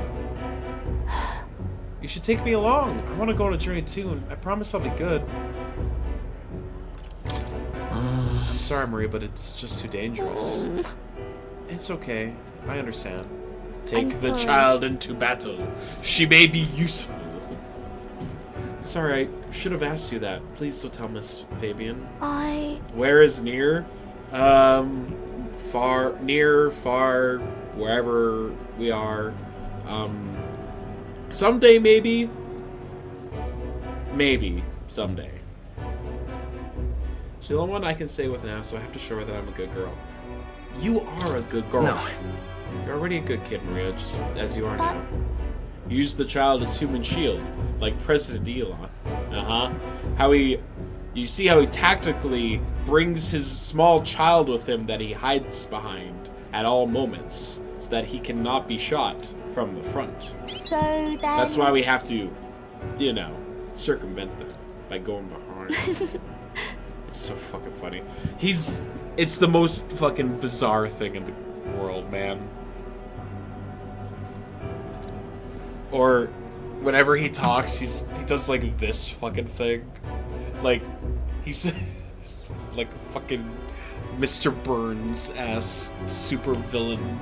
You should take me along. I want to go on a journey too, and I promise I'll be good. I'm sorry, Maria, but it's just too dangerous. It's okay. I understand. Take the child into battle. She may be useful. Sorry, I should have asked you that. Please don't tell Miss Fabian. Where is near? Far, near, far, wherever we are. Someday, maybe. Maybe. Someday. She's the only one I can stay with now, so I have to show her that I'm a good girl. You are a good girl. No. You're already a good kid, Maria, just as you are now. Use the child as human shield, like President Elon. You see how he tactically brings his small child with him that he hides behind at all moments, so that he cannot be shot from the front. So then... That's why we have to, you know, circumvent them by going behind. It's so fucking funny. It's the most fucking bizarre thing in the world, man. Or whenever he talks, he does like this fucking thing. Like, he's like fucking Mr. Burns-ass super villain.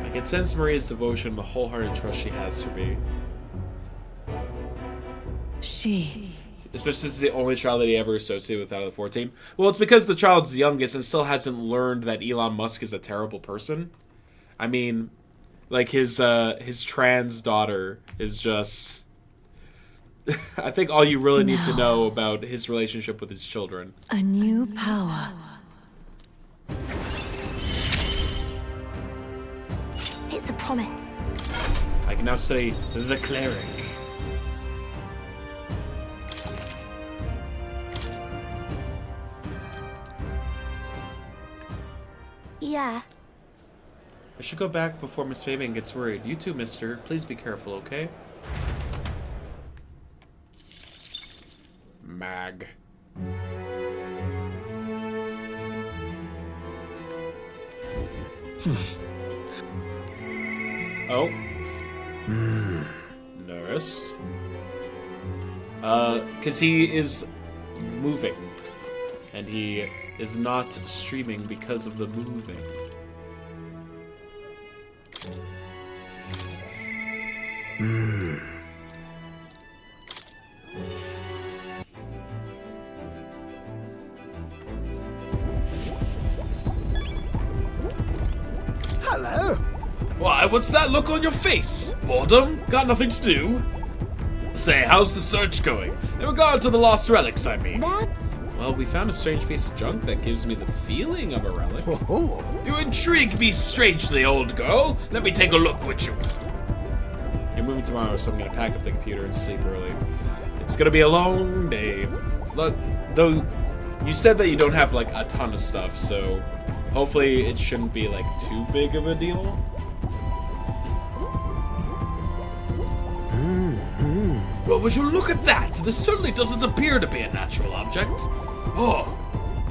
I can sense Maria's devotion and the wholehearted trust she has for me. Especially since it's the only child that he ever associated with out of the 14. Well, it's because the child's the youngest and still hasn't learned that Elon Musk is a terrible person. I mean, like his trans daughter is just... I think all you really need to know about his relationship with his children. A new power. It's a promise. I can now study the cleric. Yeah. I should go back before Miss Fabian gets worried. You too, mister. Please be careful, okay? Mag. Oh. Nurse. Because he is moving. And he is not streaming because of the moving. Hello. Why, what's that look on your face? Boredom? Got nothing to do? Say, how's the search going? In regard to the lost relics, I mean. That's... Well, we found a strange piece of junk that gives me the feeling of a relic. Oh. You intrigue me strangely, old girl. Let me take a look with you. You're moving tomorrow, so I'm gonna pack up the computer and sleep early. It's gonna be a long day. Look, though, you said that you don't have, like, a ton of stuff, so hopefully it shouldn't be, like, too big of a deal. Well, would you look at that? This certainly doesn't appear to be a natural object. Oh,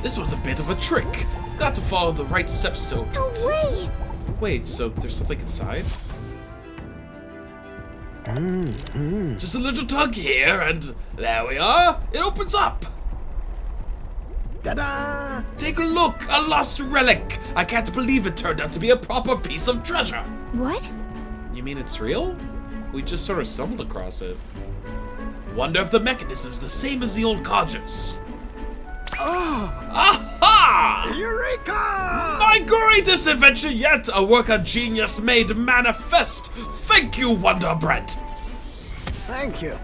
this was a bit of a trick. Got to follow the right steps to open it. No way! Wait, so there's something inside? Just a little tug here, and there we are. It opens up. Ta-da! Take a look, a lost relic. I can't believe it turned out to be a proper piece of treasure. What? You mean it's real? We just sort of stumbled across it. Wonder if the mechanism's the same as the old codgers. Oh! Aha! Eureka! My greatest invention yet! A work of genius made manifest! Thank you, Wonder Bread! Thank you.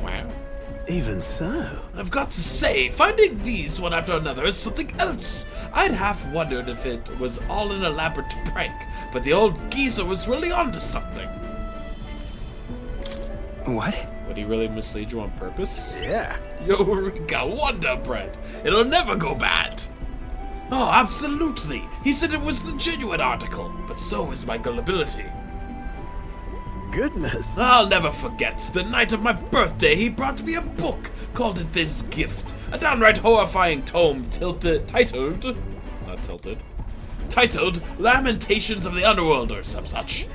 Wow. Even so. I've got to say, finding these one after another is something else. I'd half wondered if it was all an elaborate prank, but the old geezer was really onto something. What? Would he really mislead you on purpose? Yeah. Eureka, Wonder Bread! It'll never go bad! Oh, absolutely! He said it was the genuine article, but so is my gullibility. Goodness. I'll never forget, the night of my birthday he brought me a book, called it This Gift. A downright horrifying tome titled Lamentations of the Underworld or some such.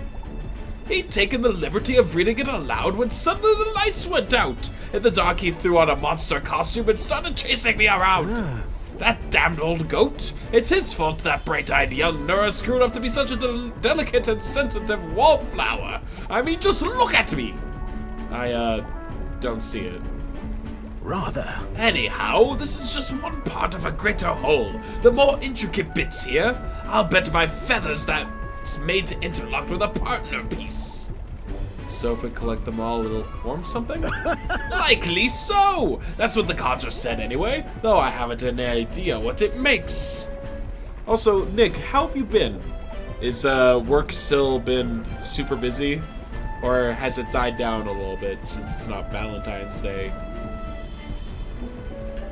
He'd taken the liberty of reading it aloud when suddenly the lights went out. In the dark he threw on a monster costume and started chasing me around. That damned old goat. It's his fault that bright-eyed young nurse screwed up to be such a delicate and sensitive wallflower. I mean, just look at me. I, don't see it. Rather. Anyhow, this is just one part of a greater whole. The more intricate bits here, I'll bet my feathers that it's made to interlock with a partner piece. So if we collect them all, it'll form something? Likely so! That's what the codger said anyway, though I haven't any idea what it makes. Also, Nick, how have you been? Is work still been super busy? Or has it died down a little bit since it's not Valentine's Day?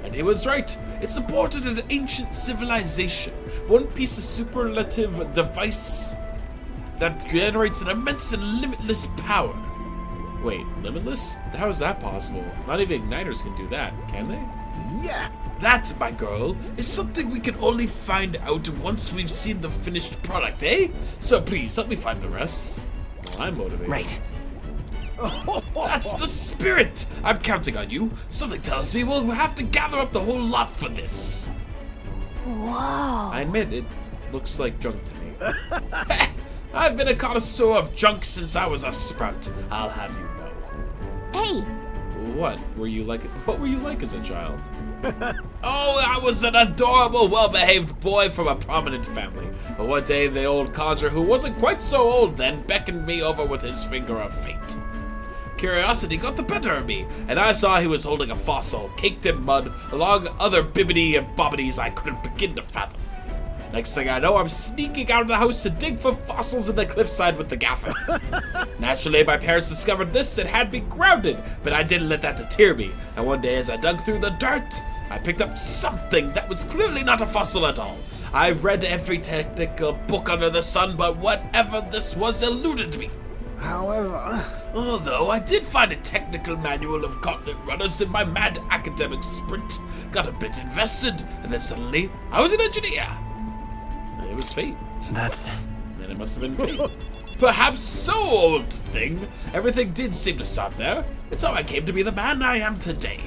And he was right. It supported an ancient civilization. One piece of superlative device that generates an immense and limitless power. Wait, limitless? How is that possible? Not even igniters can do that, can they? Yeah. That, my girl, is something we can only find out once we've seen the finished product, eh? So please, help me find the rest. Well, I'm motivated. Right. That's the spirit! I'm counting on you. Something tells me we'll have to gather up the whole lot for this. Whoa. I admit, it looks like junk to me. I've been a connoisseur of junk since I was a sprout. I'll have you know. Hey. What were you like as a child? Oh, I was an adorable, well-behaved boy from a prominent family. But one day, the old codger, who wasn't quite so old then, beckoned me over with his finger of fate. Curiosity got the better of me, and I saw he was holding a fossil, caked in mud, along other bibbity and bobbities I couldn't begin to fathom. Next thing I know, I'm sneaking out of the house to dig for fossils in the cliffside with the gaffer. Naturally, my parents discovered this and had me grounded, but I didn't let that deter me. And one day, as I dug through the dirt, I picked up something that was clearly not a fossil at all. I read every technical book under the sun, but whatever this was eluded me. However, although I did find a technical manual of gauntlet runners in my mad academic sprint, got a bit invested, and then suddenly I was an engineer. It was fate. Then it must have been fate. Perhaps so, old thing. Everything did seem to start there. It's how I came to be the man I am today.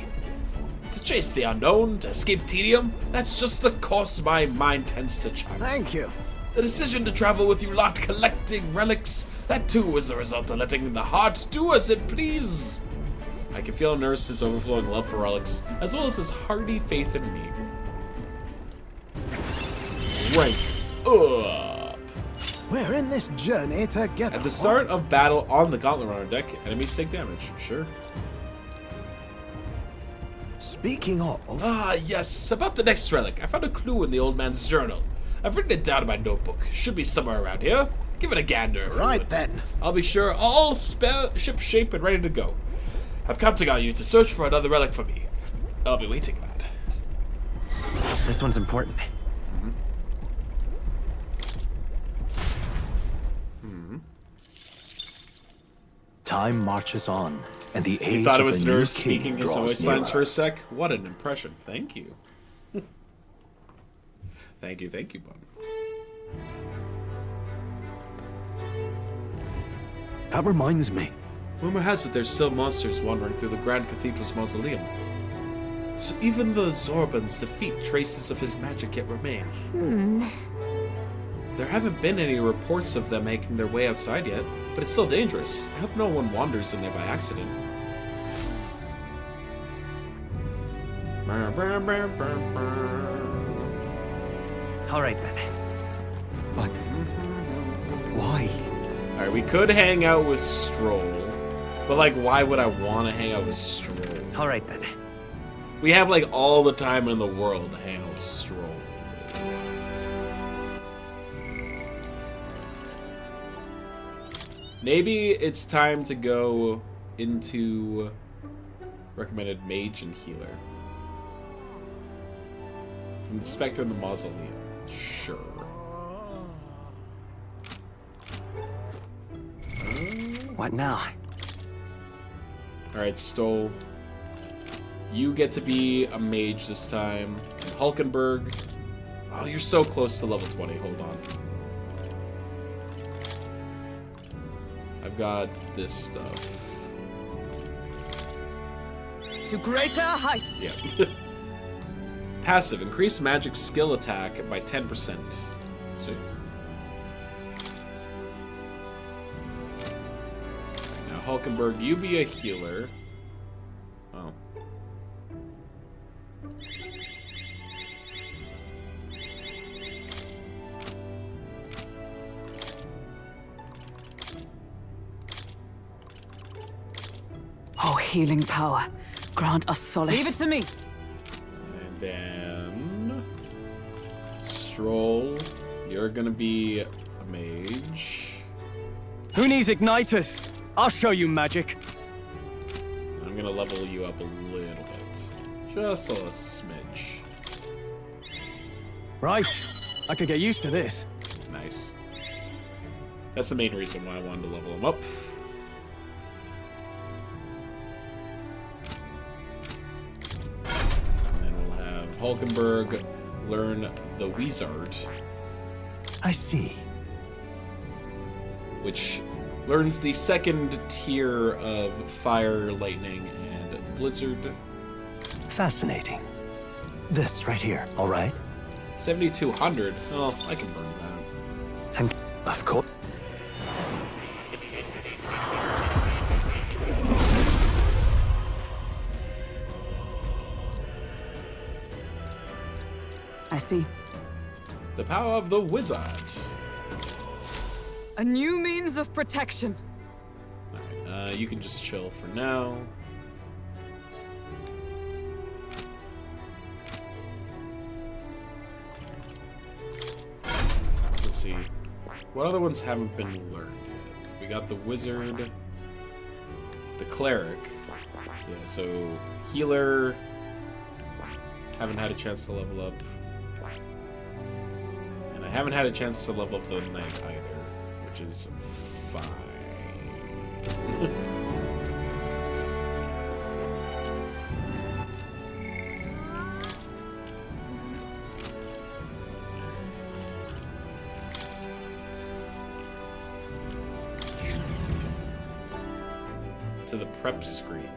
To chase the unknown, to escape tedium, that's just the course my mind tends to chart. Thank you. The decision to travel with you lot collecting relics, that too was the result of letting the heart do as it please. I can feel Nurse's overflowing love for relics, as well as his hearty faith in me. Rank up. We're in this journey together. At the start of battle on the Gauntlet Runner deck, enemies take damage. Sure. Speaking of... Ah, yes. About the next relic. I found a clue in the old man's journal. I've written it down in my notebook. Should be somewhere around here. Give it a gander. Right then. I'll be sure all ship shape and ready to go. I'm counting on you to search for another relic for me. I'll be waiting, lad. This one's important. Time marches on, and the age You thought it of was the new Nurse king speaking his draws voice lines nearer. for a sec? What an impression. Thank you. Thank you, bud. That reminds me. Rumor has it there's still monsters wandering through the Grand Cathedral's mausoleum. So even the Zorban's defeat, traces of his magic yet remain. There haven't been any reports of them making their way outside yet, but it's still dangerous. I hope no one wanders in there by accident. Alright then. But why? Alright, we could hang out with Stroll. But, like, why would I want to hang out with Stroll? Alright then. We have, like, all the time in the world to hang out with Stroll. Maybe it's time to go into recommended mage and healer. From the Spectre and the Mausoleum. Sure. What now? Alright, Stoll. You get to be a mage this time. And Hulkenberg. Oh, you're so close to level 20. Hold on. I've got this stuff. To greater heights! Yeah. Passive. Increase magic skill attack by 10%. Sweet. Now, Hulkenberg, you be a healer. Oh. Oh, healing power. Grant us solace. Leave it to me. And then Stroll, you're gonna be a mage. Who needs igniters? I'll show you magic. I'm gonna level you up a little bit. Just a smidge. Right. I could get used to this. Nice. That's the main reason why I wanted to level him up. Hulkenberg learn the Wizard. I see. Which learns the second tier of Fire, Lightning, and Blizzard. Fascinating. This right here, all right? 7,200. Oh, I can burn that. And of course. I see. The power of the Wizard. A new means of protection. You can just chill for now. Let's see. What other ones haven't been learned yet? We got the Wizard, the Cleric. Yeah, so Healer. Haven't had a chance to level up. And I haven't had a chance to level up the Knight either, which is fine. To the prep screen.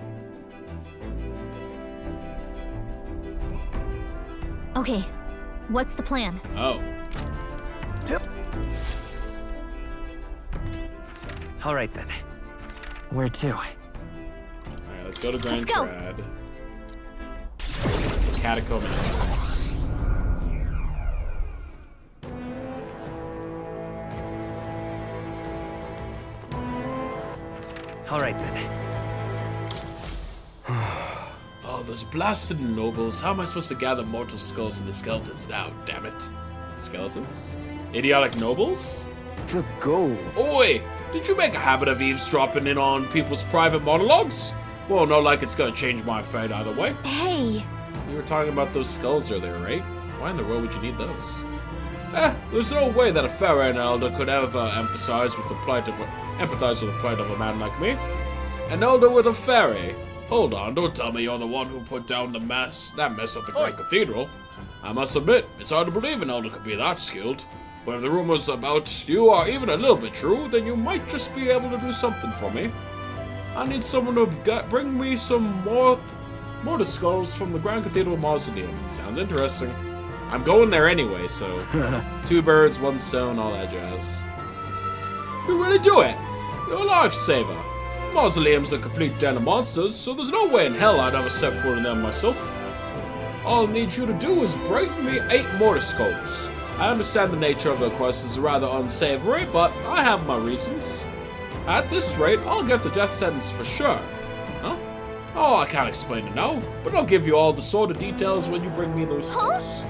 Okay, what's the plan? Oh. All right then. Where to? Alright, let's go to Grand Let's go. Trad. Catacomb entrance. All right then. Oh, those blasted nobles. How am I supposed to gather mortal skulls from the skeletons now, damn it? Skeletons? Idiotic nobles? The goal. Oi! Did you make a habit of eavesdropping in on people's private monologues? Well, not like it's gonna change my fate either way. Hey! You were talking about those skulls earlier, right? Why in the world would you need those? There's no way that a Pharaoh elder could ever empathize with the plight of a man like me. An elder with a fairy? Hold on, don't tell me you're the one who put down that mess at the Great Cathedral. I must admit, it's hard to believe an elder could be that skilled. But if the rumors about you are even a little bit true, then you might just be able to do something for me. I need someone to bring me some mortar skulls from the Grand Cathedral Mausoleum. Sounds interesting. I'm going there anyway, so 2 birds, 1 stone, all that jazz. You really do it! You're a lifesaver. Mausoleum's a complete den of monsters, so there's no way in hell I'd ever step foot in them myself. All I need you to do is bring me 8 mortar skulls. I understand the nature of the quest is rather unsavory, but I have my reasons. At this rate, I'll get the death sentence for sure. Huh? Oh, I can't explain it now, but I'll give you all the sort of details when you bring me those skulls.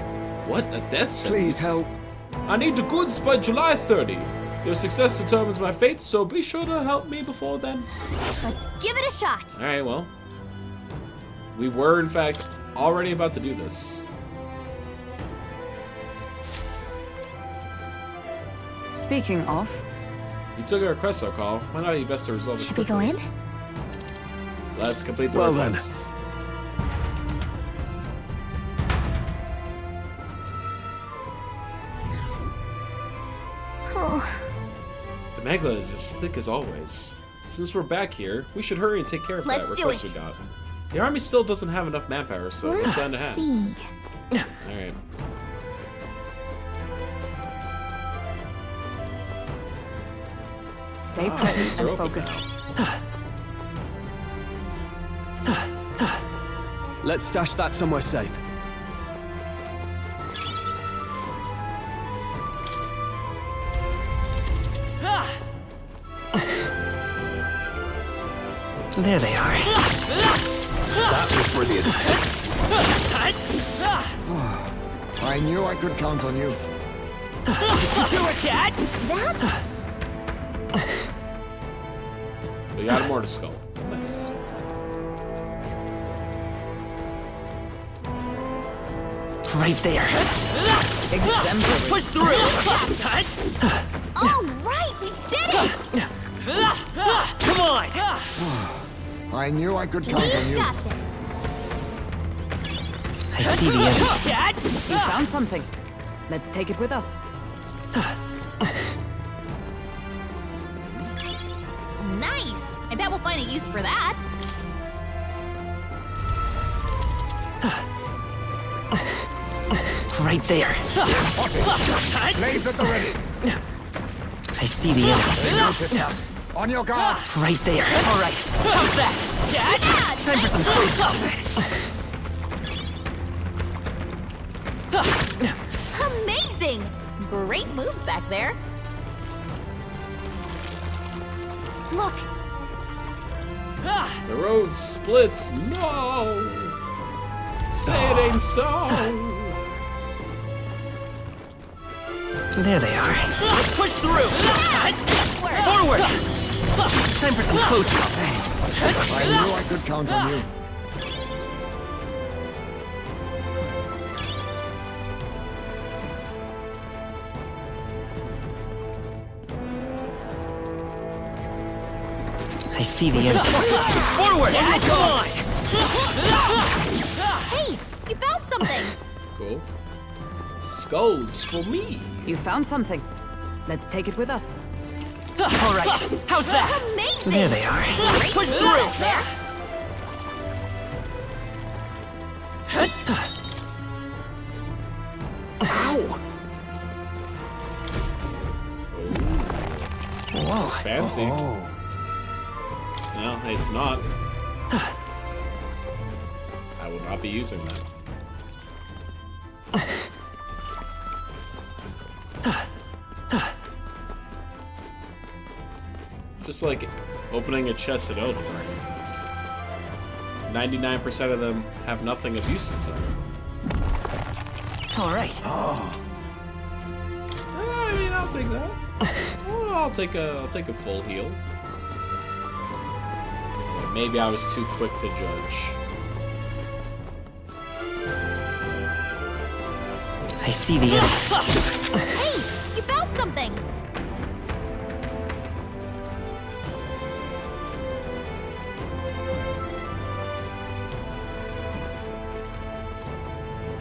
What? A death sentence? Please help. I need the goods by July 30. Your success determines my fate, so be sure to help me before then. Let's give it a shot. Alright, well. We were, in fact, already about to do this. Speaking of, You took a request, I'll call. Why not? You best to resolve it Should we go quickly. in? Let's complete the Well request. Oh, The Megla is as thick as always. Since we're back here, we should hurry and take care of Let's that do request it. we got. The army still doesn't have enough manpower, so let's hand to let's hand. see. Alright. stay Ah, present these and are open focused. Let's stash that somewhere safe. There they are. That was brilliant. I knew I could count on you. Do it, cat! We got a mortar skull. Nice. Right there. Just push through! All right, we did it! Come on! I knew I could count on We've you. got this. I see the enemy. You found something. Let's take it with us. Nice! I bet we'll find a use for that. Right there. Blades at the ready. I see the enemy. Notice us. On your guard. Right there. All right. How's that? Time for some close. Amazing! Great moves back there. Look, The road splits. No! Say it ain't so. There they are. Let's push through. Forward. Time for some close. I knew I could count on you. I see the enemy. Forward. Come on. hey, you found something. Cool. Skulls for me. You found something. Let's take it with us. All right. How's that? Amazing! There they are. Great Push move through. back there. Ow! Whoa. It's fancy. Oh. No, it's not. I will not be using that. Just like opening a chest at Elden Ring. 99% of them have nothing of use inside. All right. I mean, I'll take that. Well, I'll take a full heal. Yeah, maybe I was too quick to judge. I see the enemy. Hey, you found something.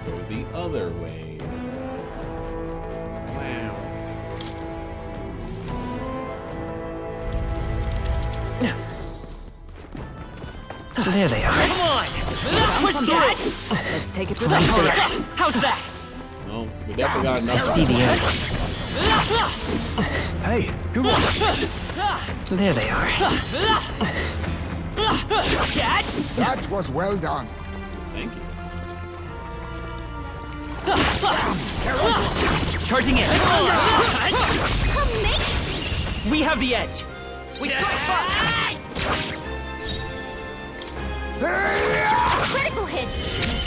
Go the other way. Wow. There they are. Come on. Push through. Let's take it with us. All right. How's that? Well, we definitely got enough. I see the enemy. Hey, good one. There they are. That was well done. Thank you. Charging in. Amazing! We have the edge. We strike first. Critical hit!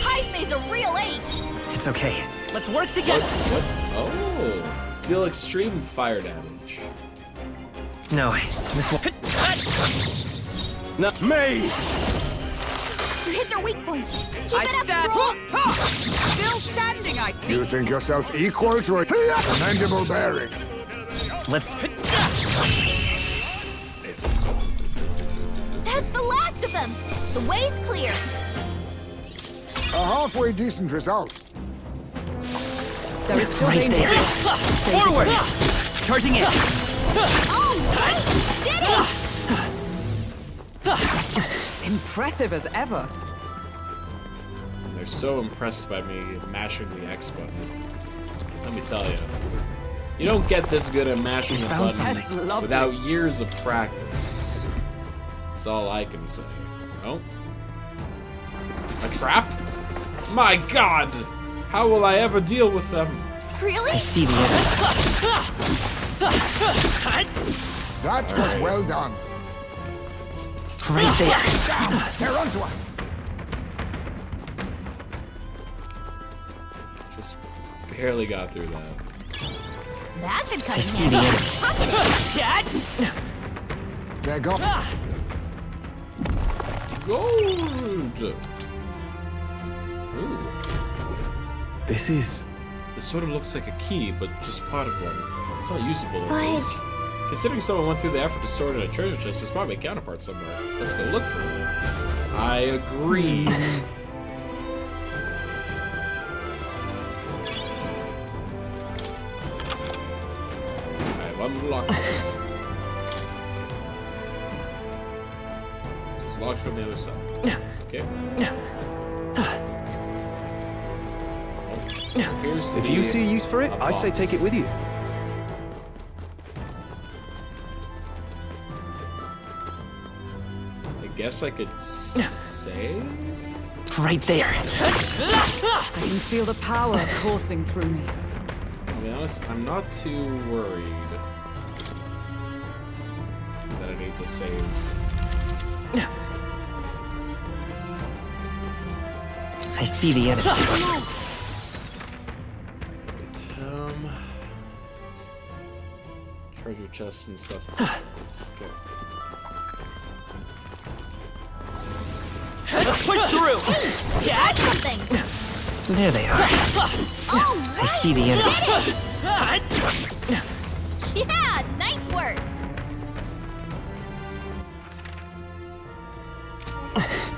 Heisme's a real ace! It's okay. Let's work together. What? Oh. Deal extreme fire damage. No, this one. No, me! You hit their weak point! Keep it up, stand. Stroll! Still standing, I see. You think yourself equal to a commendable bearing? Let's. That's the last of them! The way's clear! A halfway decent result. There is still Right danger. there. Forward. Charging in. Oh, nice! Did it! Impressive as ever. They're so impressed by me mashing the X button. Let me tell you. You don't get this good at mashing a That's button lovely. without years of practice. That's all I can say. Oh. A trap? My god! How will I ever deal with them? Really? I see the enemy. That was well done. Right there. They're onto us. Just barely got through that. That should cut I in see the handy. enemy. They're gone. Gold! Ooh. This is... This sort of looks like a key, but just part of one. It's not usable as But- is. Considering someone went through the effort to store it in a treasure chest, there's probably a counterpart somewhere. Let's go look for it. I agree. locked it. It's locked from the other side. Okay. If you see a use for it, I say take it with you. I guess I could save? Right there. I can feel the power coursing through me. To be honest, I'm not too worried that I need to save. I see the enemy. Treasure chests and stuff. Okay. Let's push through! Catch something! There they are. Oh, I see the enemy. yeah, nice work!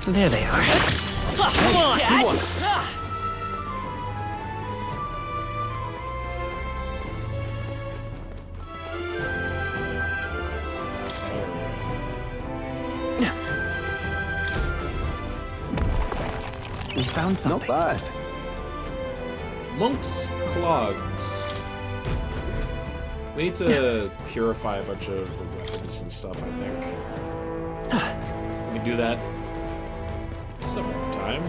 There they are. Come on! You won. We found something. Not bad. Monk's clogs. We need to purify a bunch of weapons and stuff, I think. We can do that sometime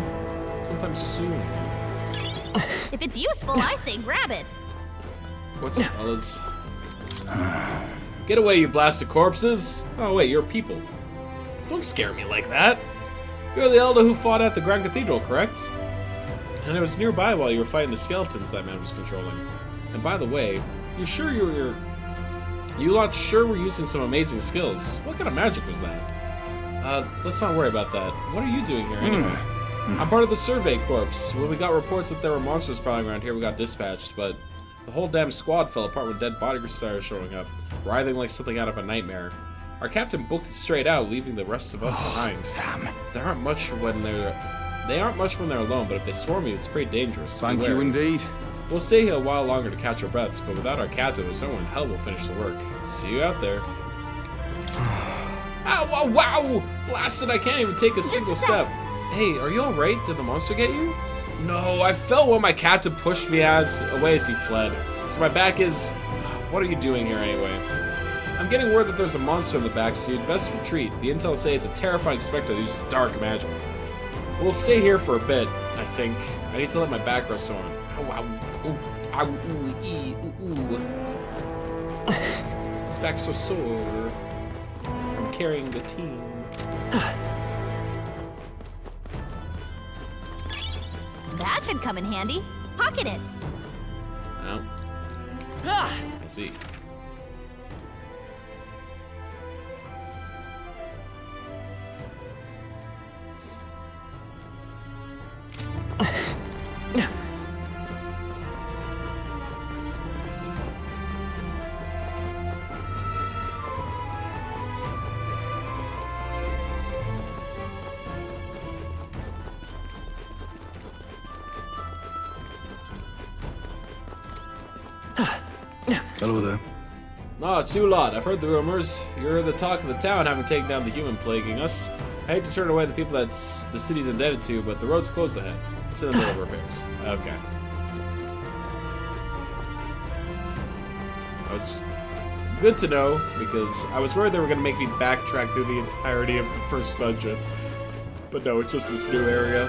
soon. If it's useful, I say grab it. What's up, fellas? Get away, you blasted corpses! Oh wait, you're people. Don't scare me like that. You're the elder who fought at the Grand Cathedral, correct? And it was nearby while you were fighting the skeletons that man was controlling. And by the way, you lot sure were using some amazing skills. What kind of magic was that? Let's not worry about that. What are you doing here anyway? I'm part of the Survey Corps. When we got reports that there were monsters prowling around here, we got dispatched, but the whole damn squad fell apart when dead bodies started showing up, writhing like something out of a nightmare. Our captain booked it straight out, leaving the rest of us behind. Damn. They aren't much when they're alone, but if they swarm you, it's pretty dangerous. Thank you indeed. We'll stay here a while longer to catch our breaths, but without our captain, there's no one in hell will finish the work. See you out there. Ow, wow, wow! Blasted, I can't even take a single step. Hey, are you alright? Did the monster get you? No, I fell when my captain pushed me away as he fled. So my back is... What are you doing here anyway? I'm getting word that there's a monster in the backseat. Best retreat. The intel say it's a terrifying specter that uses dark magic. We'll stay here for a bit, I think. I need to let my back rest on. Ow, ow, ooh, ow, ooh, ee, ooh, ooh. This back's so sore. I'm carrying the team. That should come in handy. Pocket it. Oh. I see. Hello there. Ah, it's you lot. I've heard the rumors. You're the talk of the town, having taken down the human plaguing us. I hate to turn away the people that the city's indebted to, but the road's closed ahead. It's in the middle of repairs. Okay. I was good to know, because I was worried they were going to make me backtrack through the entirety of the first dungeon. But no, it's just this new area.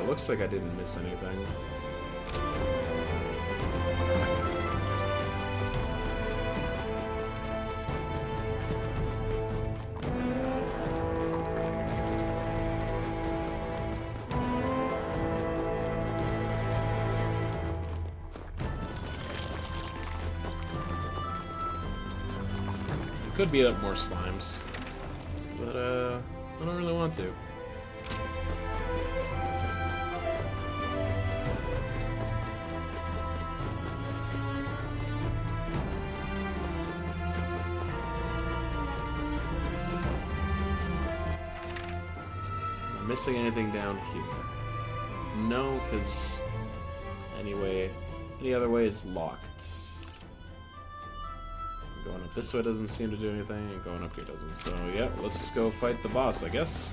Looks like I didn't miss anything. Could beat up more slimes, but I don't really want to. Missing anything down here? No, because anyway, any other way is locked. Going up this way doesn't seem to do anything, and going up here doesn't. So, yeah, let's just go fight the boss, I guess.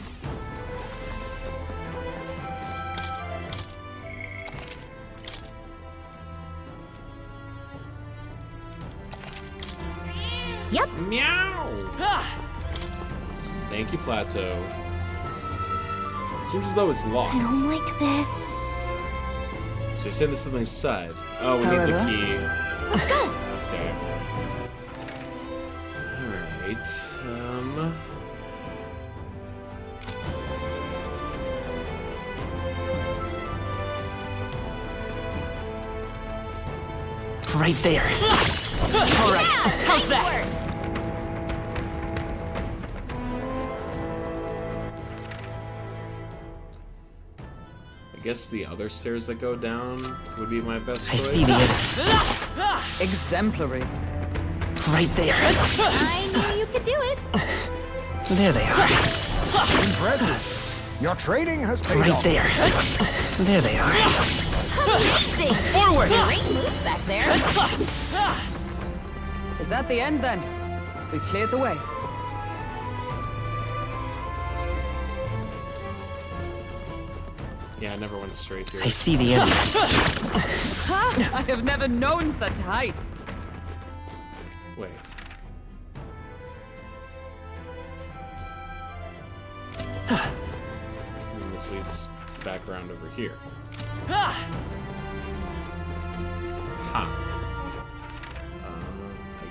Yep. Meow! Thank you, Plateau. Seems as though it's locked. I don't like this. So you're saying this is on the side. Oh, we need the key. Let's go. Okay. Alright, Right there. All right, how's that? I guess the other stairs that go down would be my best choice. I see the end. Exemplary. Right there. I knew you could do it. There they are. Impressive. Your training has paid Right off. there. There they are. Amazing. Forward. Great moves back there. Is that the end then? We've cleared the way. Yeah, I never went straight here. I see the end. I have never known such heights. Wait. And this leads back around over here. Huh. I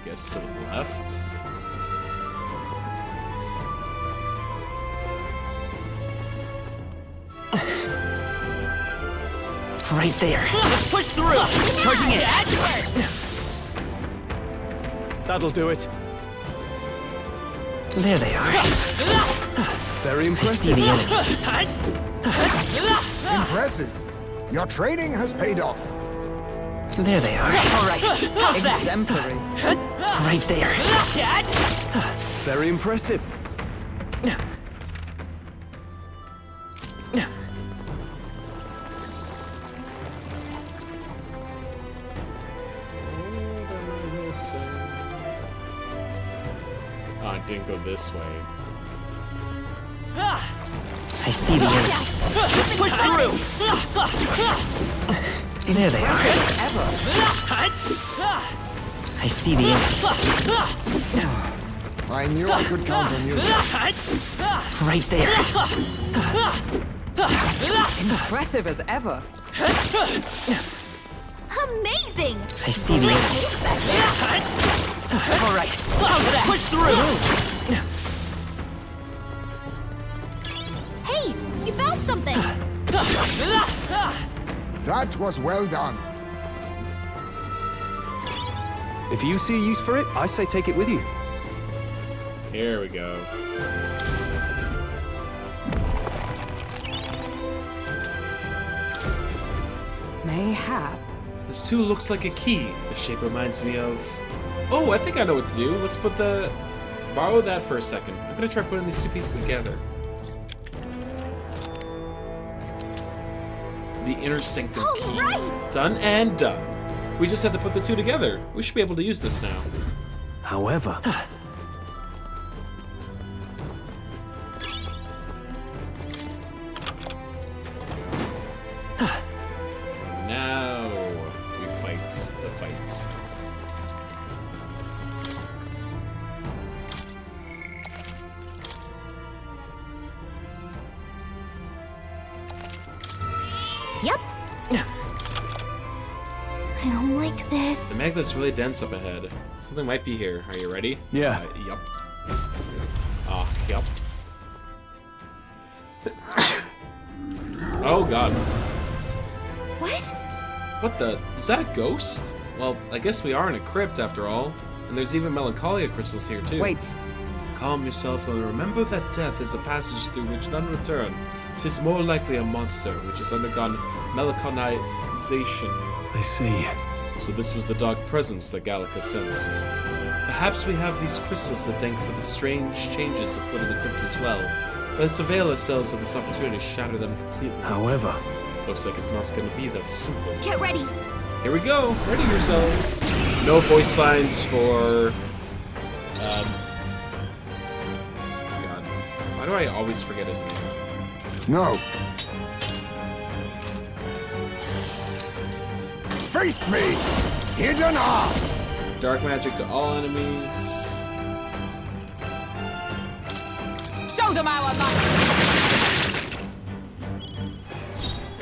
guess to the left. Right there. Let's push through. Charging in. That'll do it. There they are. Very I see impressive. the enemy. Impressive. Your training has paid off. There they are. All right, how's that? Exemplary. Right there. Very impressive. Oh, it didn't go this way. I see the enemy. Let's push through. There they are. I see the enemy. I knew I could count on you. Right there. Impressive as ever. Amazing. I see the enemy. All right, how's that? Push through. Hey, you found something. That was well done. If you see a use for it, I say take it with you. Here we go. Mayhap. This too looks like a key. The shape reminds me of... Oh, I think I know what to do. Let's put the... Borrow that for a second. I'm gonna try putting these two pieces together. The inner sanctum key. Right. Done and done. We just had to put the two together. We should be able to use this now. However, Now we fight the fight. Yep. I don't like this. The maglet's really dense up ahead. Something might be here. Are you ready? Yeah. Yup. Yup. Oh god. What? What the? Is that a ghost? Well, I guess we are in a crypt after all. And there's even melancholia crystals here too. Wait. Calm yourself and remember that death is a passage through which none return. 'Tis more likely a monster which has undergone melanchonization. I see. So this was the dark presence that Gallica sensed. Perhaps we have these crystals to thank for the strange changes afoot in the crypt as well. Let us avail ourselves of this opportunity to shatter them completely. However, Looks like it's not going to be that simple. Get ready. Here we go. Ready yourselves. No voice lines for... God. Why do I always forget his name? No. Face me! Hidden art! Dark magic to all enemies. Show them our might!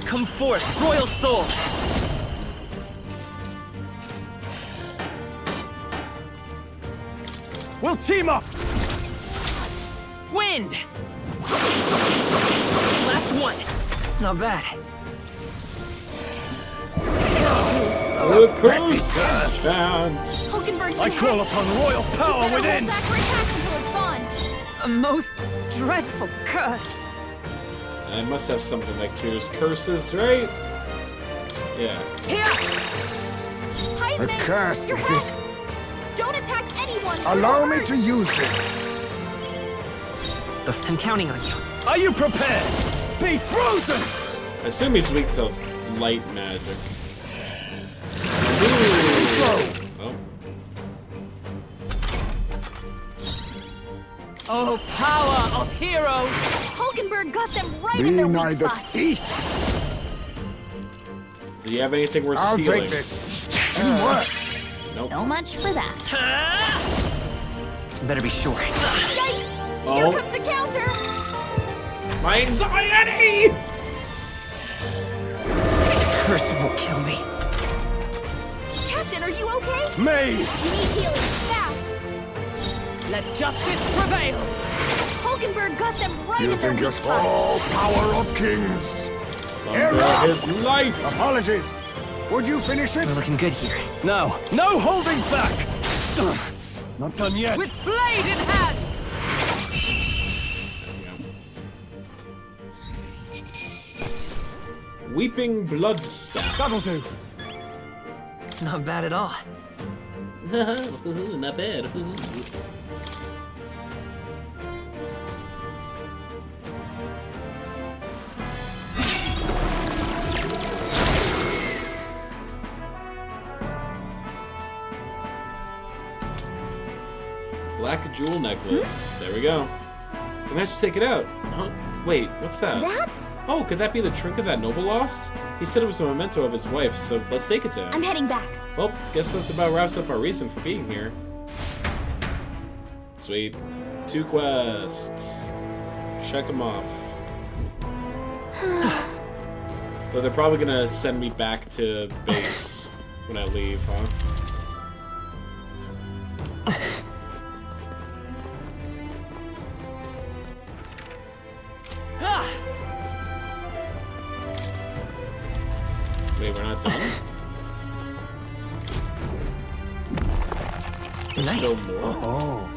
Come forth, royal soul! We'll team up! Wind! Last one! Not bad. The curse found. Hulkenberg I call upon royal power within! Back her attacks until it's gone. A most dreadful curse. I must have something that cures curses, right? Yeah. Here! A curse, your is head. it? Don't attack anyone! Allow me to use this. I'm counting on you. Are you prepared? Be frozen! I assume he's weak to light magic. Oh. Oh, power of heroes! Hulkenberg got them right Be in their weak neither spot. thief. Do you have anything worth I'll stealing? take this. Any work? Nope. So much for that. Better be sure. Yikes! Oh. Here comes the counter! My anxiety! Curse won't kill me. Captain, are you okay? Mage! You need healing, fast! Let justice prevail! Hulkenberg got them right You in their think weak you're spot. all power of kings? Under his life! Apologies. Would you finish it? We're looking good here. Now, no holding back! Not done yet. With blade in hand! Weeping blood staff. That'll do. Not bad at all. Not bad. Black jewel necklace. There we go. I'm gonna have to take it out. Huh? Wait, what's that? That's... Oh, could that be the trinket that noble lost? He said it was a memento of his wife, so let's take it to him. I'm heading back. Well, guess that's about wraps up our reason for being here. Sweet. 2 quests. Check them off. But they're probably gonna send me back to base when I leave, huh? Wait, we're not done? There's Nice. still more? Oh.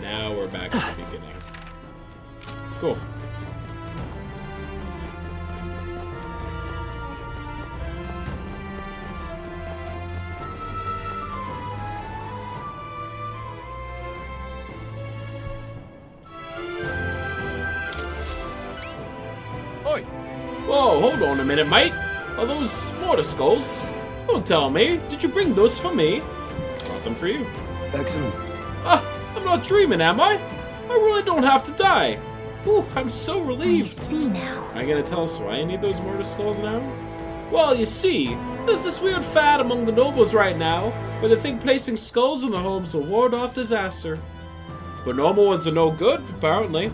Now we're back at the beginning. Cool. Oi! Whoa, hold on a minute, mate. Are those mortar skulls? Don't tell me. Did you bring those for me? Brought them for you. Excellent. Ah, I'm not dreaming, am I? I really don't have to die. Ooh, I'm so I relieved. see now. Are you gonna tell us why you need those mortar skulls now? Well, you see, there's this weird fad among the nobles right now, where they think placing skulls in their homes will ward off disaster. But normal ones are no good, apparently.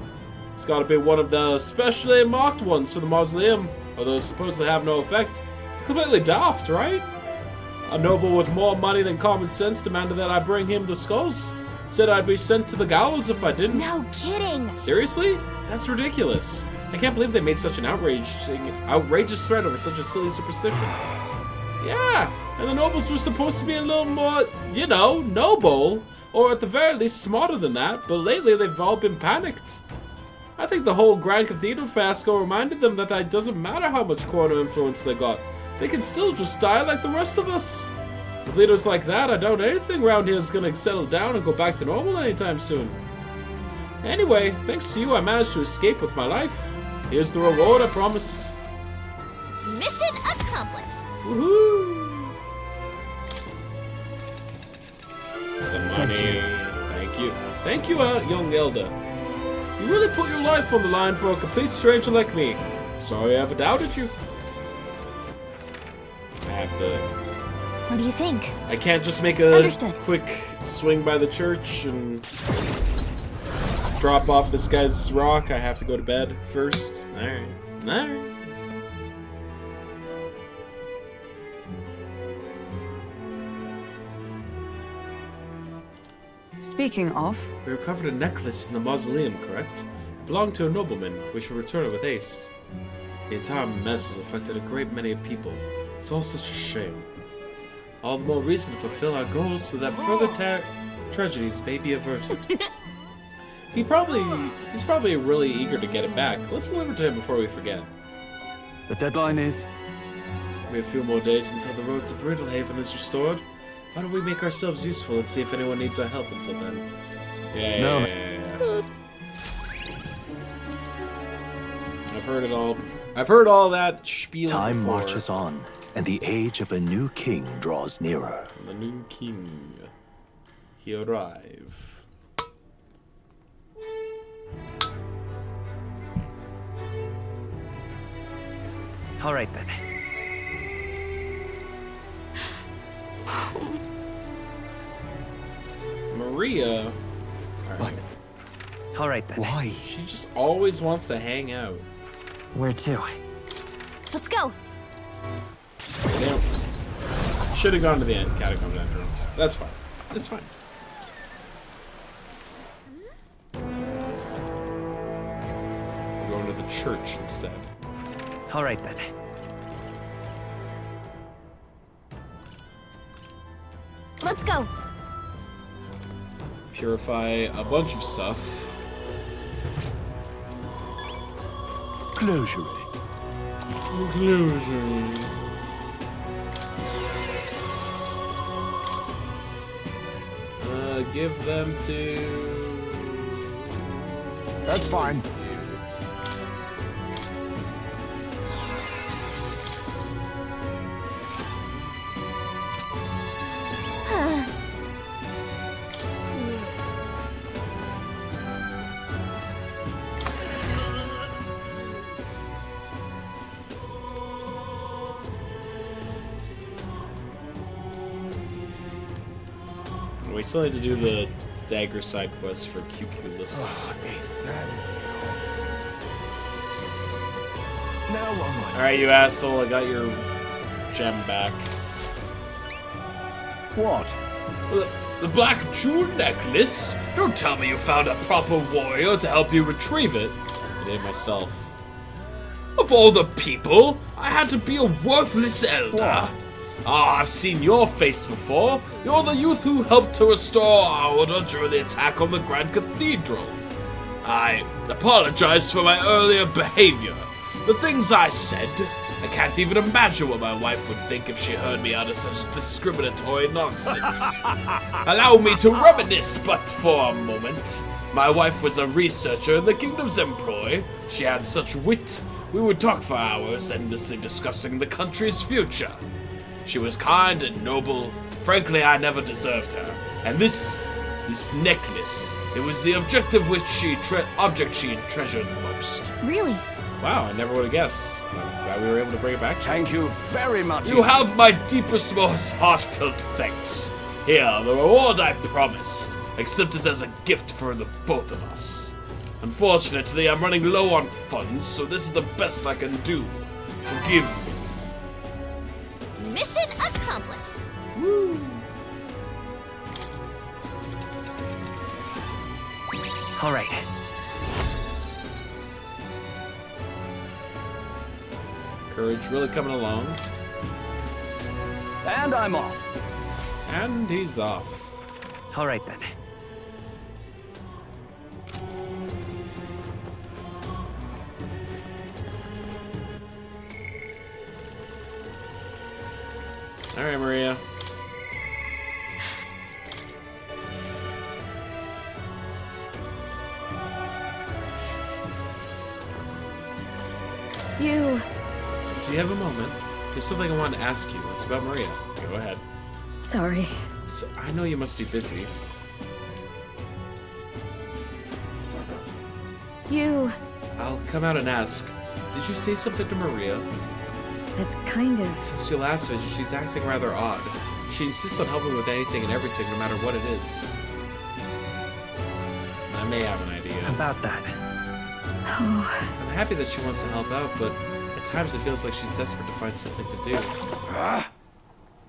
It's gotta be one of the specially marked ones for the mausoleum, or those supposed to have no effect. Completely daft, right? A noble with more money than common sense demanded that I bring him the skulls. Said I'd be sent to the gallows if I didn't. No kidding. Seriously? That's ridiculous. I can't believe they made such an outrageous threat over such a silly superstition. Yeah, And the nobles were supposed to be a little more, you know, noble. Or at the very least smarter than that, but lately they've all been panicked. I think the whole Grand Cathedral fiasco reminded them that it doesn't matter how much corner influence they got. They can still just die like the rest of us. With leaders like that, I doubt anything around here is going to settle down and go back to normal anytime soon. Anyway, thanks to you, I managed to escape with my life. Here's the reward I promised. Mission accomplished. Woohoo! Some money. Thank you. Thank you, young elder. You really put your life on the line for a complete stranger like me. Sorry I ever doubted you. I have to... What do you think? I can't just make a quick swing by the church and drop off this guy's rock. I have to go to bed first. Alright. Alright. Speaking of... We recovered a necklace in the mausoleum, correct? It belonged to a nobleman. We should return it with haste. The entire mess has affected a great many people. It's all such a shame. All the more reason to fulfill our goals so that further tragedies may be averted. He's probably really eager to get it back. Let's deliver to him before we forget. The deadline is? We have a few more days until the road to Brittlehaven is restored. Why don't we make ourselves useful and see if anyone needs our help until then? Yeah. I've heard it all. I've heard all that spiel Time before. marches on, and the age of a new king draws nearer. The new king. He arrive. All right then. Maria. What? All right then. Why? She just always wants to hang out. Where to? Let's go. Damn. Should have gone to the end catacomb entrance. That's fine. It's fine. We're going to the church instead. All right then. Let's go. Purify a bunch of stuff. Closure. Conclusion. Give them to... That's fine. We still need to do the dagger side quest for Cuculus. Alright, you asshole, I got your gem back. What? The black jewel necklace? Don't tell me you found a proper warrior to help you retrieve it. I did it myself. Of all the people, I had to be a worthless elder. What? Ah, I've seen your face before. You're the youth who helped to restore our order during the attack on the Grand Cathedral. I apologize for my earlier behavior. The things I said, I can't even imagine what my wife would think if she heard me utter such discriminatory nonsense. Allow me to reminisce but for a moment. My wife was a researcher in the kingdom's employ. She had such wit, we would talk for hours, endlessly discussing the country's future. She was kind and noble. Frankly, I never deserved her. And this necklace, it was the object which she treasured most. Really? Wow, I never would have guessed. I'm glad we were able to bring it back. Thank you very much. You have my deepest, most heartfelt thanks. Here, the reward I promised. Accept it as a gift for the both of us. Unfortunately, I'm running low on funds, so this is the best I can do. Forgive me. Mission accomplished. Woo. All right. Courage really coming along. And I'm off. And he's off. All right then. All right, Maria. You... Do you have a moment? There's something I want to ask you. It's about Maria. Go ahead. Sorry. So, I know you must be busy. You... I'll come out and ask. Did you say something to Maria? It's kind of... Since your last visit, she's acting rather odd. She insists on helping with anything and everything, no matter what it is. I may have an idea. About that. I'm happy that she wants to help out, but at times it feels like she's desperate to find something to do.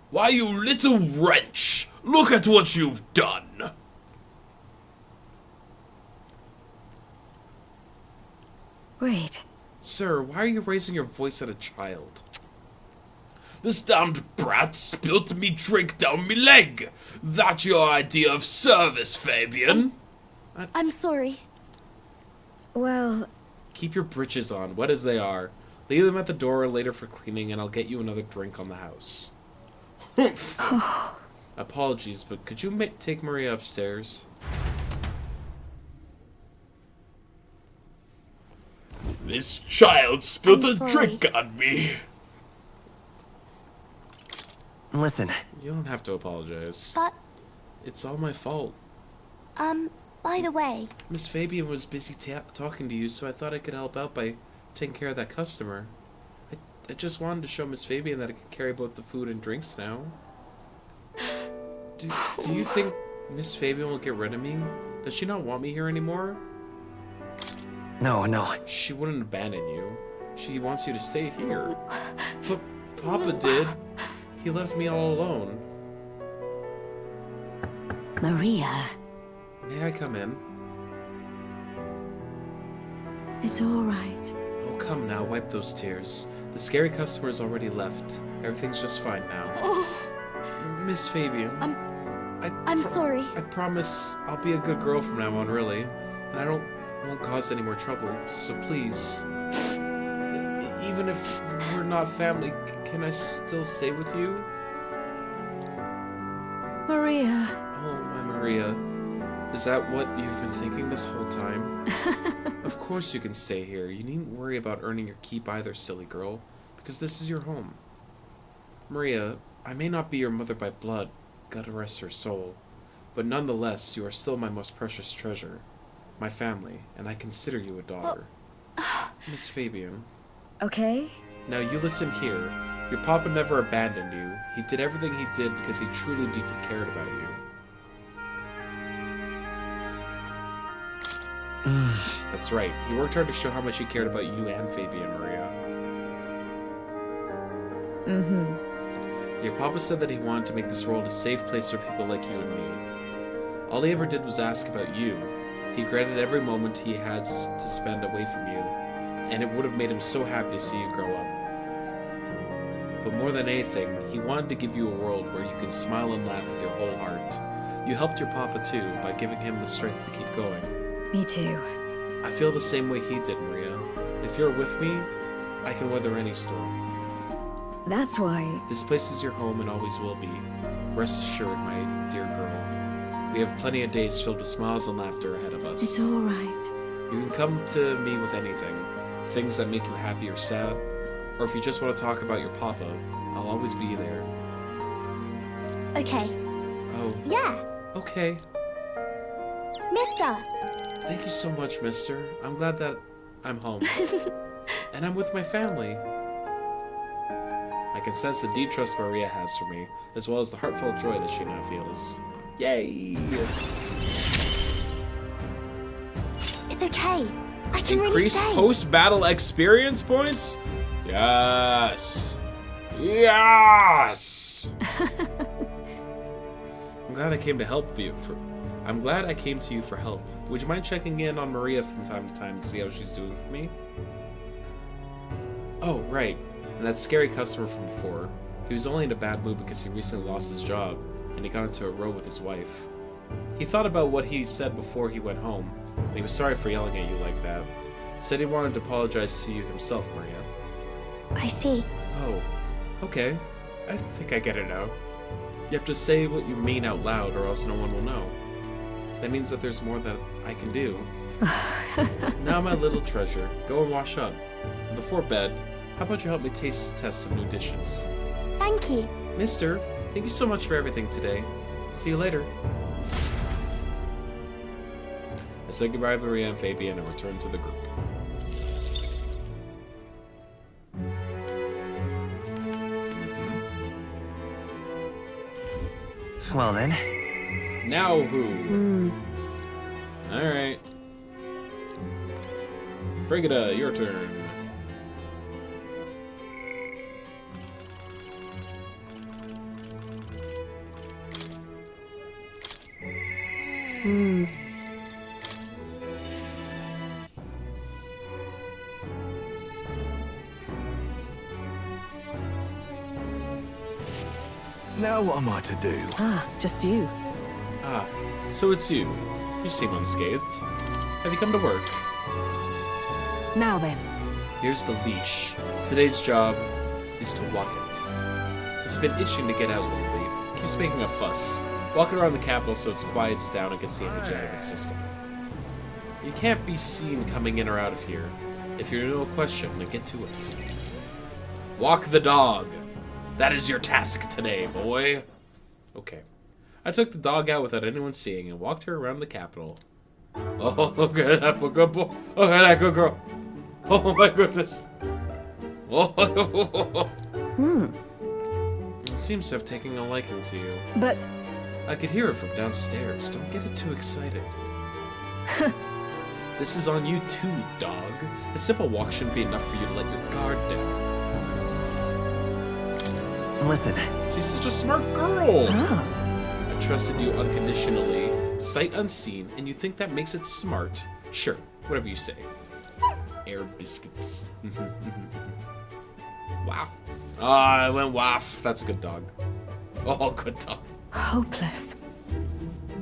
Why, you little wretch! Look at what you've done! Wait. Sir, why are you raising your voice at a child? This damned brat spilt me drink down me leg! That your idea of service, Fabian? I'm sorry. Well... Keep your britches on, wet as they are. Leave them at the door later for cleaning, and I'll get you another drink on the house. Apologies, but could you take Maria upstairs? This child spilled I'm a sorry. drink on me. Listen. You don't have to apologize. But, It's all my fault. by the way... Miss Fabian was busy talking to you, so I thought I could help out by taking care of that customer. I just wanted to show Miss Fabian that I can carry both the food and drinks now. Do you think Miss Fabian will get rid of me? Does she not want me here anymore? No. She wouldn't abandon you. She wants you to stay here. But Papa did. He left me all alone. Maria. May I come in? It's all right. Oh, come now, wipe those tears. The scary customer's already left. Everything's just fine now. Miss Fabian. I'm sorry. I promise I'll be a good girl from now on, really. And I won't cause any more trouble, so please. Even if we're not family, can I still stay with you? Maria. Oh, my Maria. Is that what you've been thinking this whole time? Of course you can stay here. You needn't worry about earning your keep either, silly girl, because this is your home. Maria, I may not be your mother by blood, God rest her soul, but nonetheless, you are still my most precious treasure, my family, and I consider you a daughter. Miss Fabian. Okay. Now you listen here. Your papa never abandoned you. He did everything he did because he truly deeply cared about you. That's right. He worked hard to show how much he cared about you and Fabian, Maria. Your papa said that he wanted to make this world a safe place for people like you and me. All he ever did was ask about you. He granted every moment he had to spend away from you, and it would have made him so happy to see you grow up. But more than anything, he wanted to give you a world where you can smile and laugh with your whole heart. You helped your papa too, by giving him the strength to keep going. Me too. I feel the same way he did, Maria. If you're with me, I can weather any storm. That's why... This place is your home and always will be. Rest assured, my dear girl. We have plenty of days filled with smiles and laughter ahead of us. It's all right. You can come to me with anything. Things that make you happy or sad. Or if you just want to talk about your papa, I'll always be there. Okay. Oh. Yeah. Okay. Mister. Thank you so much, mister. I'm glad that I'm home. And I'm with my family. I can sense the deep trust Maria has for me, as well as the heartfelt joy that she now feels. Yay! It's okay. I can really Increase stay. post-battle experience points? Yes! Yes! I'm glad I came to help you. I'm glad I came to you for help. Would you mind checking in on Maria from time to time to see how she's doing for me? Oh, right. And that scary customer from before. He was only in a bad mood because he recently lost his job, and he got into a row with his wife. He thought about what he said before he went home, and he was sorry for yelling at you like that. Said he wanted to apologize to you himself, Maria. I see. Oh, okay. I think I get it now. You have to say what you mean out loud, or else no one will know. That means that there's more that I can do. Now, my little treasure, go and wash up. And before bed, how about you help me taste test some new dishes? Thank you. Mister, thank you so much for everything today. See you later. I said goodbye to Maria and Fabian and returned to the group. Well then. Now who? Alright. Brigida, your turn. Now what am I to do? Ah, just you. Ah, so it's you. You seem unscathed. Have you come to work? Now then. Here's the leash. Today's job is to walk it. It's been itching to get out lately. Keeps making a fuss. Walk it around the capital so it quiets down and gets the energy out of its system. You can't be seen coming in or out of here. If you know a question, then get to it. Walk the dog. That is your task today, boy. Okay. I took the dog out without anyone seeing and walked her around the capital. Oh, look at that good boy. Look at that good girl. Oh my goodness. Oh. It seems to have taken a liking to you. But... I could hear it from downstairs. Don't get it too excited. This is on you too, dog. A simple walk shouldn't be enough for you to let your guard down. Listen. She's such a smart girl. Ah. I trusted you unconditionally, sight unseen, and you think that makes it smart? Sure, whatever you say. Air biscuits. Waff. Ah, I went waff. That's a good dog. Oh, good dog. Hopeless.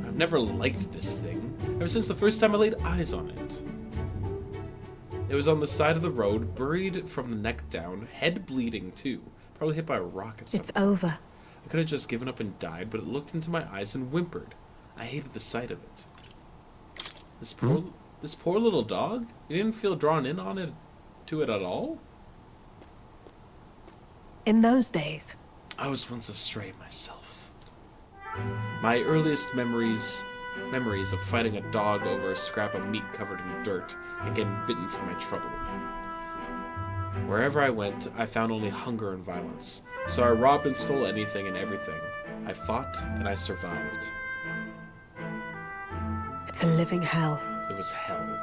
I've never liked this thing, ever since the first time I laid eyes on it. It was on the side of the road, buried from the neck down, head bleeding too. Probably hit by a rock at some It's point. over. I could have just given up and died, but it looked into my eyes and whimpered. I hated the sight of it. This poor little dog? You didn't feel drawn in on it to it at all? In those days. I was once a stray myself. My earliest memories of fighting a dog over a scrap of meat covered in dirt and getting bitten for my trouble. Wherever I went, I found only hunger and violence. So I robbed and stole anything and everything. I fought and I survived. It's a living hell. It was hell.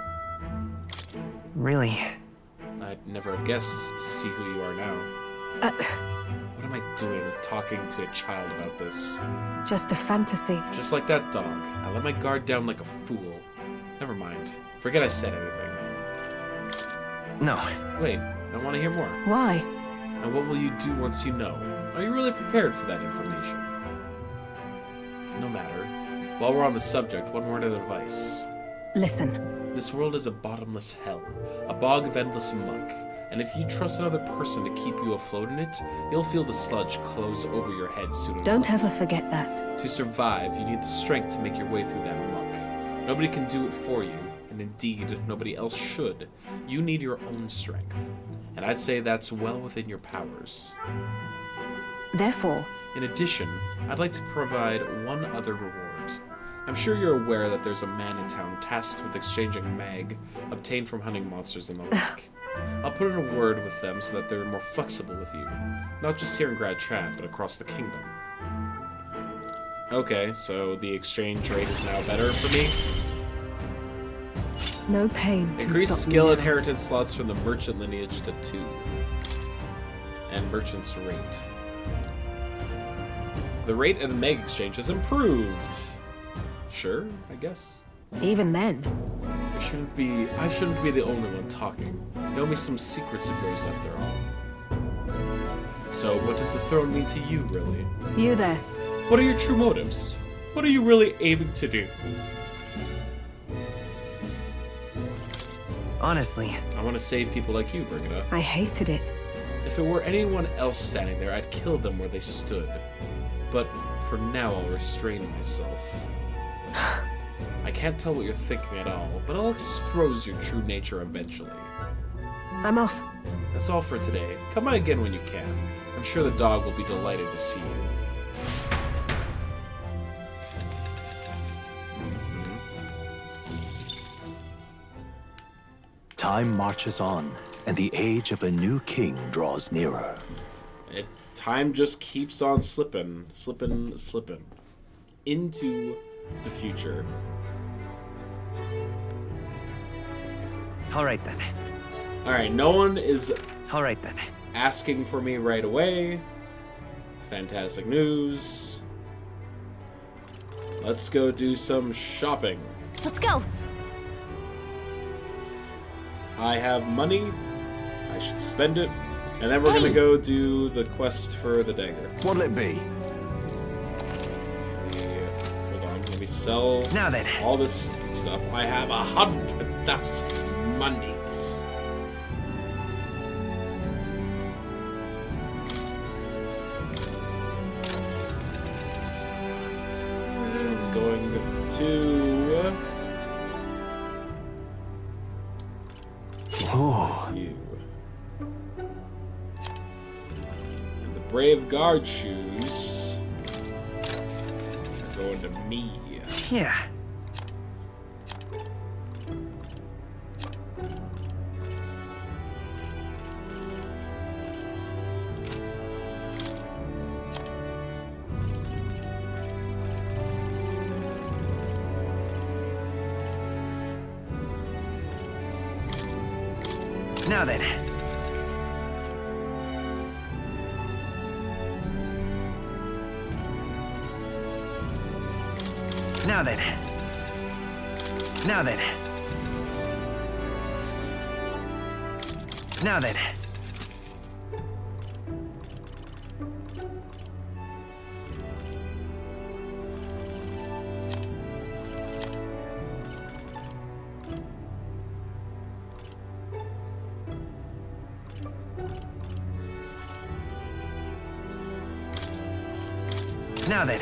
Really? I'd never have guessed to see who you are now. What am I doing talking to a child about this? Just a fantasy. Just like that dog. I let my guard down like a fool. Never mind. Forget I said anything. No. Wait, I want to hear more. Why? And what will you do once you know? Are you really prepared for that information? No matter. While we're on the subject, one word of advice. Listen. This world is a bottomless hell, a bog of endless muck, and if you trust another person to keep you afloat in it, you'll feel the sludge close over your head soon enough. Don't ever forget that. To survive, you need the strength to make your way through that muck. Nobody can do it for you, and indeed, nobody else should. You need your own strength, and I'd say that's well within your powers. Therefore, in addition, I'd like to provide one other reward. I'm sure you're aware that there's a man in town tasked with exchanging mag obtained from hunting monsters in the lake. I'll put in a word with them so that they're more flexible with you, not just here in Grad Chat, but across the kingdom. Okay, so the exchange rate is now better for me. No pain can Increase stop skill me now. inheritance slots from the merchant lineage to 2. And merchant's rate. The rate of the meg exchange has improved. Sure, I guess. Even then. I shouldn't be the only one talking. You owe me some secrets of yours after all. So, what does the throne mean to you, really? You there. What are your true motives? What are you really aiming to do? Honestly, I want to save people like you, Brigida. I hated it. If it were anyone else standing there, I'd kill them where they stood. But for now, I'll restrain myself. I can't tell what you're thinking at all, but I'll expose your true nature eventually. I'm off. That's all for today. Come by again when you can. I'm sure the dog will be delighted to see you. Time marches on, and the age of a new king draws nearer. Time just keeps on slipping into the future. all right then. Alright, no one is Alright then. asking for me right away. Fantastic news. Let's go do some shopping. Let's go. I have money. I should spend it. And then we're gonna go do the quest for the dagger. What'll it be? Hold on, let me sell now then. all this stuff. I have 100,000 monies. This one's going to you. And the Brave Guard shoes are going to me. Yeah. Now then. Now then. Now then. Now then. Now then.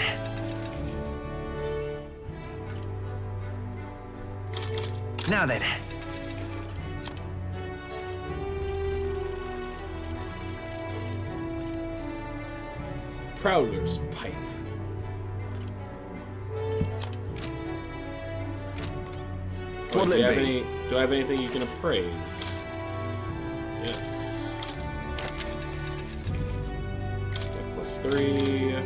Now then. Prowler's pipe. What'll do, you it have be? do I have anything you can appraise? Yes. +3.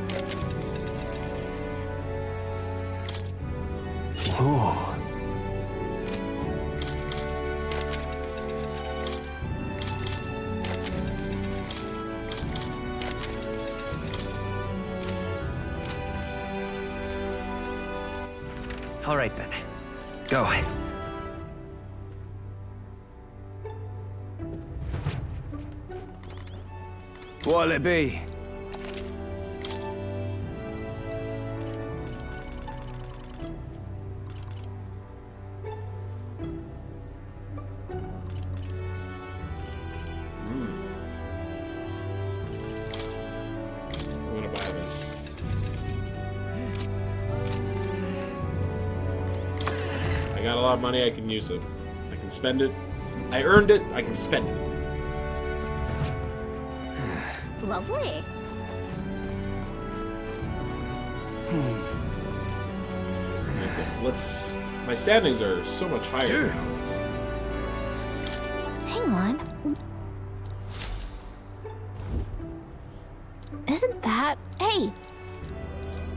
Oh. All right then. Go. What'll it be? I'm gonna buy this. I got a lot of money, I can use it. I can spend it. I earned it, I can spend it. Lovely. Let's... My standings are so much higher now. Hang on. Isn't that... Hey!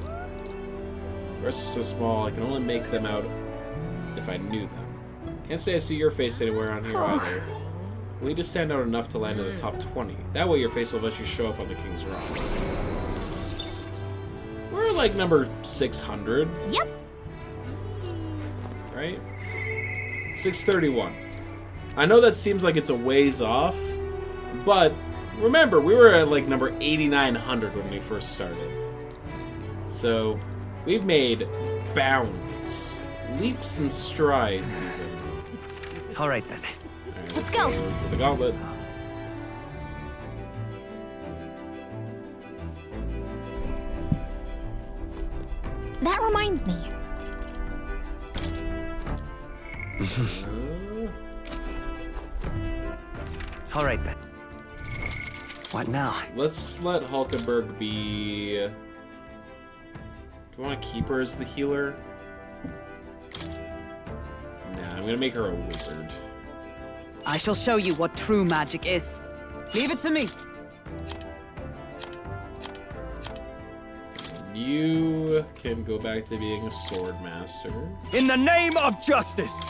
The rest are so small, I can only make them out if I knew them. Can't say I see your face anywhere on here either. We need to stand out enough to land in the top 20. That way your face will eventually show up on the King's Rock. We're like number 600. Yep. Right? 631. I know that seems like it's a ways off, but remember, we were at like number 8,900 when we first started. So, we've made bounds, leaps and strides even. All right then. All right, Let's go. To the gauntlet. That reminds me. All right then. What now? Let's let Hulkenberg be... Do you want to keep her as the healer? Nah, I'm gonna make her a wizard. I shall show you what true magic is. Leave it to me. You can go back to being a sword master. In the name of justice!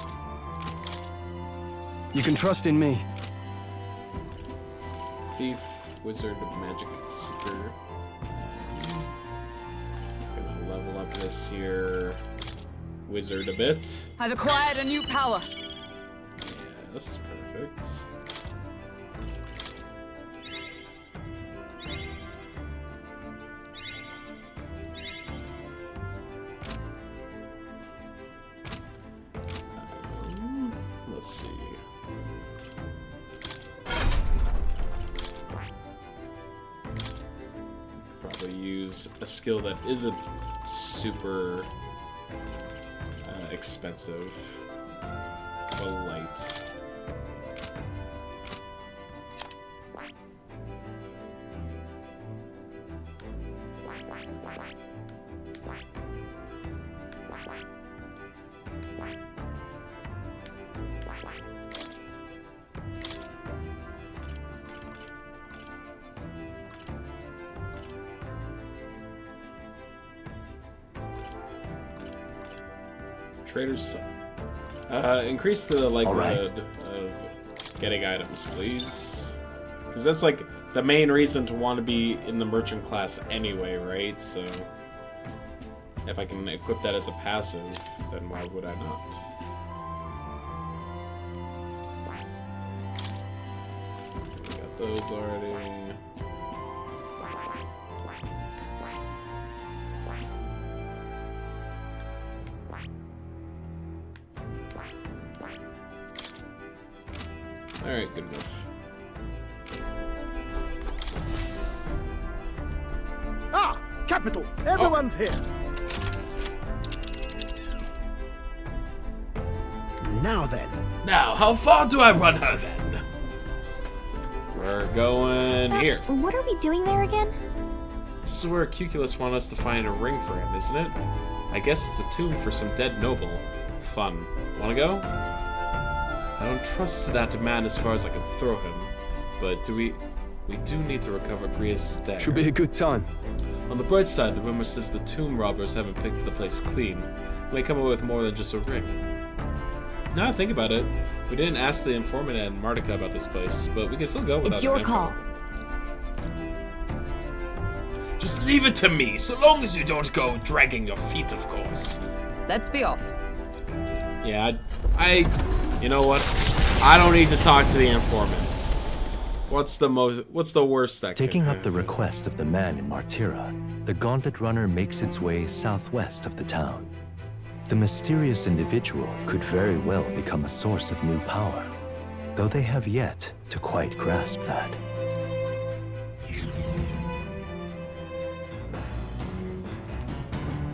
You can trust in me. Thief, wizard, magic seeker. Gonna level up this here wizard a bit. I've acquired a new power. Yes, perfect. Let's see. Probably use a skill that isn't super expensive, but light. Trader's increase the likelihood of getting items, please. Because that's like the main reason to want to be in the merchant class anyway, right? So if I can equip that as a passive, then why would I not? Got those already. Alright, good enough. Ah! Capital! Everyone's here! Now then. Now, how far do I run her then? We're going here. What are we doing there again? This is where Cuculus wanted us to find a ring for him, isn't it? I guess it's a tomb for some dead noble. Fun. Wanna go? I don't trust that man as far as I can throw him, but we do need to recover Grius' dagger. Should be a good time. On the bright side, the rumor says the tomb robbers haven't picked the place clean. We may come away with more than just a ring. Now I think about it, we didn't ask the informant and Martika about this place, but we can still go without It's your info. call. Just leave it to me, so long as you don't go dragging your feet, of course. Let's be off. Yeah, you know what? I don't need to talk to the informant. What's the worst that Taking could up the request of the man in Martira, the Gauntlet Runner makes its way southwest of the town. The mysterious individual could very well become a source of new power, though they have yet to quite grasp that.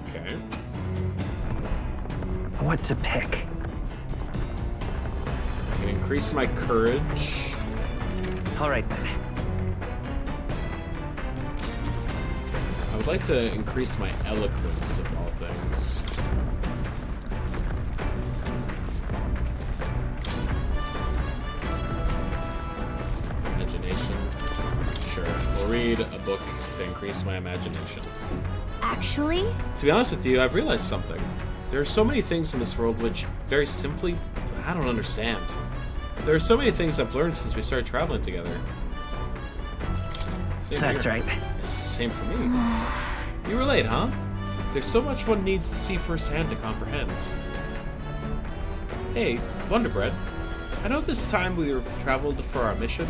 Okay. What to pick? I can increase my courage. All right then. I would like to increase my eloquence of all things. Imagination. Sure. We'll read a book to increase my imagination. Actually? To be honest with you, I've realized something. There are so many things in this world which, very simply, I don't understand. There are so many things I've learned since we started traveling together. Same That's here. right. It's the same for me. You relate, huh? There's so much one needs to see firsthand to comprehend. Hey, Wonderbread. I know this time we traveled for our mission.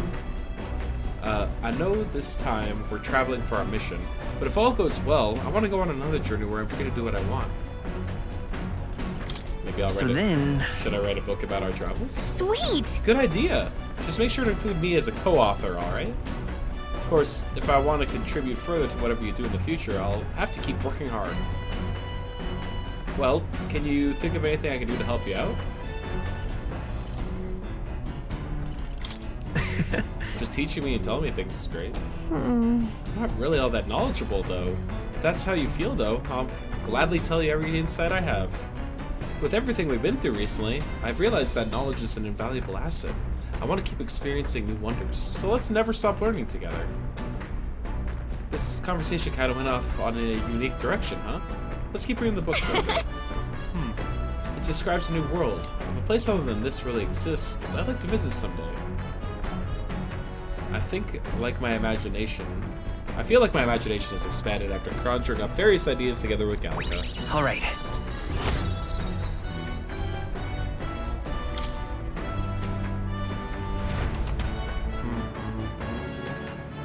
I know this time we're traveling for our mission, but if all goes well, I want to go on another journey where I'm free to do what I want. Maybe I'll write Should I write a book about our travels? Sweet! Good idea. Just make sure to include me as a co-author, alright? Of course, if I want to contribute further to whatever you do in the future, I'll have to keep working hard. Well, can you think of anything I can do to help you out? Just teaching me and telling me things is great. I'm not really all that knowledgeable, though. If that's how you feel, though, I'll gladly tell you every insight I have. With everything we've been through recently, I've realized that knowledge is an invaluable asset. I want to keep experiencing new wonders, so let's never stop learning together. This conversation kind of went off on a unique direction, huh? Let's keep reading the book further. It describes a new world. If a place other than this really exists, I'd like to visit someday. I feel like my imagination has expanded after conjuring up various ideas together with Gallica. All right.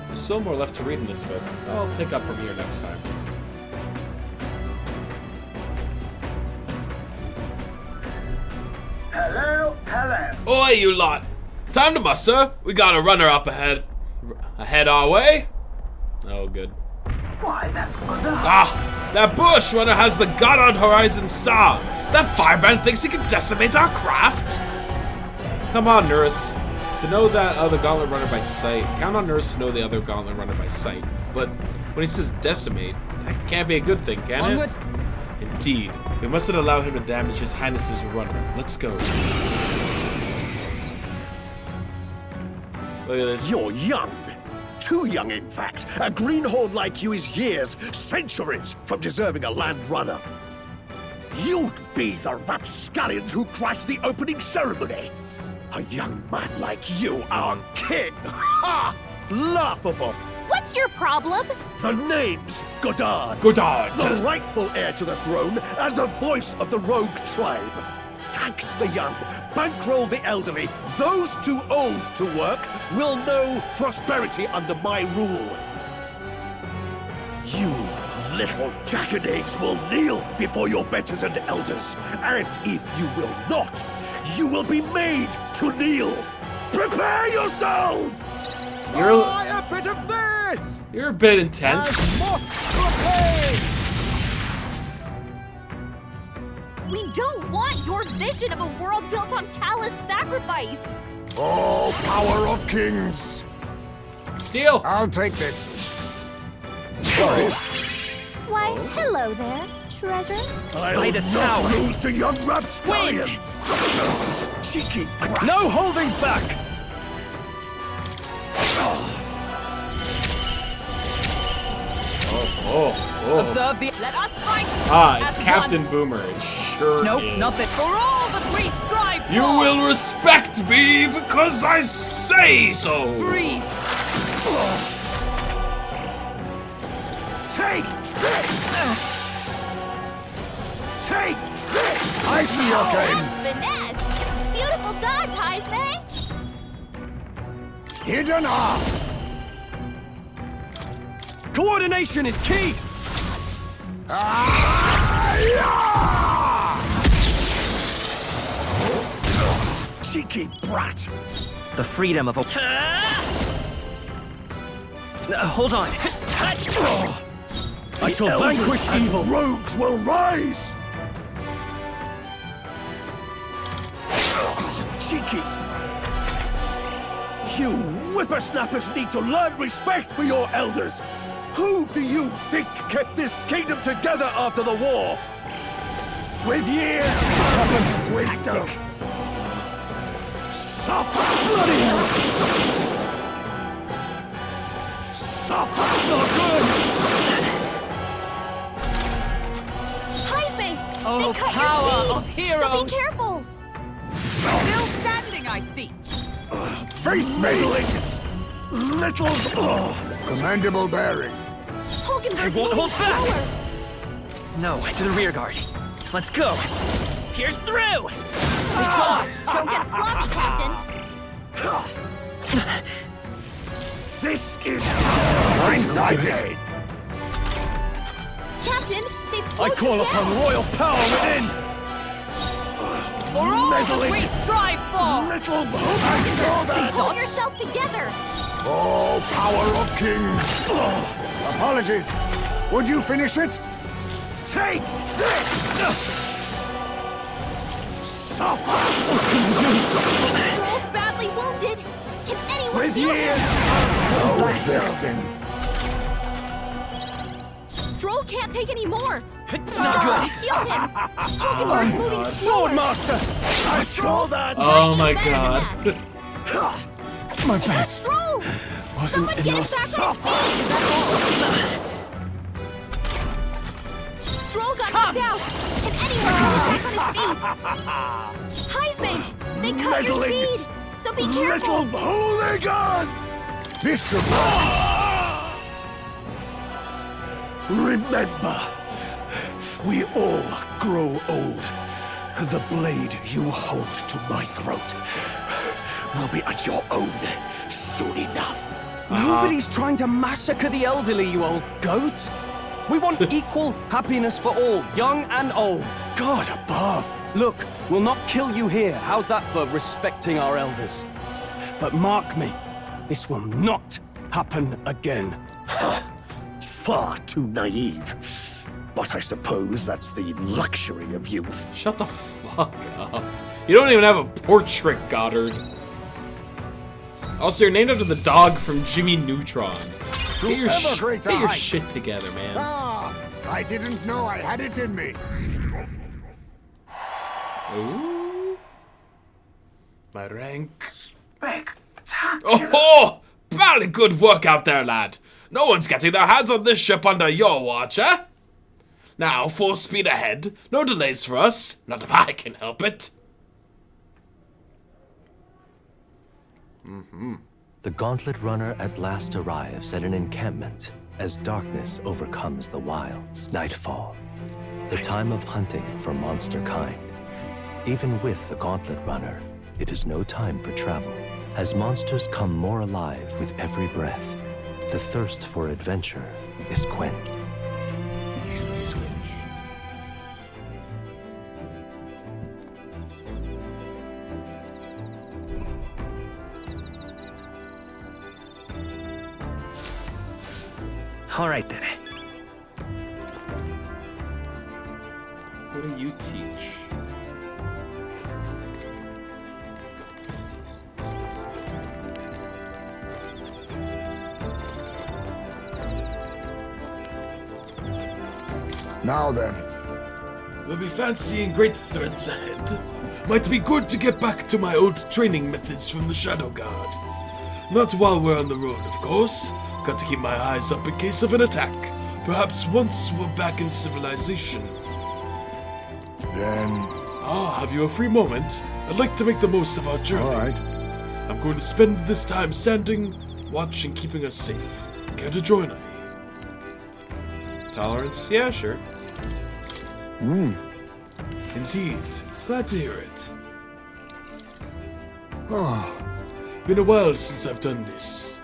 There's still more left to read in this book. I'll pick up from here next time. Hello, hello. Oi, you lot! Time to muster. We got a runner up ahead. Ahead our way. Oh, good. Why, that's good. Ah, that bush runner has the God on Horizon Star. That firebrand thinks he can decimate our craft. Come on, Nurse. To know that other gauntlet runner by sight. Count on Nurse to know the other gauntlet runner by sight. But when he says decimate, that can't be a good thing, can Onward. it? Indeed. We mustn't allow him to damage His Highness's runner. Let's go. Look at this. You're young. Too young, in fact. A greenhorn like you is years, centuries from deserving a land runner. You'd be the rapscallions who crashed the opening ceremony. A young man like you, our king. Ha! Laughable. What's your problem? The name's Godard. Godard. The rightful heir to the throne and the voice of the rogue tribe. Tax the young, bankroll the elderly. Those too old to work will know prosperity under my rule. You little jackanapes will kneel before your betters and elders. And if you will not, you will be made to kneel. Prepare yourselves! Try a bit of this! You're a bit intense. We don't want your vision of a world built on callous sacrifice! Oh, power of kings! Steal! I'll take this. Sorry. Why, hello there, treasure. I'll not lose to young rapscallions! Cheeky brat! No holding back! Observe the. Let us fight! It's Captain Boomer. It sure Nope, is. not this. For all that we strive for! You will respect me because I say so. Free! Take this! Take this! I see your game. Finesse! Beautiful dodge, Heisman! Hidden art. Coordination is key! Cheeky brat! The freedom of a... hold on. I shall vanquish evil. Rogues will rise! Cheeky! You whippersnappers need to learn respect for your elders! Who do you think kept this kingdom together after the war? With years of wisdom! Suffer! Bloody hell! Suffer! Not good! Heisman! Oh, They cut power your of speed, heroes! So be careful! Still standing, I see. Face meddling. Little... Commendable bearing. Hulkenberg's won't hold moving back. slower. No, to the rear guard. Let's go. Here's through! Don't get sloppy, Captain. This is blindsided. Captain, they've I slowed call you upon down. royal power within! For all Meddling that we strive for! little I saw that. Pull yourself together. Oh, power of kings! Apologies. Would you finish it? Take this! Suffer! Stroll's badly wounded. Can anyone With heal years! him? No vexing. Stroll can't take any more. Not good. Heal him. Pokemon moving slower. Swordmaster! I saw that! Oh my Better than god. that. My best Stroll! wasn't Someone get him enough. back on his feet! Stroll got knocked out! Can anyone get him back on his feet? Heisman! They cut your Meddling speed! So be careful! Little hooligan! This should Remember, we all grow old. The blade you hold to my throat will be at your own soon enough. Nobody's trying to massacre the elderly, you old goat. We want equal happiness for all, young and old. God above. Look, we'll not kill you here. How's that for respecting our elders? But mark me, this will not happen again. Far too naive. But I suppose that's the luxury of youth. Shut the fuck up. You don't even have a portrait, Goddard. Also, you're named after the dog from Jimmy Neutron. Get your, greater get your heights. shit together, man. Ah, I didn't know I had it in me. Ooh. My rank. Spectacular. Oh, very good work out there, lad. No one's getting their hands on this ship under your watch, eh? Now, full speed ahead. No delays for us. Not if I can help it. The Gauntlet Runner at last arrives at an encampment as darkness overcomes the wilds. Nightfall, the time of hunting for monster kind. Even with the Gauntlet Runner, it is no time for travel, as monsters come more alive with every breath. The thirst for adventure is quenched. All right then. What do you teach? Now then. We'll be fancying great threats ahead. Might be good to get back to my old training methods from the Shadow Guard. Not while we're on the road, of course. Got to keep my eyes up in case of an attack. Perhaps once we're back in civilization. Then... Ah, have you a free moment? I'd like to make the most of our journey. All right. I'm going to spend this time standing, watching, keeping us safe. Care to join me? Tolerance? Yeah, sure. Indeed. Glad to hear it. Oh, Been a while since I've done this.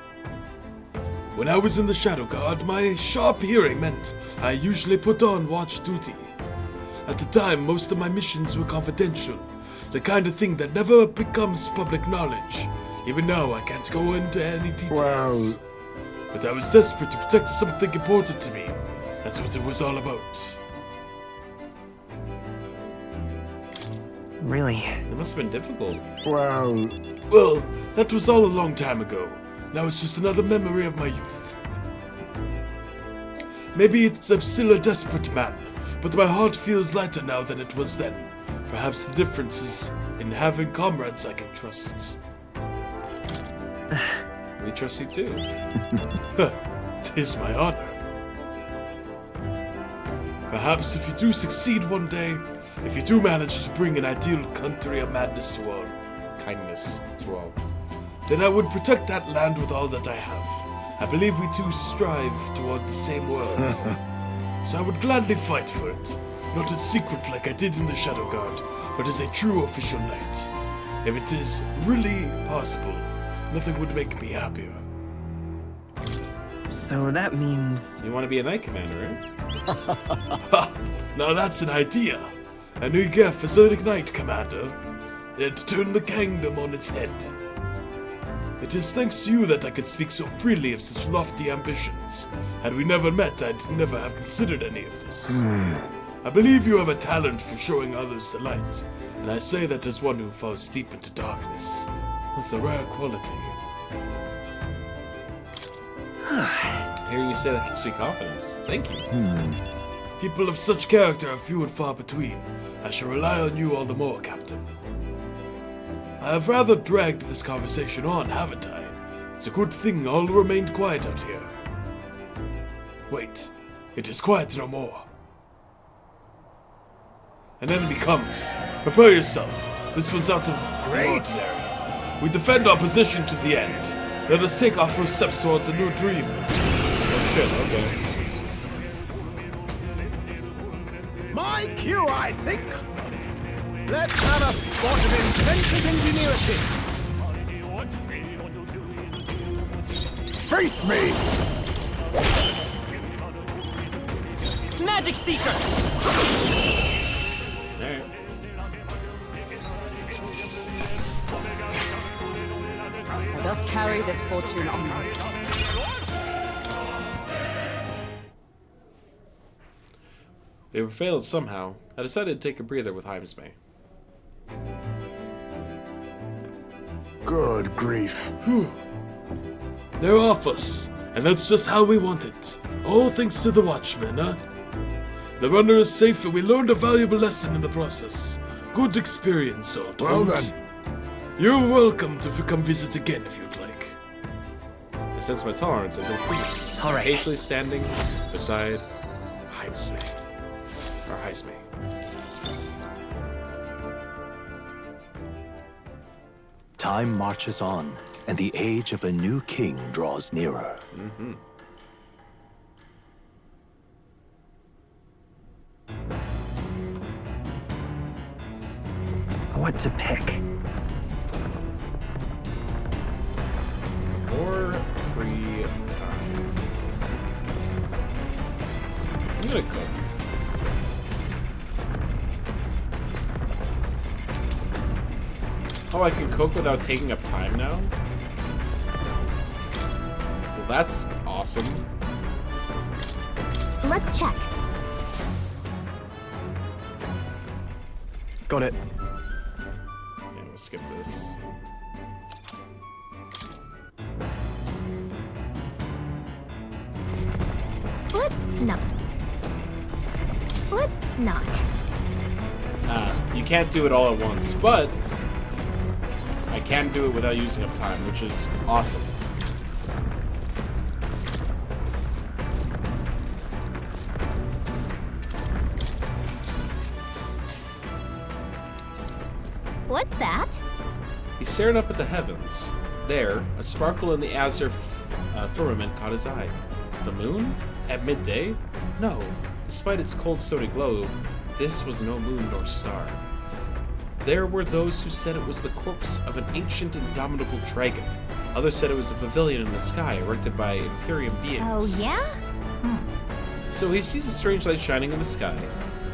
When I was in the Shadow Guard, my sharp hearing meant I usually put on watch duty. At the time, most of my missions were confidential, the kind of thing that never becomes public knowledge. Even now, I can't go into any details. well, But I was desperate to protect something important to me. That's what it was all about. Really? It must have been difficult. Well, that was all a long time ago. Now it's just another memory of my youth. Maybe I'm still a desperate man, but my heart feels lighter now than it was then. Perhaps the difference is in having comrades I can trust. We trust you too. Tis my honor. Perhaps if you do succeed one day, if you do manage to bring an ideal country of madness to all, Kindness to all. then I would protect that land with all that I have. I believe we two strive toward the same world. So I would gladly fight for it. Not in secret like I did in the Shadow Guard, but as a true official knight. If it is really possible, nothing would make me happier. So that means... You want to be a knight commander, right? Now that's an idea. A new gift for Zodiac Knight, Commander. It turned the kingdom on its head. It is thanks to you that I can speak so freely of such lofty ambitions. Had we never met, I'd never have considered any of this. I believe you have a talent for showing others the light, and I say that as one who falls deep into darkness. That's a rare quality. I hear you say that gives me confidence. Thank you. People of such character are few and far between. I shall rely on you all the more, Captain. I have rather dragged this conversation on, haven't I? It's a good thing all remained quiet out here. Wait, it is quiet no more. An enemy comes. Prepare yourself. This one's out of the ordinary. We defend our position to the end. Let us take our first steps towards a new dream. Oh shit, okay. My cue, I think. Let's have a spot of inventive ingenuity. Face me! Magic Seeker! Alright. Let us carry this fortune onward. They were failed somehow. I decided to take a breather with Heimsmay. Good grief. They're off us, and that's just how we want it. All thanks to the Watchmen, huh? The runner is safe, and we learned a valuable lesson in the process. Good experience, all told. Well then. You're welcome to come visit again if you'd like. I sense my tolerance has increased. All right. Occasionally standing beside Heimsmay. Or Heismay. Time marches on, and the age of a new king draws nearer. What to pick? Or free time. I'm gonna cook. Oh, I can cook without taking up time now? Well, that's awesome. Let's check. Got it. Yeah, we'll skip this. Let's not. You can't do it all at once, but I can do it without using up time, which is awesome. What's that? He stared up at the heavens. There, a sparkle in the azure firmament caught his eye. The moon? At midday? No. Despite its cold, stony glow, this was no moon nor star. There were those who said it was the corpse of an ancient, indomitable dragon. Others said it was a pavilion in the sky erected by Imperium beings. Oh, yeah? So he sees a strange light shining in the sky.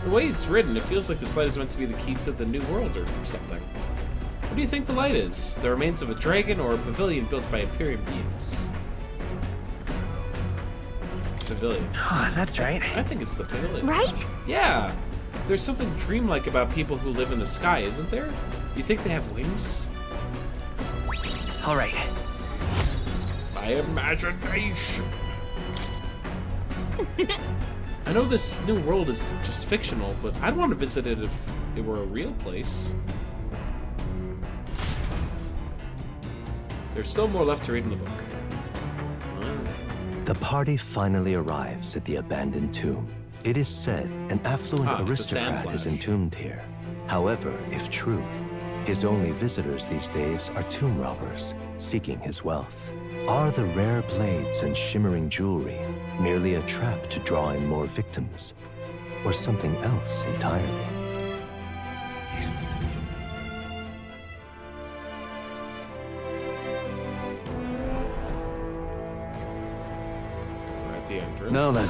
The way it's written, it feels like this light is meant to be the key to the new world or something. What do you think the light is? The remains of a dragon or a pavilion built by Imperium beings? Pavilion. Oh, that's right. I think it's the pavilion. Right? Yeah. There's something dreamlike about people who live in the sky, isn't there? You think they have wings? All right. My imagination. I know this new world is just fictional, but I'd want to visit it if it were a real place. There's still more left to read in the book. The party finally arrives at the abandoned tomb. It is said an affluent aristocrat is entombed here. However, if true, his only visitors these days are tomb robbers seeking his wealth. Are the rare blades and shimmering jewelry merely a trap to draw in more victims, or something else entirely? the entrance. Now then.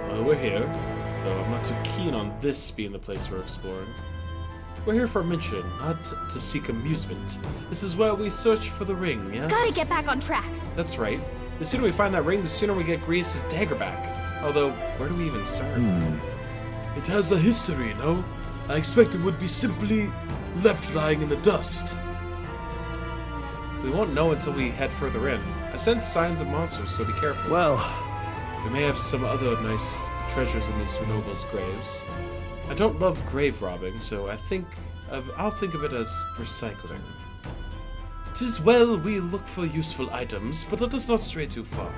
Well, we're here, though I'm not too keen on this being the place we're exploring. We're here for a mission, not to seek amusement. This is where we search for the ring, yes? Gotta get back on track. That's right. The sooner we find that ring, the sooner we get Grease's dagger back. Although, where do we even start? It has a history, no? I expect it would be simply left lying in the dust. We won't know until we head further in. I sense signs of monsters, so be careful. Well, we may have some other nice treasures in these nobles' graves. I don't love grave robbing, so I'll think of it as recycling. 'Tis well we look for useful items, but let us not stray too far.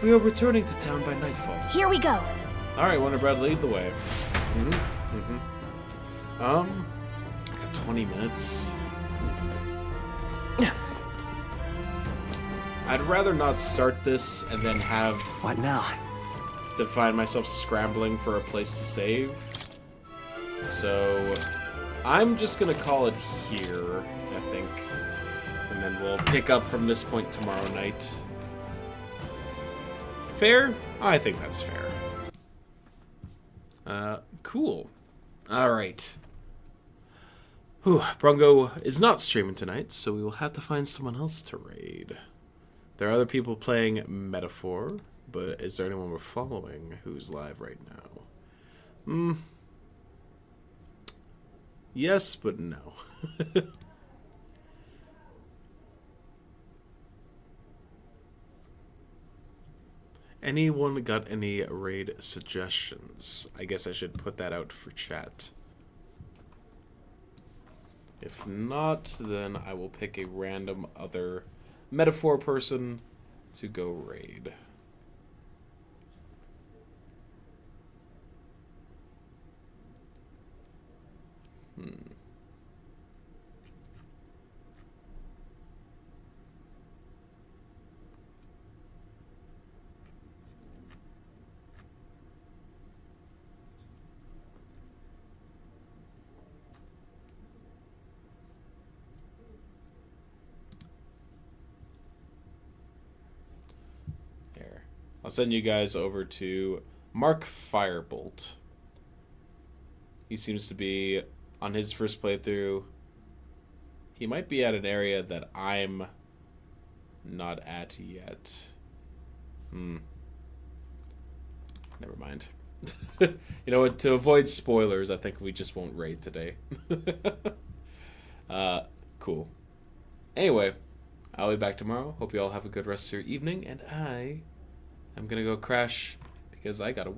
We are returning to town by nightfall. Here we go. All right, Wonder Bread, lead the way. I got 20 minutes. I'd rather not start this and then have... What now? To find myself scrambling for a place to save. So, I'm just gonna call it here, I think. And then we'll pick up from this point tomorrow night. Fair? I think that's fair. Cool. Alright. Brungo is not streaming tonight, so we will have to find someone else to raid. There are other people playing Metaphor, but is there anyone we're following who's live right now? Yes, but no. Anyone got any raid suggestions? I guess I should put that out for chat. If not, then I will pick a random other Metaphor person to go raid. I'll send you guys over to Mark Firebolt. He seems to be on his first playthrough. He might be at an area that I'm not at yet. Never mind. You know what? To avoid spoilers, I think we just won't raid today. Cool. Anyway, I'll be back tomorrow. Hope you all have a good rest of your evening, and I'm gonna go crash because I gotta work.